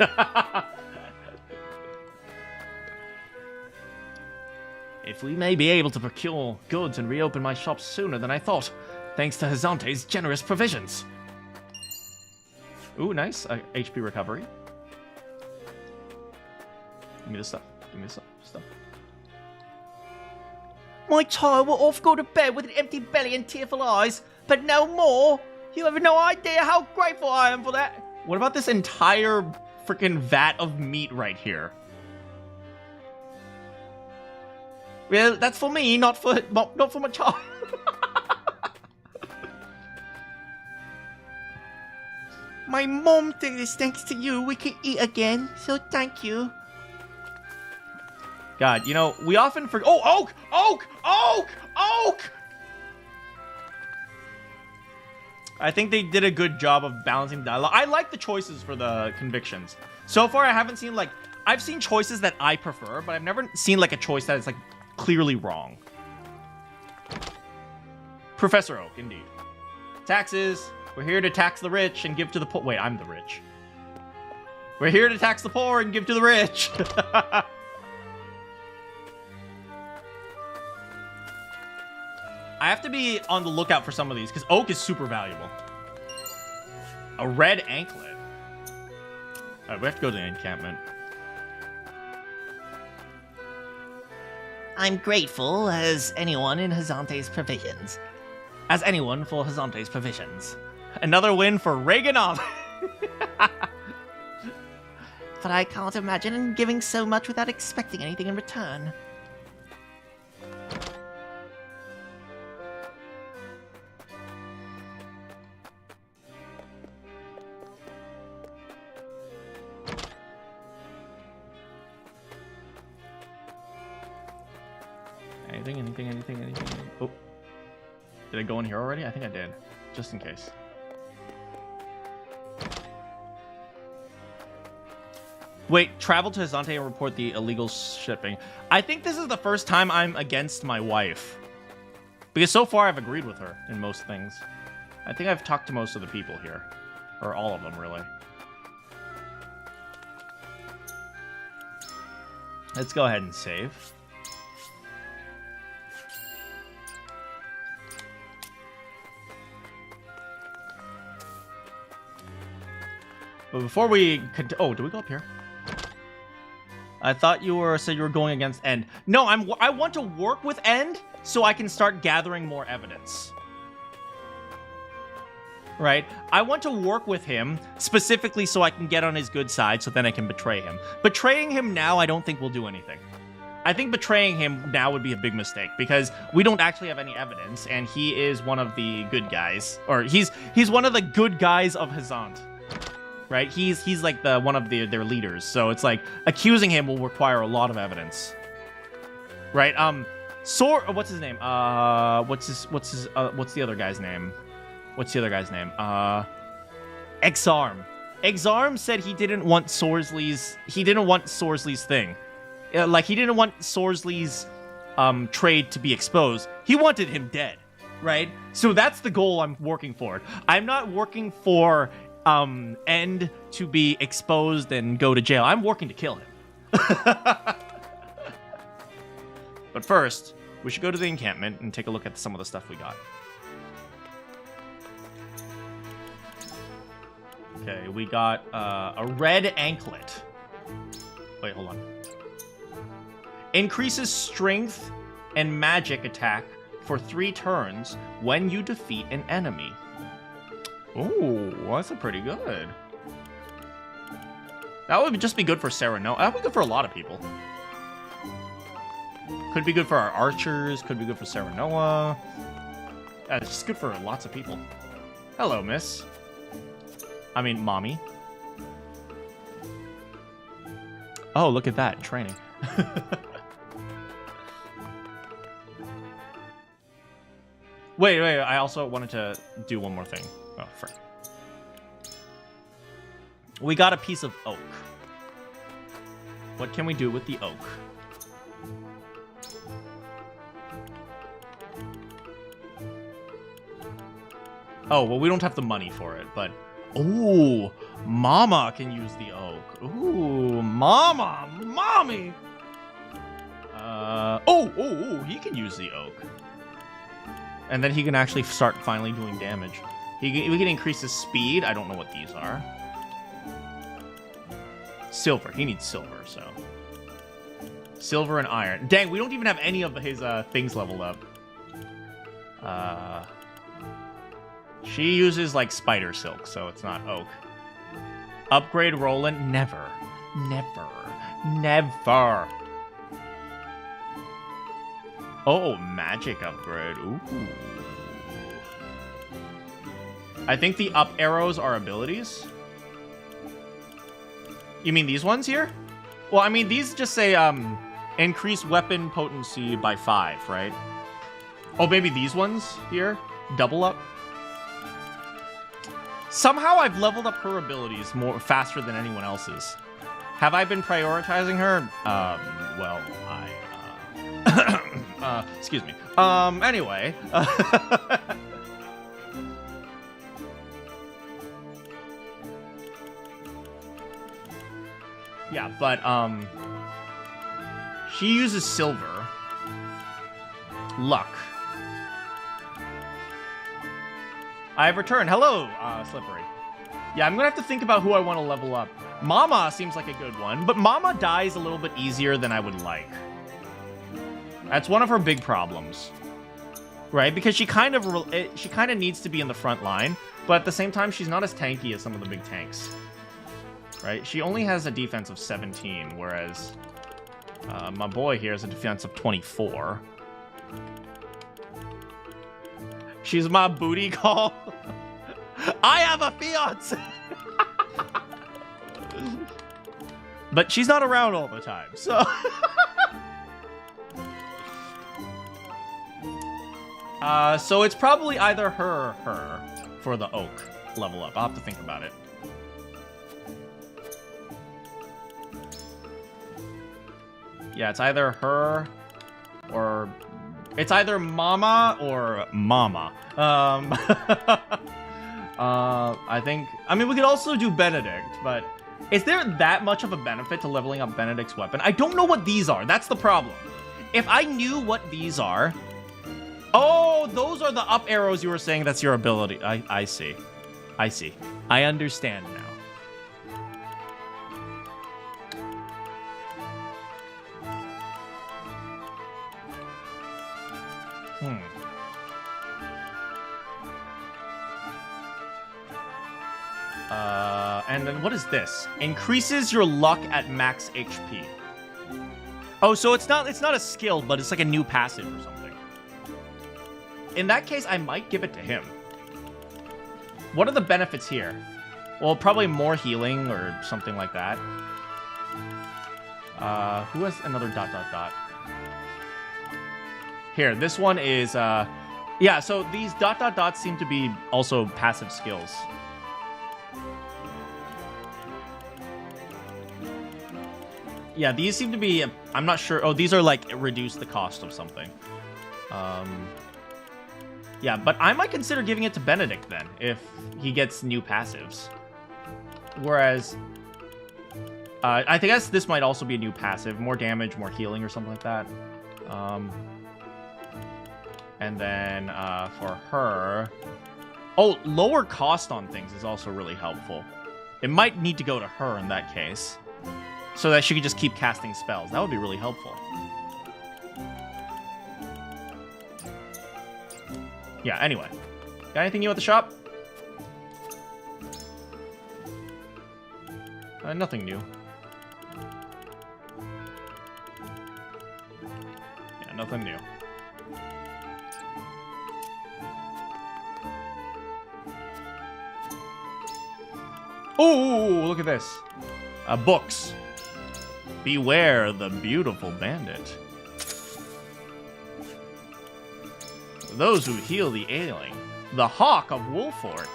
If we may be able to procure goods and reopen my shops sooner than I thought, thanks to Hyzante's generous provisions. Ooh, nice. HP recovery. Give me the stuff. Give me the stuff. My child will off go to bed with an empty belly and tearful eyes, but no more. You have no idea how grateful I am for that. What about this entire freaking vat of meat right here? Well, that's for me, not for my child. My mom did this thanks to you. We can eat again, so thank you. God, you know, we often forget. Oh, oak! I think they did a good job of balancing dialogue. I like the choices for the convictions. So far, I haven't seen, like, I've seen choices that I prefer, but I've never seen, like, a choice that is, like, clearly wrong. Professor Oak, indeed. Taxes. We're here to tax the rich and give to the poor. Wait, I'm the rich. We're here to tax the poor and give to the rich. I have to be on the lookout for some of these, because oak is super valuable. A red anklet. Alright, we have to go to the encampment. I'm grateful as anyone in Hyzante's provisions. As anyone for Hyzante's provisions. Another win for Reaganomics. But I can't imagine giving so much without expecting anything in return. Anything. Oh. Did I go in here already? I think I did. Just in case. Wait, travel to Hyzante and report the illegal shipping. I think this is the first time I'm against my wife. Because so far I've agreed with her in most things. I think I've talked to most of the people here. Or all of them, really. Let's go ahead and save. But before we oh, do we go up here? I thought said you were going against End. No, I want to work with End so I can start gathering more evidence. Right? I want to work with him specifically so I can get on his good side so then I can betray him. Betraying him now I don't think will do anything. I think betraying him now would be a big mistake because we don't actually have any evidence, and he is one of the good guys, or he's one of the good guys of Hyzante, right? He's like one of their leaders, so it's like accusing him will require a lot of evidence, right? What's his name? What's the other guy's name? Exarm. Exarm said he didn't want Sorsley's thing. Like, he didn't want Sorsley's trade to be exposed. He wanted him dead, right? So that's the goal I'm working for. I'm not working for End to be exposed and go to jail. I'm working to kill him. But first, we should go to the encampment and take a look at some of the stuff we got. Okay, we got a red anklet. Wait, hold on. Increases strength and magic attack for 3 turns when you defeat an enemy. Ooh, that's pretty good. That would just be good for Serenoa. That would be good for a lot of people. Could be good for our archers. Could be good for Serenoa. It's just good for lots of people. Hello, miss. I mean, mommy. Oh, look at that. Training. Wait, I also wanted to do one more thing. Oh, frick. We got a piece of oak. What can we do with the oak? Oh, well, we don't have the money for it, but... Ooh, Mama can use the oak. Ooh, Mama, Mommy! Oh, he can use the oak. And then he can actually start finally doing damage. We can increase his speed. I don't know what these are. Silver. He needs silver, so. Silver and iron. Dang, we don't even have any of his things leveled up. She uses, like, spider silk, so it's not oak. Upgrade Roland? Never. Never. Never. Oh, magic upgrade. Ooh. I think the up arrows are abilities. You mean these ones here? Well, I mean, these just say, increase weapon potency by 5, right? Oh, maybe these ones here? Double up? Somehow I've leveled up her abilities faster than anyone else's. Have I been prioritizing her? Well, excuse me. Anyway. Yeah, but, she uses silver. Luck. I've returned. Hello, Slippery. Yeah, I'm gonna have to think about who I want to level up. Mama seems like a good one, but Mama dies a little bit easier than I would like. That's one of her big problems, right? Because she kind of needs to be in the front line, but at the same time, she's not as tanky as some of the big tanks, right? She only has a defense of 17, whereas my boy here has a defense of 24. She's my booty call. I have a fiance. But she's not around all the time, so. So it's probably either her or her for the oak level up. I'll have to think about it. Yeah, it's either her or... It's either Mama or Mama. I think... I mean, we could also do Benedict, but... Is there that much of a benefit to leveling up Benedict's weapon? I don't know what these are. That's the problem. If I knew what these are... Oh, those are the up arrows you were saying that's your ability. I see. I see. I understand now. And then what is this? Increases your luck at max HP. Oh, so it's not a skill, but it's like a new passive or something. In that case, I might give it to him. What are the benefits here? Well, probably more healing or something like that. Who has another ... Here, this one is, yeah, so these ... seem to be also passive skills. Yeah, these seem to be, I'm not sure. Oh, these are like reduce the cost of something. Yeah, but I might consider giving it to Benedict then, if he gets new passives. Whereas, I think this might also be a new passive. More damage, more healing, or something like that. And then, for her... Oh, lower cost on things is also really helpful. It might need to go to her in that case. So that she could just keep casting spells. That would be really helpful. Yeah, anyway. Got anything new at the shop? Nothing new. Yeah, nothing new. Oh, look at this. Books. Beware the beautiful bandit. Those who heal the ailing. The Hawk of Wolfort.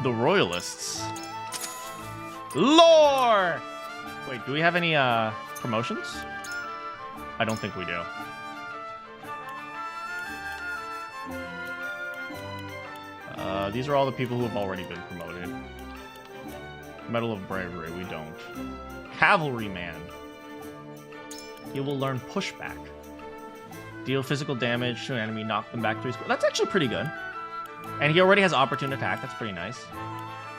The Royalists. Lore! Wait, do we have any promotions? I don't think we do. These are all the people who have already been promoted. Medal of Bravery, we don't. Cavalryman. He will learn Pushback. Deal physical damage to an enemy, knock them back 3 squares. That's actually pretty good. And he already has Opportune Attack, that's pretty nice.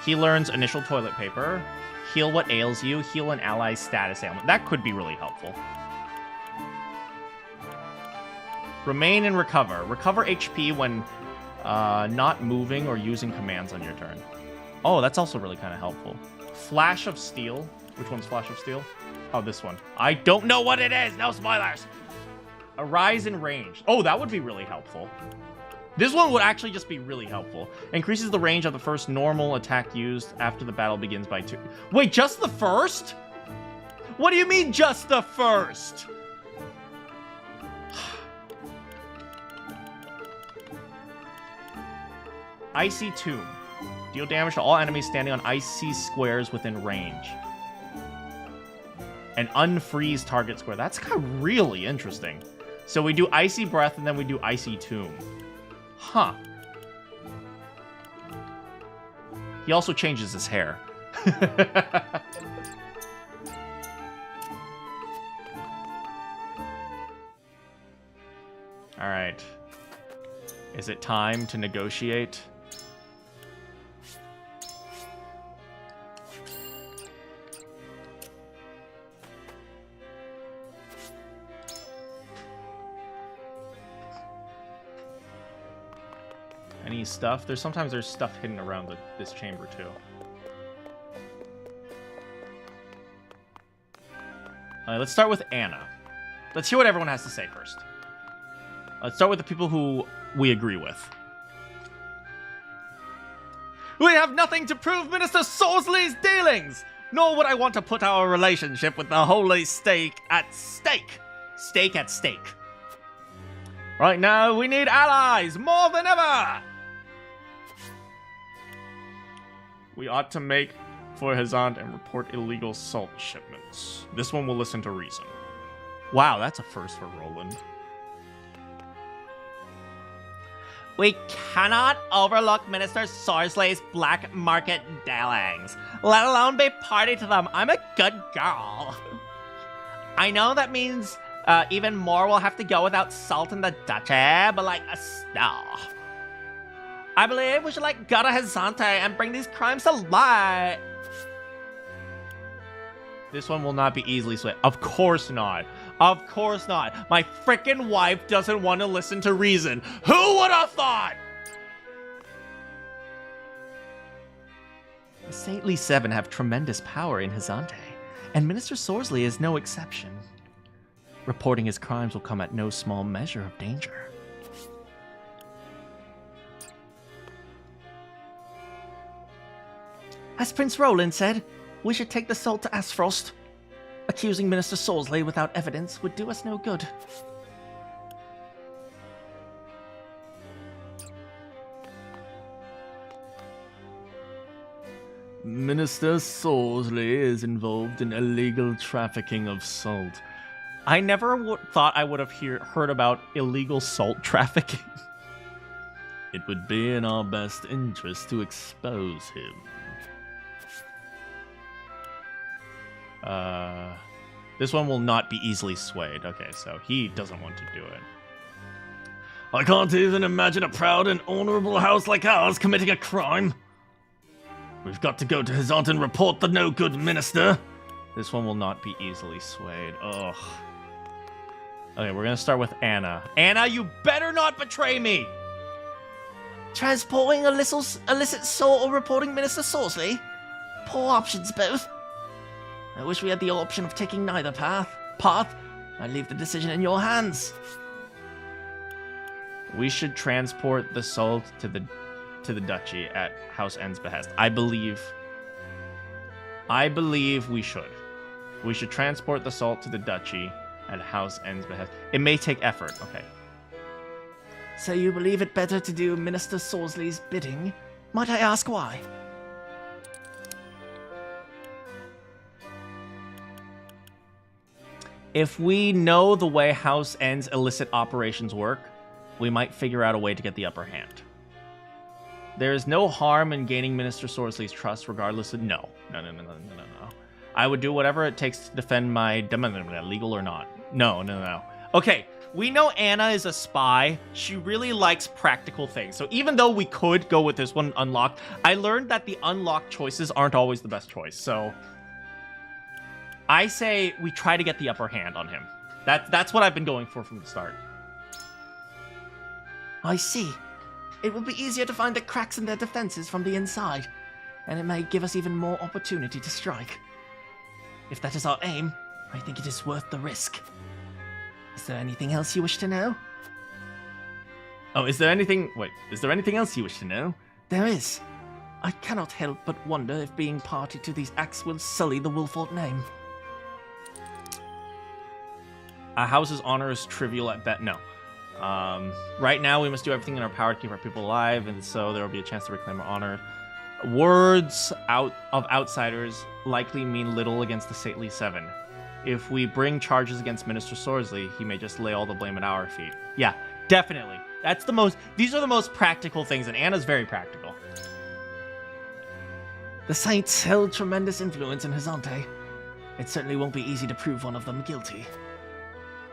He learns Initial Toilet Paper. Heal what ails you. Heal an ally's status ailment. That could be really helpful. Remain and Recover. Recover HP when not moving or using commands on your turn. Oh, that's also really kind of helpful. Flash of Steel. Which one's Flash of Steel? Oh, this one. I don't know what it is. No spoilers. Arise in range. Oh, that would be really helpful. This one would actually just be really helpful. Increases the range of the first normal attack used after the battle begins by 2. Wait, just the first? What do you mean, just the first? Icy Tomb. Deal damage to all enemies standing on icy squares within range. And unfreeze target square. That's kind of really interesting. So we do Icy Breath and then we do Icy Tomb. Huh. He also changes his hair. Alright. Is it time to negotiate? Any stuff? Sometimes there's stuff hidden around this chamber too. Let's start with Anna. Let's hear what everyone has to say first. Let's start with the people who we agree with. We have nothing to prove Minister Sorsley's dealings, nor would I want to put our relationship with the Holy State at stake. Stake at stake. Right now, we need allies more than ever. We ought to make for Hyzante and report illegal salt shipments. This one will listen to reason. Wow, that's a first for Roland. We cannot overlook Minister Sorsley's black market dealings, let alone be party to them. I'm a good girl. I know that means even more will have to go without salt in the duchy, but like, no. I believe we should go to Hyzante and bring these crimes to light. This one will not be easily swayed. Of course not. Of course not. My frickin' wife doesn't want to listen to reason. Who would have thought? The Saintly Seven have tremendous power in Hyzante. And Minister Sorsley is no exception. Reporting his crimes will come at no small measure of danger. As Prince Roland said, we should take the salt to Aesfrost. Accusing Minister Sorsley without evidence would do us no good. Minister Sorsley is involved in illegal trafficking of salt. I never thought I would have heard about illegal salt trafficking. It would be in our best interest to expose him. This one will not be easily swayed. Okay, so he doesn't want to do it. I can't even imagine a proud and honorable house like ours committing a crime. We've got to go to Hyzante and report the no-good minister. This one will not be easily swayed. Ugh. Okay, we're gonna start with Anna. Anna, you better not betray me! Transporting illicit salt or reporting Minister Sorsley? Poor options both. I wish we had the option of taking neither path. I leave the decision in your hands. We should transport the salt to the duchy at House N's behest. I believe we should. We should transport the salt to the duchy at House N's behest. It may take effort. Okay. So you believe it better to do Minister Sorsley's bidding? Might I ask why? If we know the way House N's illicit operations work, we might figure out a way to get the upper hand. There is no harm in gaining Minister Sorsley's trust regardless of... No. I would do whatever it takes to defend my... Legal or not. No. Okay, we know Anna is a spy. She really likes practical things. So even though we could go with this one unlocked, I learned that the unlocked choices aren't always the best choice. So I say we try to get the upper hand on him. That's what I've been going for from the start. I see. It will be easier to find the cracks in their defenses from the inside, and it may give us even more opportunity to strike. If that is our aim, I think it is worth the risk. Is there anything else you wish to know? Oh, is there anything else you wish to know? There is. I cannot help but wonder if being party to these acts will sully the Wolfort name. A house's honor is trivial at best. No. Right now, we must do everything in our power to keep our people alive, and so there will be a chance to reclaim our honor. Words of outsiders likely mean little against the Stately Seven. If we bring charges against Minister Sorsley, he may just lay all the blame at our feet. Yeah, definitely. These are the most practical things, and Anna's very practical. The Saints held tremendous influence in Hyzante. It certainly won't be easy to prove one of them guilty.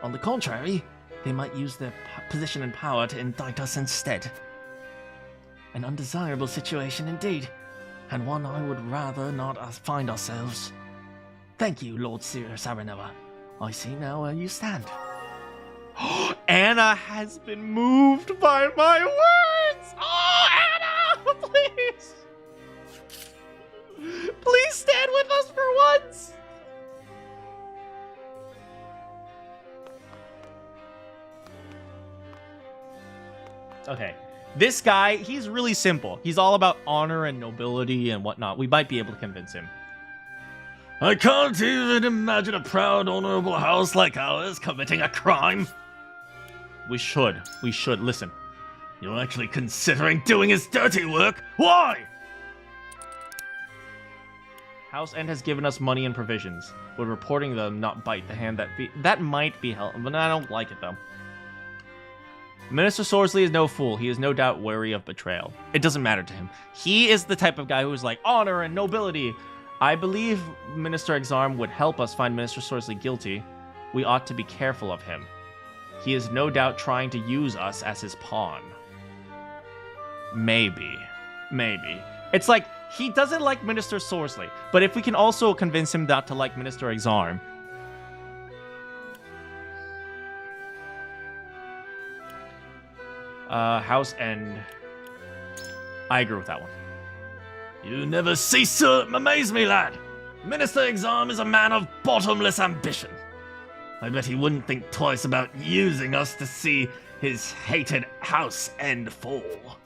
On the contrary, they might use their position and power to indict us instead. An undesirable situation indeed, and one I would rather not find ourselves. Thank you, Lord Saranoa. I see now where you stand. Anna has been moved by my words! Oh, Anna! Please! Please stand with us for once! Okay. This guy, he's really simple. He's all about honor and nobility and whatnot. We might be able to convince him. I can't even imagine a proud, honorable house like ours committing a crime. We should. Listen. You're actually considering doing his dirty work? Why? House N has given us money and provisions. Would reporting them not bite the hand that might be helpful, but I don't like it though. Minister Sorsley is no fool. He is no doubt wary of betrayal. It doesn't matter to him. He is the type of guy who is like honor and nobility. I believe Minister Exarm would help us find Minister Sorsley guilty. We ought to be careful of him. He is no doubt trying to use us as his pawn. Maybe. It's like, he doesn't like Minister Sorsley, but if we can also convince him not to like Minister Exarm. House End. I agree with that one. You never cease to amaze me, lad. Minister Exarm is a man of bottomless ambition. I bet he wouldn't think twice about using us to see his hated house end fall.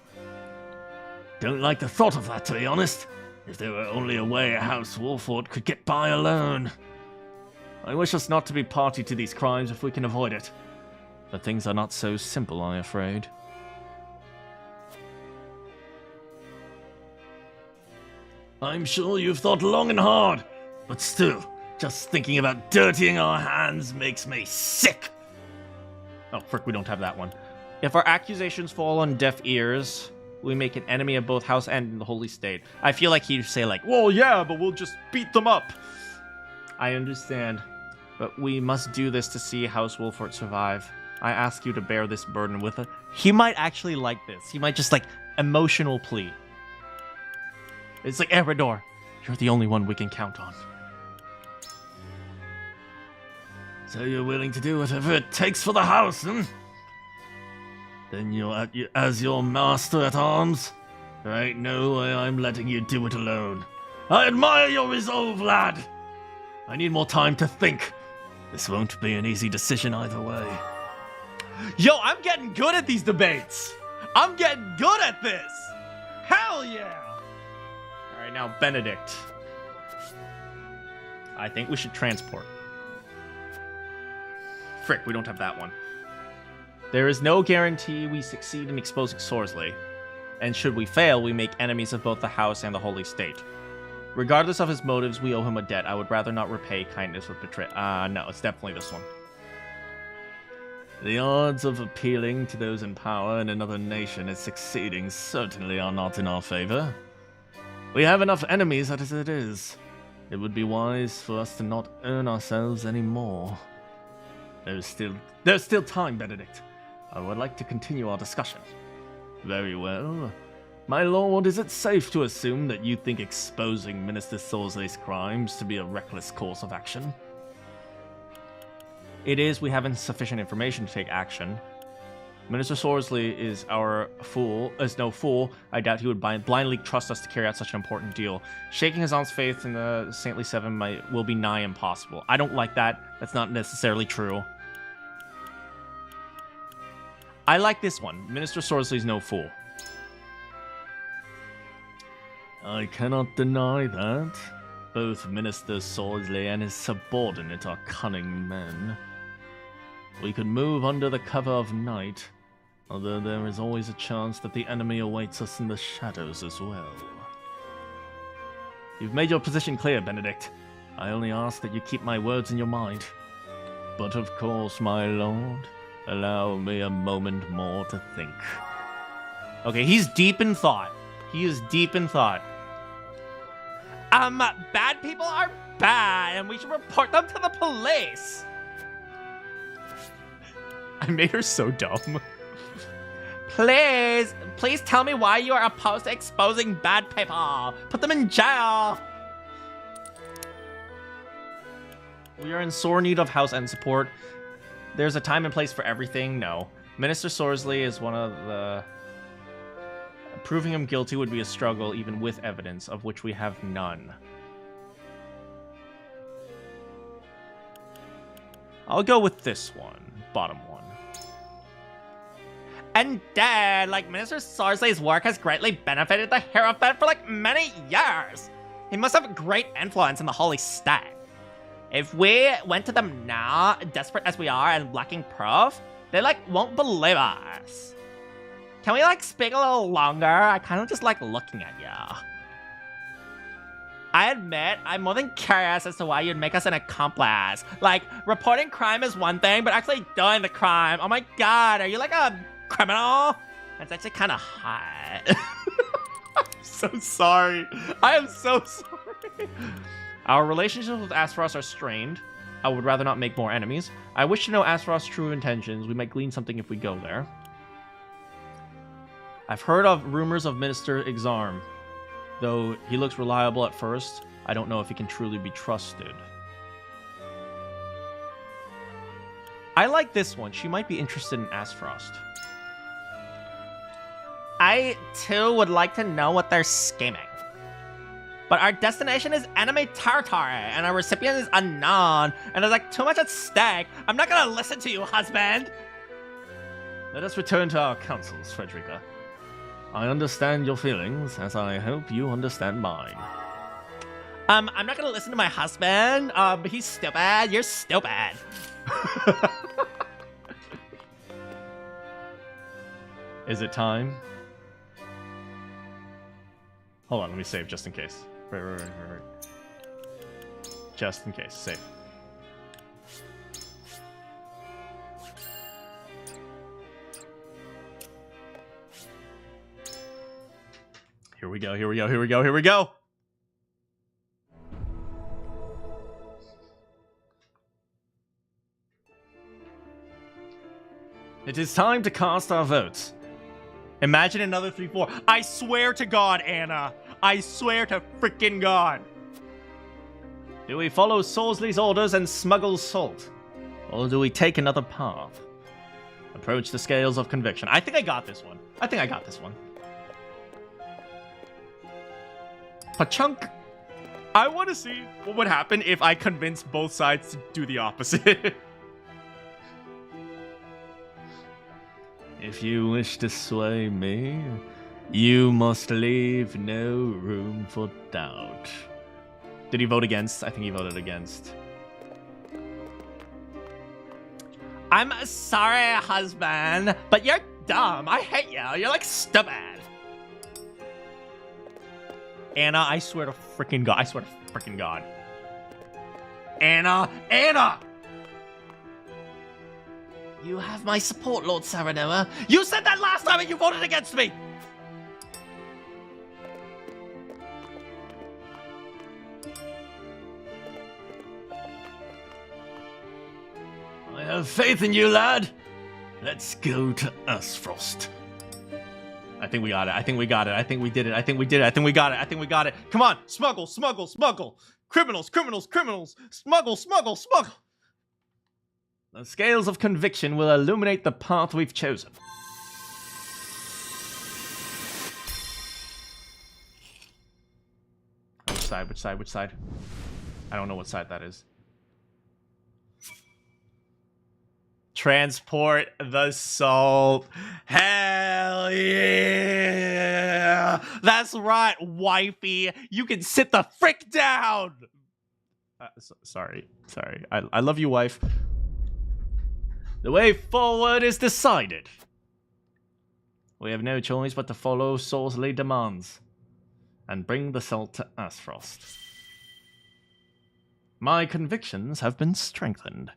Don't like the thought of that, to be honest. If there were only a way House Wolford could get by alone. I wish us not to be party to these crimes if we can avoid it. But things are not so simple, I'm afraid. I'm sure you've thought long and hard, but still, just thinking about dirtying our hands makes me sick. Oh, frick, we don't have that one. If our accusations fall on deaf ears, we make an enemy of both House and the Holy State. I feel like he'd say like, well, yeah, but we'll just beat them up. I understand, but we must do this to see House Wolford survive. I ask you to bear this burden with us. He might actually like this. He might just like emotional plea. It's like, Eredor, you're the only one we can count on. So you're willing to do whatever it takes for the house, hmm? Then you're as your master at arms? There ain't no way I'm letting you do it alone. I admire your resolve, lad. I need more time to think. This won't be an easy decision either way. Yo, I'm getting good at these debates. I'm getting good at this. Hell yeah. All right, now Benedict. I think we should transport. Frick, we don't have that one. There is no guarantee we succeed in exposing Sorsley, and should we fail, we make enemies of both the House and the Holy State. Regardless of his motives, we owe him a debt. I would rather not repay kindness with betrayal. No, it's definitely this one. The odds of appealing to those in power in another nation as succeeding certainly are not in our favor. We have enough enemies as it is. It would be wise for us to not earn ourselves any more. There's still time, Benedict. I would like to continue our discussion. Very well. My lord, is it safe to assume that you think exposing Minister Sorsley's crimes to be a reckless course of action? It is. We haven't sufficient information to take action. Minister Sorsley is no fool. I doubt he would blindly trust us to carry out such an important deal. Shaking his aunt's faith in the Saintly Seven will be nigh impossible. I don't like that. That's not necessarily true. I like this one. Minister Sorsley's no fool. I cannot deny that. Both Minister Sorsley and his subordinate are cunning men. We could move under the cover of night, although there is always a chance that the enemy awaits us in the shadows as well. You've made your position clear, Benedict. I only ask that you keep my words in your mind. But of course, my lord, allow me a moment more to think. Okay, he's deep in thought. He is deep in thought. Bad people are bad, and we should report them to the police. I made her so dumb. Please tell me why you are opposed to exposing bad people. Put them in jail. We are in sore need of house end support. There's a time and place for everything. No. Minister Sorsley is one of the... Proving him guilty would be a struggle, even with evidence, of which we have none. I'll go with this one. Bottom one. And Dad, like, Minister Sorsley's work has greatly benefited the Hierophant for, like, many years. He must have great influence in the Holy State. If we went to them now, desperate as we are and lacking proof, they, like, won't believe us. Can we, like, speak a little longer? I kind of just like looking at you. I admit, I'm more than curious as to why you'd make us an accomplice. Like, reporting crime is one thing, but actually doing the crime. Oh my god, are you like a criminal? That's actually kind of hot. I'm so sorry. I am so sorry. Our relationships with Aesfrost are strained. I would rather not make more enemies. I wish to know Aesfrost's true intentions. We might glean something if we go there. I've heard of rumors of Minister Exarm. Though he looks reliable at first, I don't know if he can truly be trusted. I like this one. She might be interested in Aesfrost. I, too, would like to know what they're scheming. but our destination is enemy territory, and our recipient is unknown, and there's like too much at stake. I'm not gonna listen to you, husband. Let us return to our councils, Frederica. I understand your feelings, as I hope you understand mine. I'm not gonna listen to my husband. He's stupid. You're stupid. Is it time? Hold on, let me save just in case. Right. Just in case, save. Here we go. It is time to cast our votes. Imagine another 3-4. I swear to God, Anna. I swear to freaking God. Do we follow Sorsley's orders and smuggle salt? Or do we take another path? Approach the scales of conviction. I think I got this one. Pachunk. I want to see what would happen if I convinced both sides to do the opposite. If you wish to sway me, you must leave no room for doubt. Did he vote against? I think he voted against. I'm sorry, husband, but you're dumb. I hate you. You're like stupid. Anna, I swear to freaking God. Anna! You have my support, Lord Saranoa. You said that last time and you voted against me! I have faith in you, lad. Let's go to Aesfrost. I think we got it. I think we got it. I think we did it. I think we did it. I think we got it. I think we got it. Come on. Smuggle, smuggle, smuggle. Criminals, criminals, criminals. Smuggle, smuggle, smuggle. The scales of conviction will illuminate the path we've chosen. Which side? Which side? Which side? I don't know what side that is. Transport the salt. Hell yeah! That's right, wifey. You can sit the frick down. Sorry. I love you, wife. The way forward is decided. We have no choice but to follow Sorsley demands and bring the salt to Aesfrost. My convictions have been strengthened.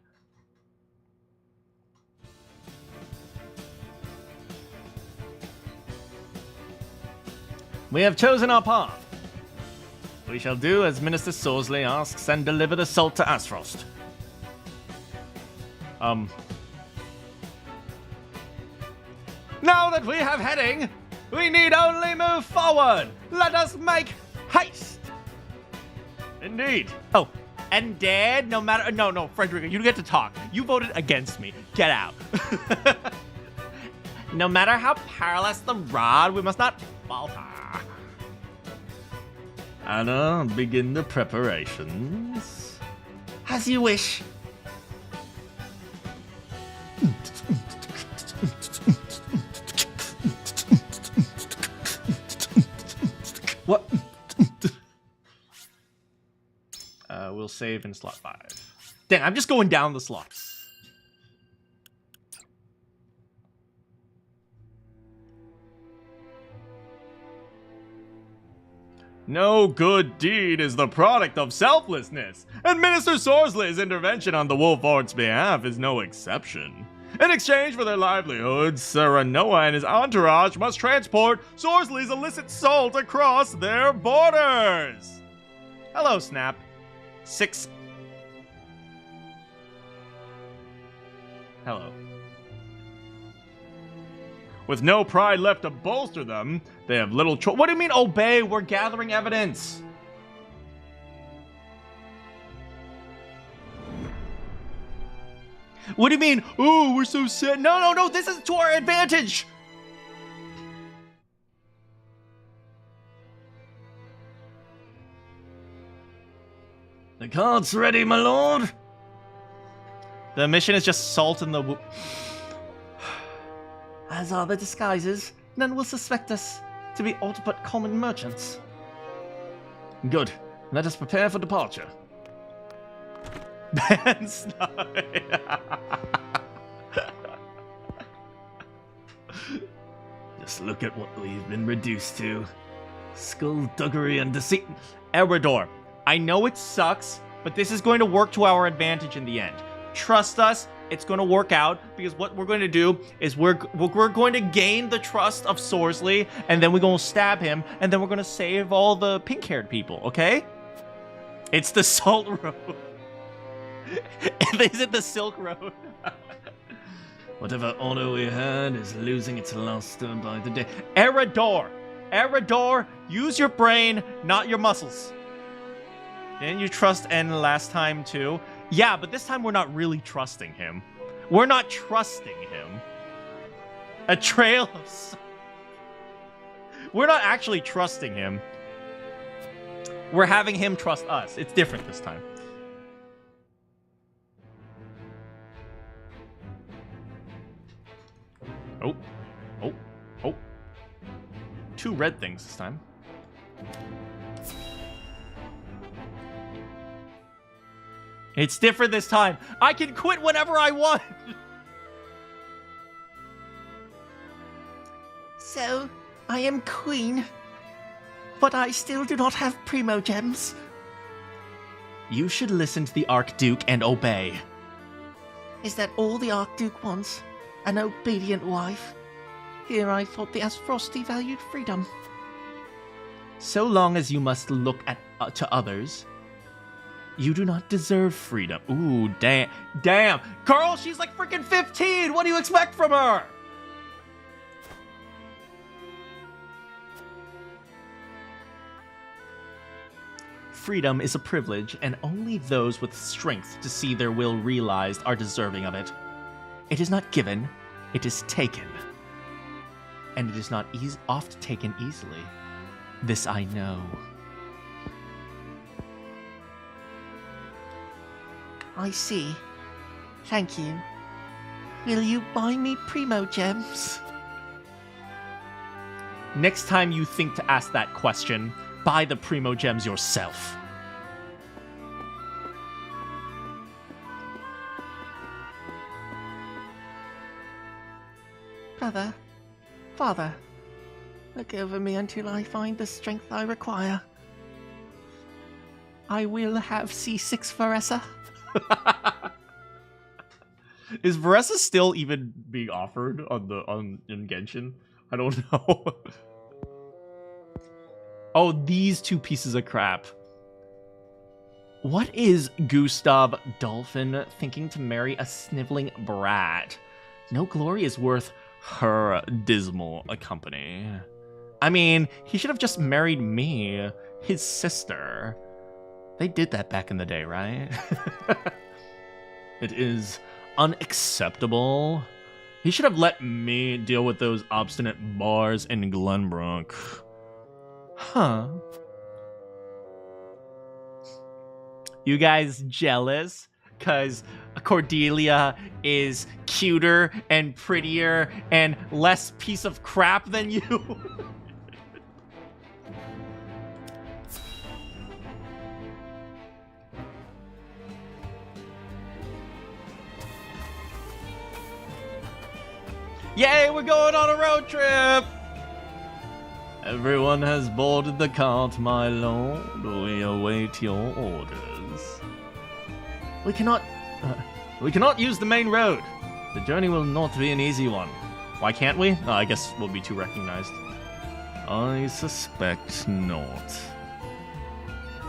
We have chosen our path. We shall do as Minister Sorsley asks and deliver the salt to Aesfrost. Now that we have heading, we need only move forward. Let us make haste. Indeed. Oh, and Dad, no, Frederica, you get to talk. You voted against me. Get out. No matter how perilous the rod, we must not falter. Anna, begin the preparations. As you wish. What? We'll save in slot 5. Dang, I'm just going down the slots. No good deed is the product of selflessness, and Minister Sorsley's intervention on the Wolford's behalf is no exception. In exchange for their livelihoods, Saranoa and his entourage must transport Sorsley's illicit salt across their borders. Hello, Snap. 6. Hello. With no pride left to bolster them, they have little choice. What do you mean obey? We're gathering evidence. What do you mean? Oh, we're so sad. No. This is to our advantage. The cart's ready, my lord. The mission is just salt in the... As are the disguises, none will suspect us to be aught but common merchants. Good. Let us prepare for departure. Ben Snow. Just look at what we've been reduced to. Skullduggery and deceit. Eridor, I know it sucks, but this is going to work to our advantage in the end. Trust us, it's going to work out, because what we're going to do is we're going to gain the trust of Sorsley, and then we're going to stab him, and then we're going to save all the pink-haired people, okay? It's the Salt Road. Is it the Silk Road? Whatever honor we had is losing its luster by the day. Eridor! Eridor, use your brain, not your muscles. Didn't you trust N last time too? Yeah, but this time we're not really trusting him. We're not trusting him. A trail of... We're not actually trusting him. We're having him trust us. It's different this time. Oh. Oh. Oh. 2 red things this time. It's different this time. I can quit whenever I want. So, I am queen, but I still do not have primo gems. You should listen to the Archduke and obey. Is that all the Archduke wants? An obedient wife? Here I thought the Aesfrosti valued freedom. So long as you must look at to others, you do not deserve freedom. Ooh, damn. Damn. Carl, she's like freaking 15. What do you expect from her? Freedom is a privilege, and only those with strength to see their will realized are deserving of it. It is not given, it is taken. And it is not oft taken easily. This I know. I see. Thank you. Will you buy me primo gems? Next time you think to ask that question, buy the primo gems yourself. Brother, father, look over me until I find the strength I require. I will have C6 Varessa. Is Varessa still even being offered in Genshin? I don't know. Oh, these 2 pieces of crap. What is Gustav Dolphin thinking to marry a sniveling brat? No glory is worth her dismal company. I mean, he should have just married me, his sister. They did that back in the day, right? It is unacceptable. He should have let me deal with those obstinate bars in Glenbrook. Huh. You guys jealous? Because Cordelia is cuter and prettier and less piece of crap than you? Yay, we're going on a road trip! Everyone has boarded the cart, my lord. We await your orders. We cannot use the main road. The journey will not be an easy one. Why can't we? I guess we'll be too recognized. I suspect not.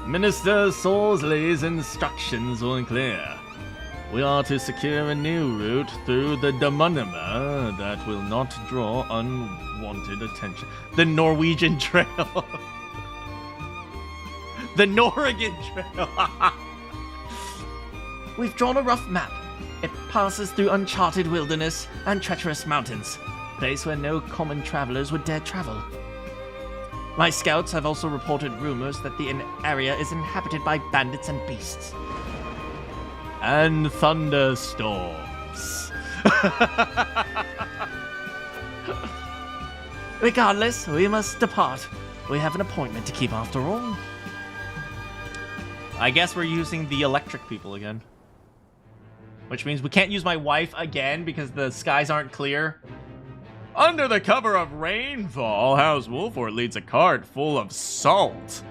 Minister Sorsley's instructions were clear. We are to secure a new route through the Damonima that will not draw unwanted attention. The Norwegian Trail. The Norwegian Trail. We've drawn a rough map. It passes through uncharted wilderness and treacherous mountains, place where no common travelers would dare travel. My scouts have also reported rumors that the area is inhabited by bandits and beasts. And thunderstorms. Regardless, we must depart. We have an appointment to keep after all. I guess we're using the electric people again. Which means we can't use my wife again because the skies aren't clear. Under the cover of rainfall, House Wolford leads a cart full of salt.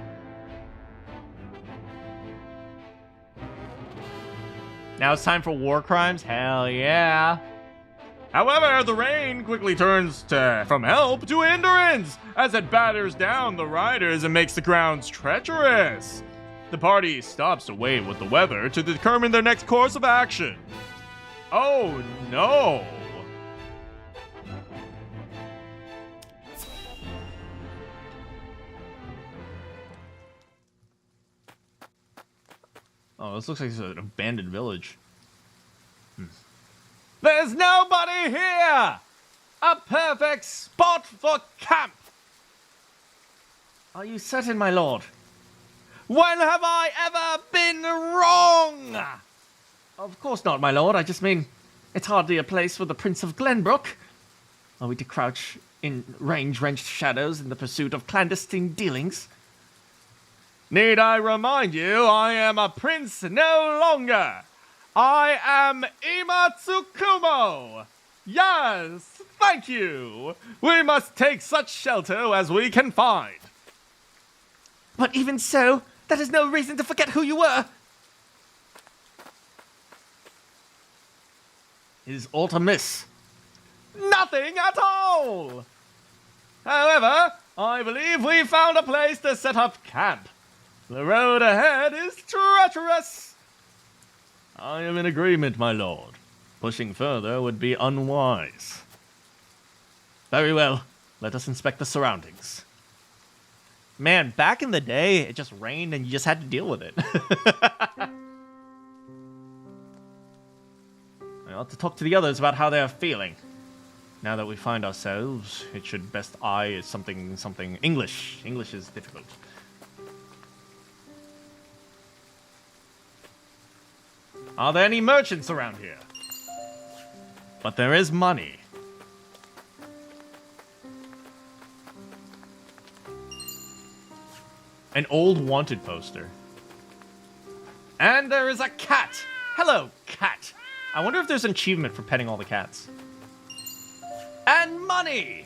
Now it's time for war crimes? Hell yeah. However, the rain quickly turns from help to hindrance as it batters down the riders and makes the grounds treacherous. The party stops to wait with the weather to determine their next course of action. Oh no! Oh, this looks like it's an abandoned village. There's nobody here! A perfect spot for camp! Are you certain, my lord? When have I ever been wrong? Of course not, my lord. I just mean, it's hardly a place for the Prince of Glenbook. Are we to crouch in range-wrenched shadows in the pursuit of clandestine dealings? Need I remind you, I am a prince no longer. I am Imatsukumo. Yes, thank you. We must take such shelter as we can find. But even so, that is no reason to forget who you were. Is aught amiss? Nothing at all. However, I believe we found a place to set up camp. The road ahead is treacherous. I am in agreement, my lord. Pushing further would be unwise. Very well. Let us inspect the surroundings. Man, back in the day, it just rained and you just had to deal with it. I ought to talk to the others about how they're feeling. Now that we find ourselves, it should best eye something English. English is difficult. Are there any merchants around here? But there is money. An old wanted poster. And there is a cat! Hello, cat! I wonder if there's an achievement for petting all the cats. And money!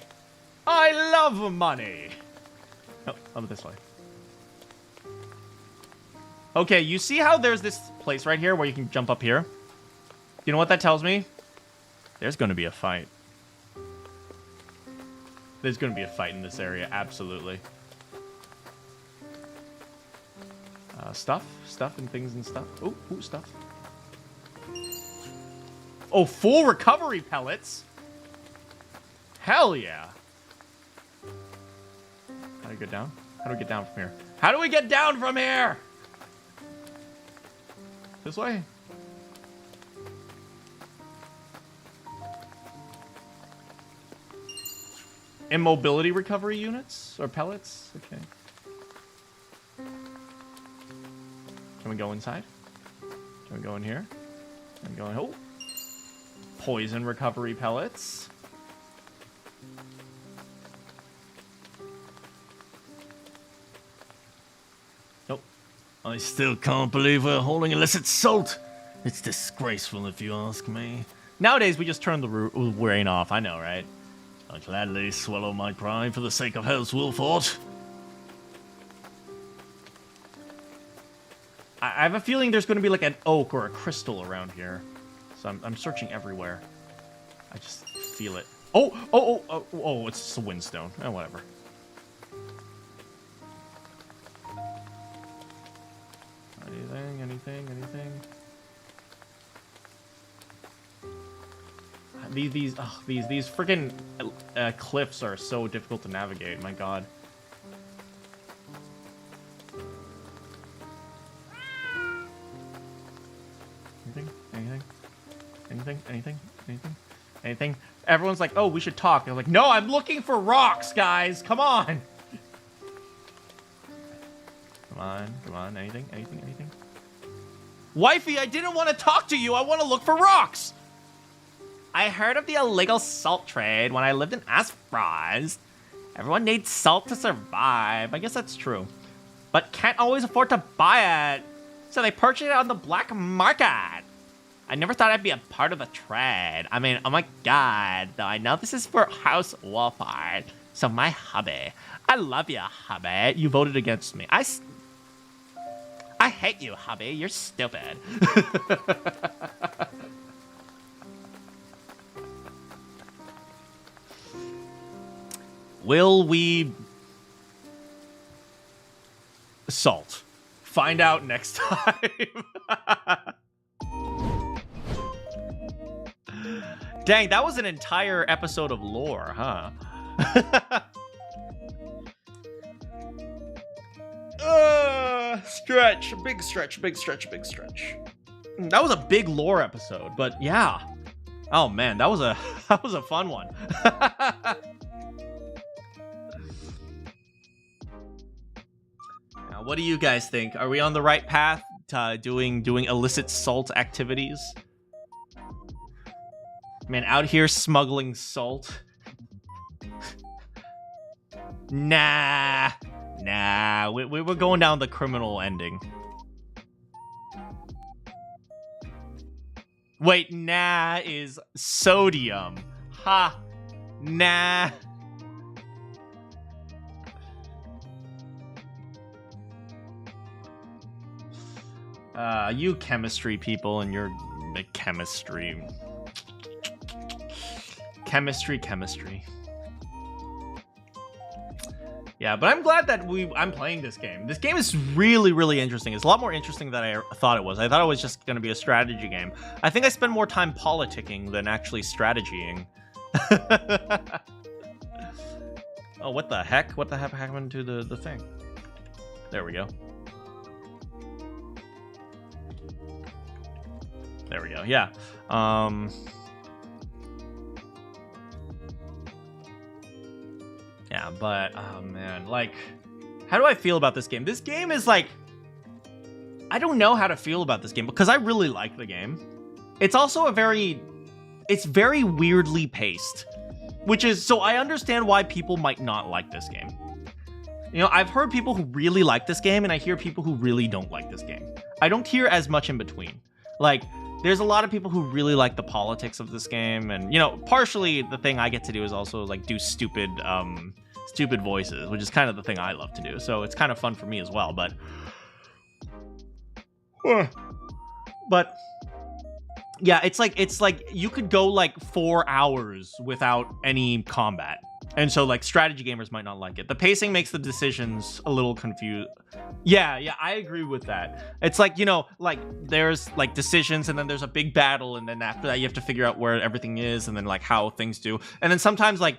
I love money! Oh, over this way. Okay, you see how there's this place right here where you can jump up here? You know what that tells me? There's going to be a fight. There's going to be a fight in this area, absolutely. Stuff and things and stuff. Oh, stuff. Oh, full recovery pellets. Hell yeah. How do we get down? How do we get down from here? How do we get down from here? This way? Immobility recovery units? Or pellets? Okay. Can we go inside? Can we go in here? Can we go in? Oh! Poison recovery pellets. Nope. I still can't believe we're hauling illicit salt. It's disgraceful if you ask me. Nowadays, we just turn the rain off. I know, right? I gladly swallow my pride for the sake of House Wolford. I have a feeling there's going to be like an oak or a crystal around here. So I'm searching everywhere. I just feel it. Oh, it's just a windstone. Oh, whatever. Anything? These freaking cliffs are so difficult to navigate. My God. Anything? Everyone's like, oh, we should talk. I'm like, no, I'm looking for rocks, guys. Come on. Come on. Anything? Wifey, I didn't want to talk to you. I want to look for rocks. I heard of the illegal salt trade when I lived in Aesfrost. Everyone needs salt to survive. I guess that's true. But can't always afford to buy it. So they purchase it on the black market. I never thought I'd be a part of the trade. I mean, oh my god. Though I know this is for House Wolfhard. So my hubby. I love you, hubby. You voted against me. I hate you, hubby. You're stupid. Will we salt? Find out next time. Dang, that was an entire episode of lore, huh? Stretch. Big stretch. That was a big lore episode, but yeah. Oh man, that was a fun one. Now, what do you guys think? Are we on the right path to doing illicit salt activities? Man, out here smuggling salt. Nah, we were going down the criminal ending. Wait, nah is sodium. Ha, nah. You chemistry people and your chemistry. Chemistry. Yeah, but I'm glad that I'm playing this game. This game is really, really interesting. It's a lot more interesting than I thought it was. I thought it was just going to be a strategy game. I think I spend more time politicking than actually strategying. Oh, what the heck? What the heck happened to the thing? There we go. There we go. Yeah. Yeah, but, oh man, like, how do I feel about this game? This game is like, I don't know how to feel about this game because I really like the game. It's also it's very weirdly paced, which is, so I understand why people might not like this game. You know, I've heard people who really like this game and I hear people who really don't like this game. I don't hear as much in between. Like, there's a lot of people who really like the politics of this game, and, you know, partially the thing I get to do is also, like, do stupid voices, which is kind of the thing I love to do, so it's kind of fun for me as well, but yeah, it's like you could go, like, 4 hours without any combat. And so, like, strategy gamers might not like it. The pacing makes the decisions a little confused. Yeah, I agree with that. It's like, you know, like, there's, like, decisions, and then there's a big battle, and then after that, you have to figure out where everything is, and then, like, how things do. And then sometimes, like,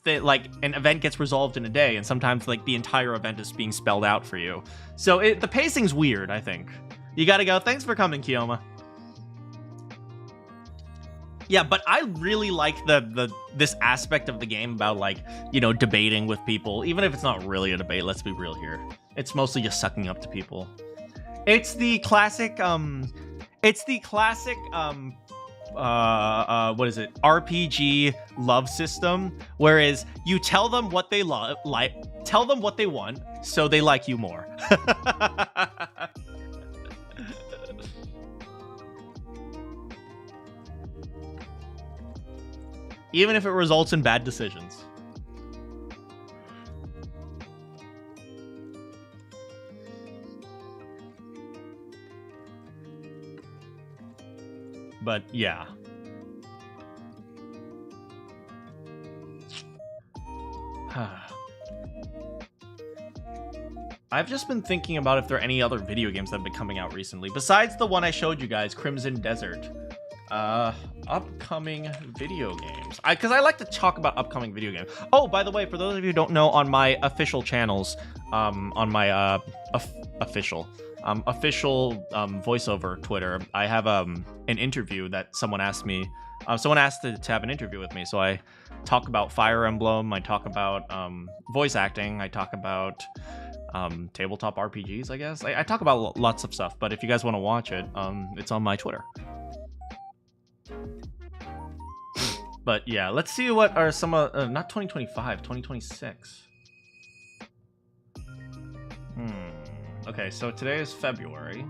an event gets resolved in a day, and sometimes, like, the entire event is being spelled out for you. So, the pacing's weird, I think. You gotta go. Thanks for coming, Kioma. Yeah, but I really like this aspect of the game about, like, you know, debating with people, even if it's not really a debate. Let's be real here. It's mostly just sucking up to people. It's the classic what is it? RPG love system, whereas you tell them what they tell them what they want, so they like you more. Even if it results in bad decisions. But yeah. I've just been thinking about if there are any other video games that have been coming out recently, besides the one I showed you guys, Crimson Desert. Upcoming video games. Because I like to talk about upcoming video games. Oh, by the way, for those of you who don't know, on my official channels, on my official voiceover Twitter, I have an interview that someone asked me. Someone asked to have an interview with me, so I talk about Fire Emblem. I talk about voice acting. I talk about tabletop RPGs, I guess. I talk about lots of stuff, but if you guys want to watch it, it's on my Twitter. But yeah, let's see what are some not 2025, 2026. Okay, so today is February.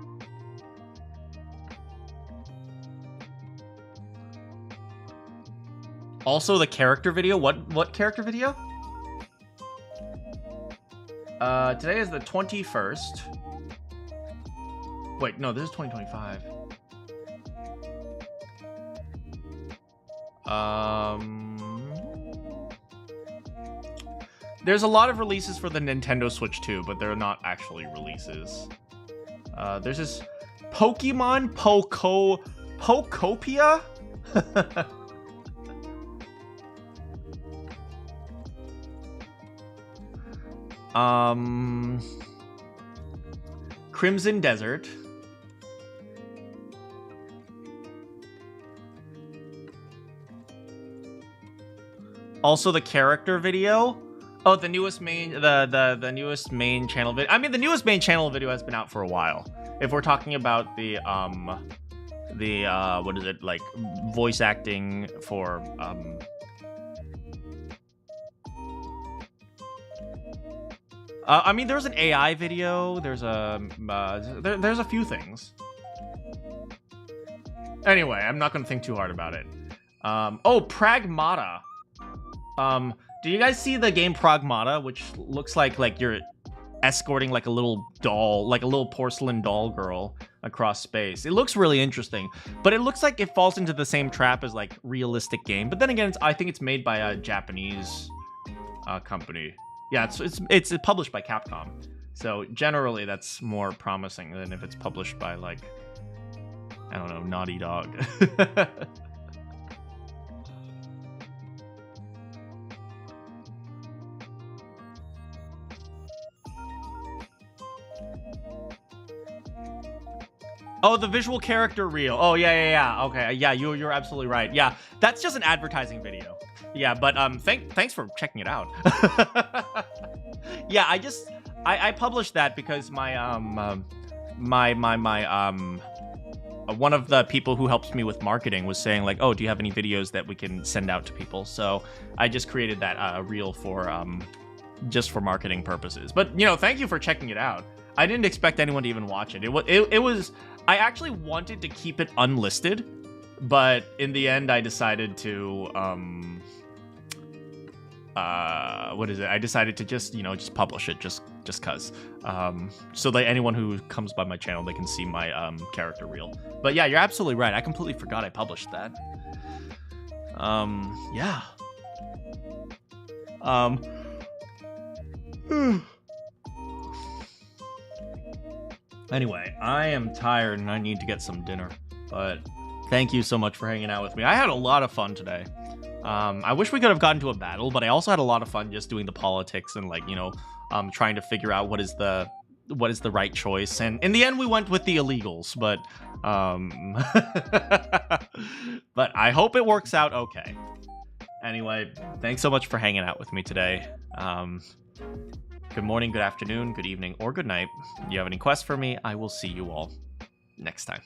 Also, the character video. What character video? Today is the 21st. Wait, no, this is 2025. There's a lot of releases for the Nintendo Switch too, but they're not actually releases. There's this Pokemon Pokopia? Crimson Desert. Also the character video. Oh, the newest main the newest main channel video. I mean, the newest main channel video has been out for a while. If we're talking about the what is it, like voice acting for I mean, there's an AI video. There's a there's a few things. Anyway, I'm not gonna think too hard about it. Oh, Pragmata. Do you guys see the game Pragmata, which looks like you're escorting like a little doll, like a little porcelain doll girl across space? It looks really interesting, but it looks like it falls into the same trap as like realistic game. But then again, I think it's made by a Japanese company. Yeah, it's published by Capcom. So generally, that's more promising than if it's published by like, I don't know, Naughty Dog. Oh, the visual character reel. Oh, yeah. Okay, yeah, you're absolutely right. Yeah, that's just an advertising video. Yeah, but thanks for checking it out. Yeah, I published that because my one of the people who helps me with marketing was saying like, oh, do you have any videos that we can send out to people? So I just created that reel for just for marketing purposes. But you know, thank you for checking it out. I didn't expect anyone to even watch it. It was. I actually wanted to keep it unlisted, but in the end, I decided to what is it? I decided to just publish it just cause, so that anyone who comes by my channel, they can see my character reel. But yeah, you're absolutely right. I completely forgot I published that. Yeah. Anyway, I am tired and I need to get some dinner, but thank you so much for hanging out with me. I had a lot of fun today. I wish we could have gotten to a battle, but I also had a lot of fun just doing the politics and like, trying to figure out what is the right choice. And in the end, we went with the illegals, but but I hope it works out okay. Anyway, thanks so much for hanging out with me today. Good morning, good afternoon, good evening, or good night. If you have any quests for me, I will see you all next time.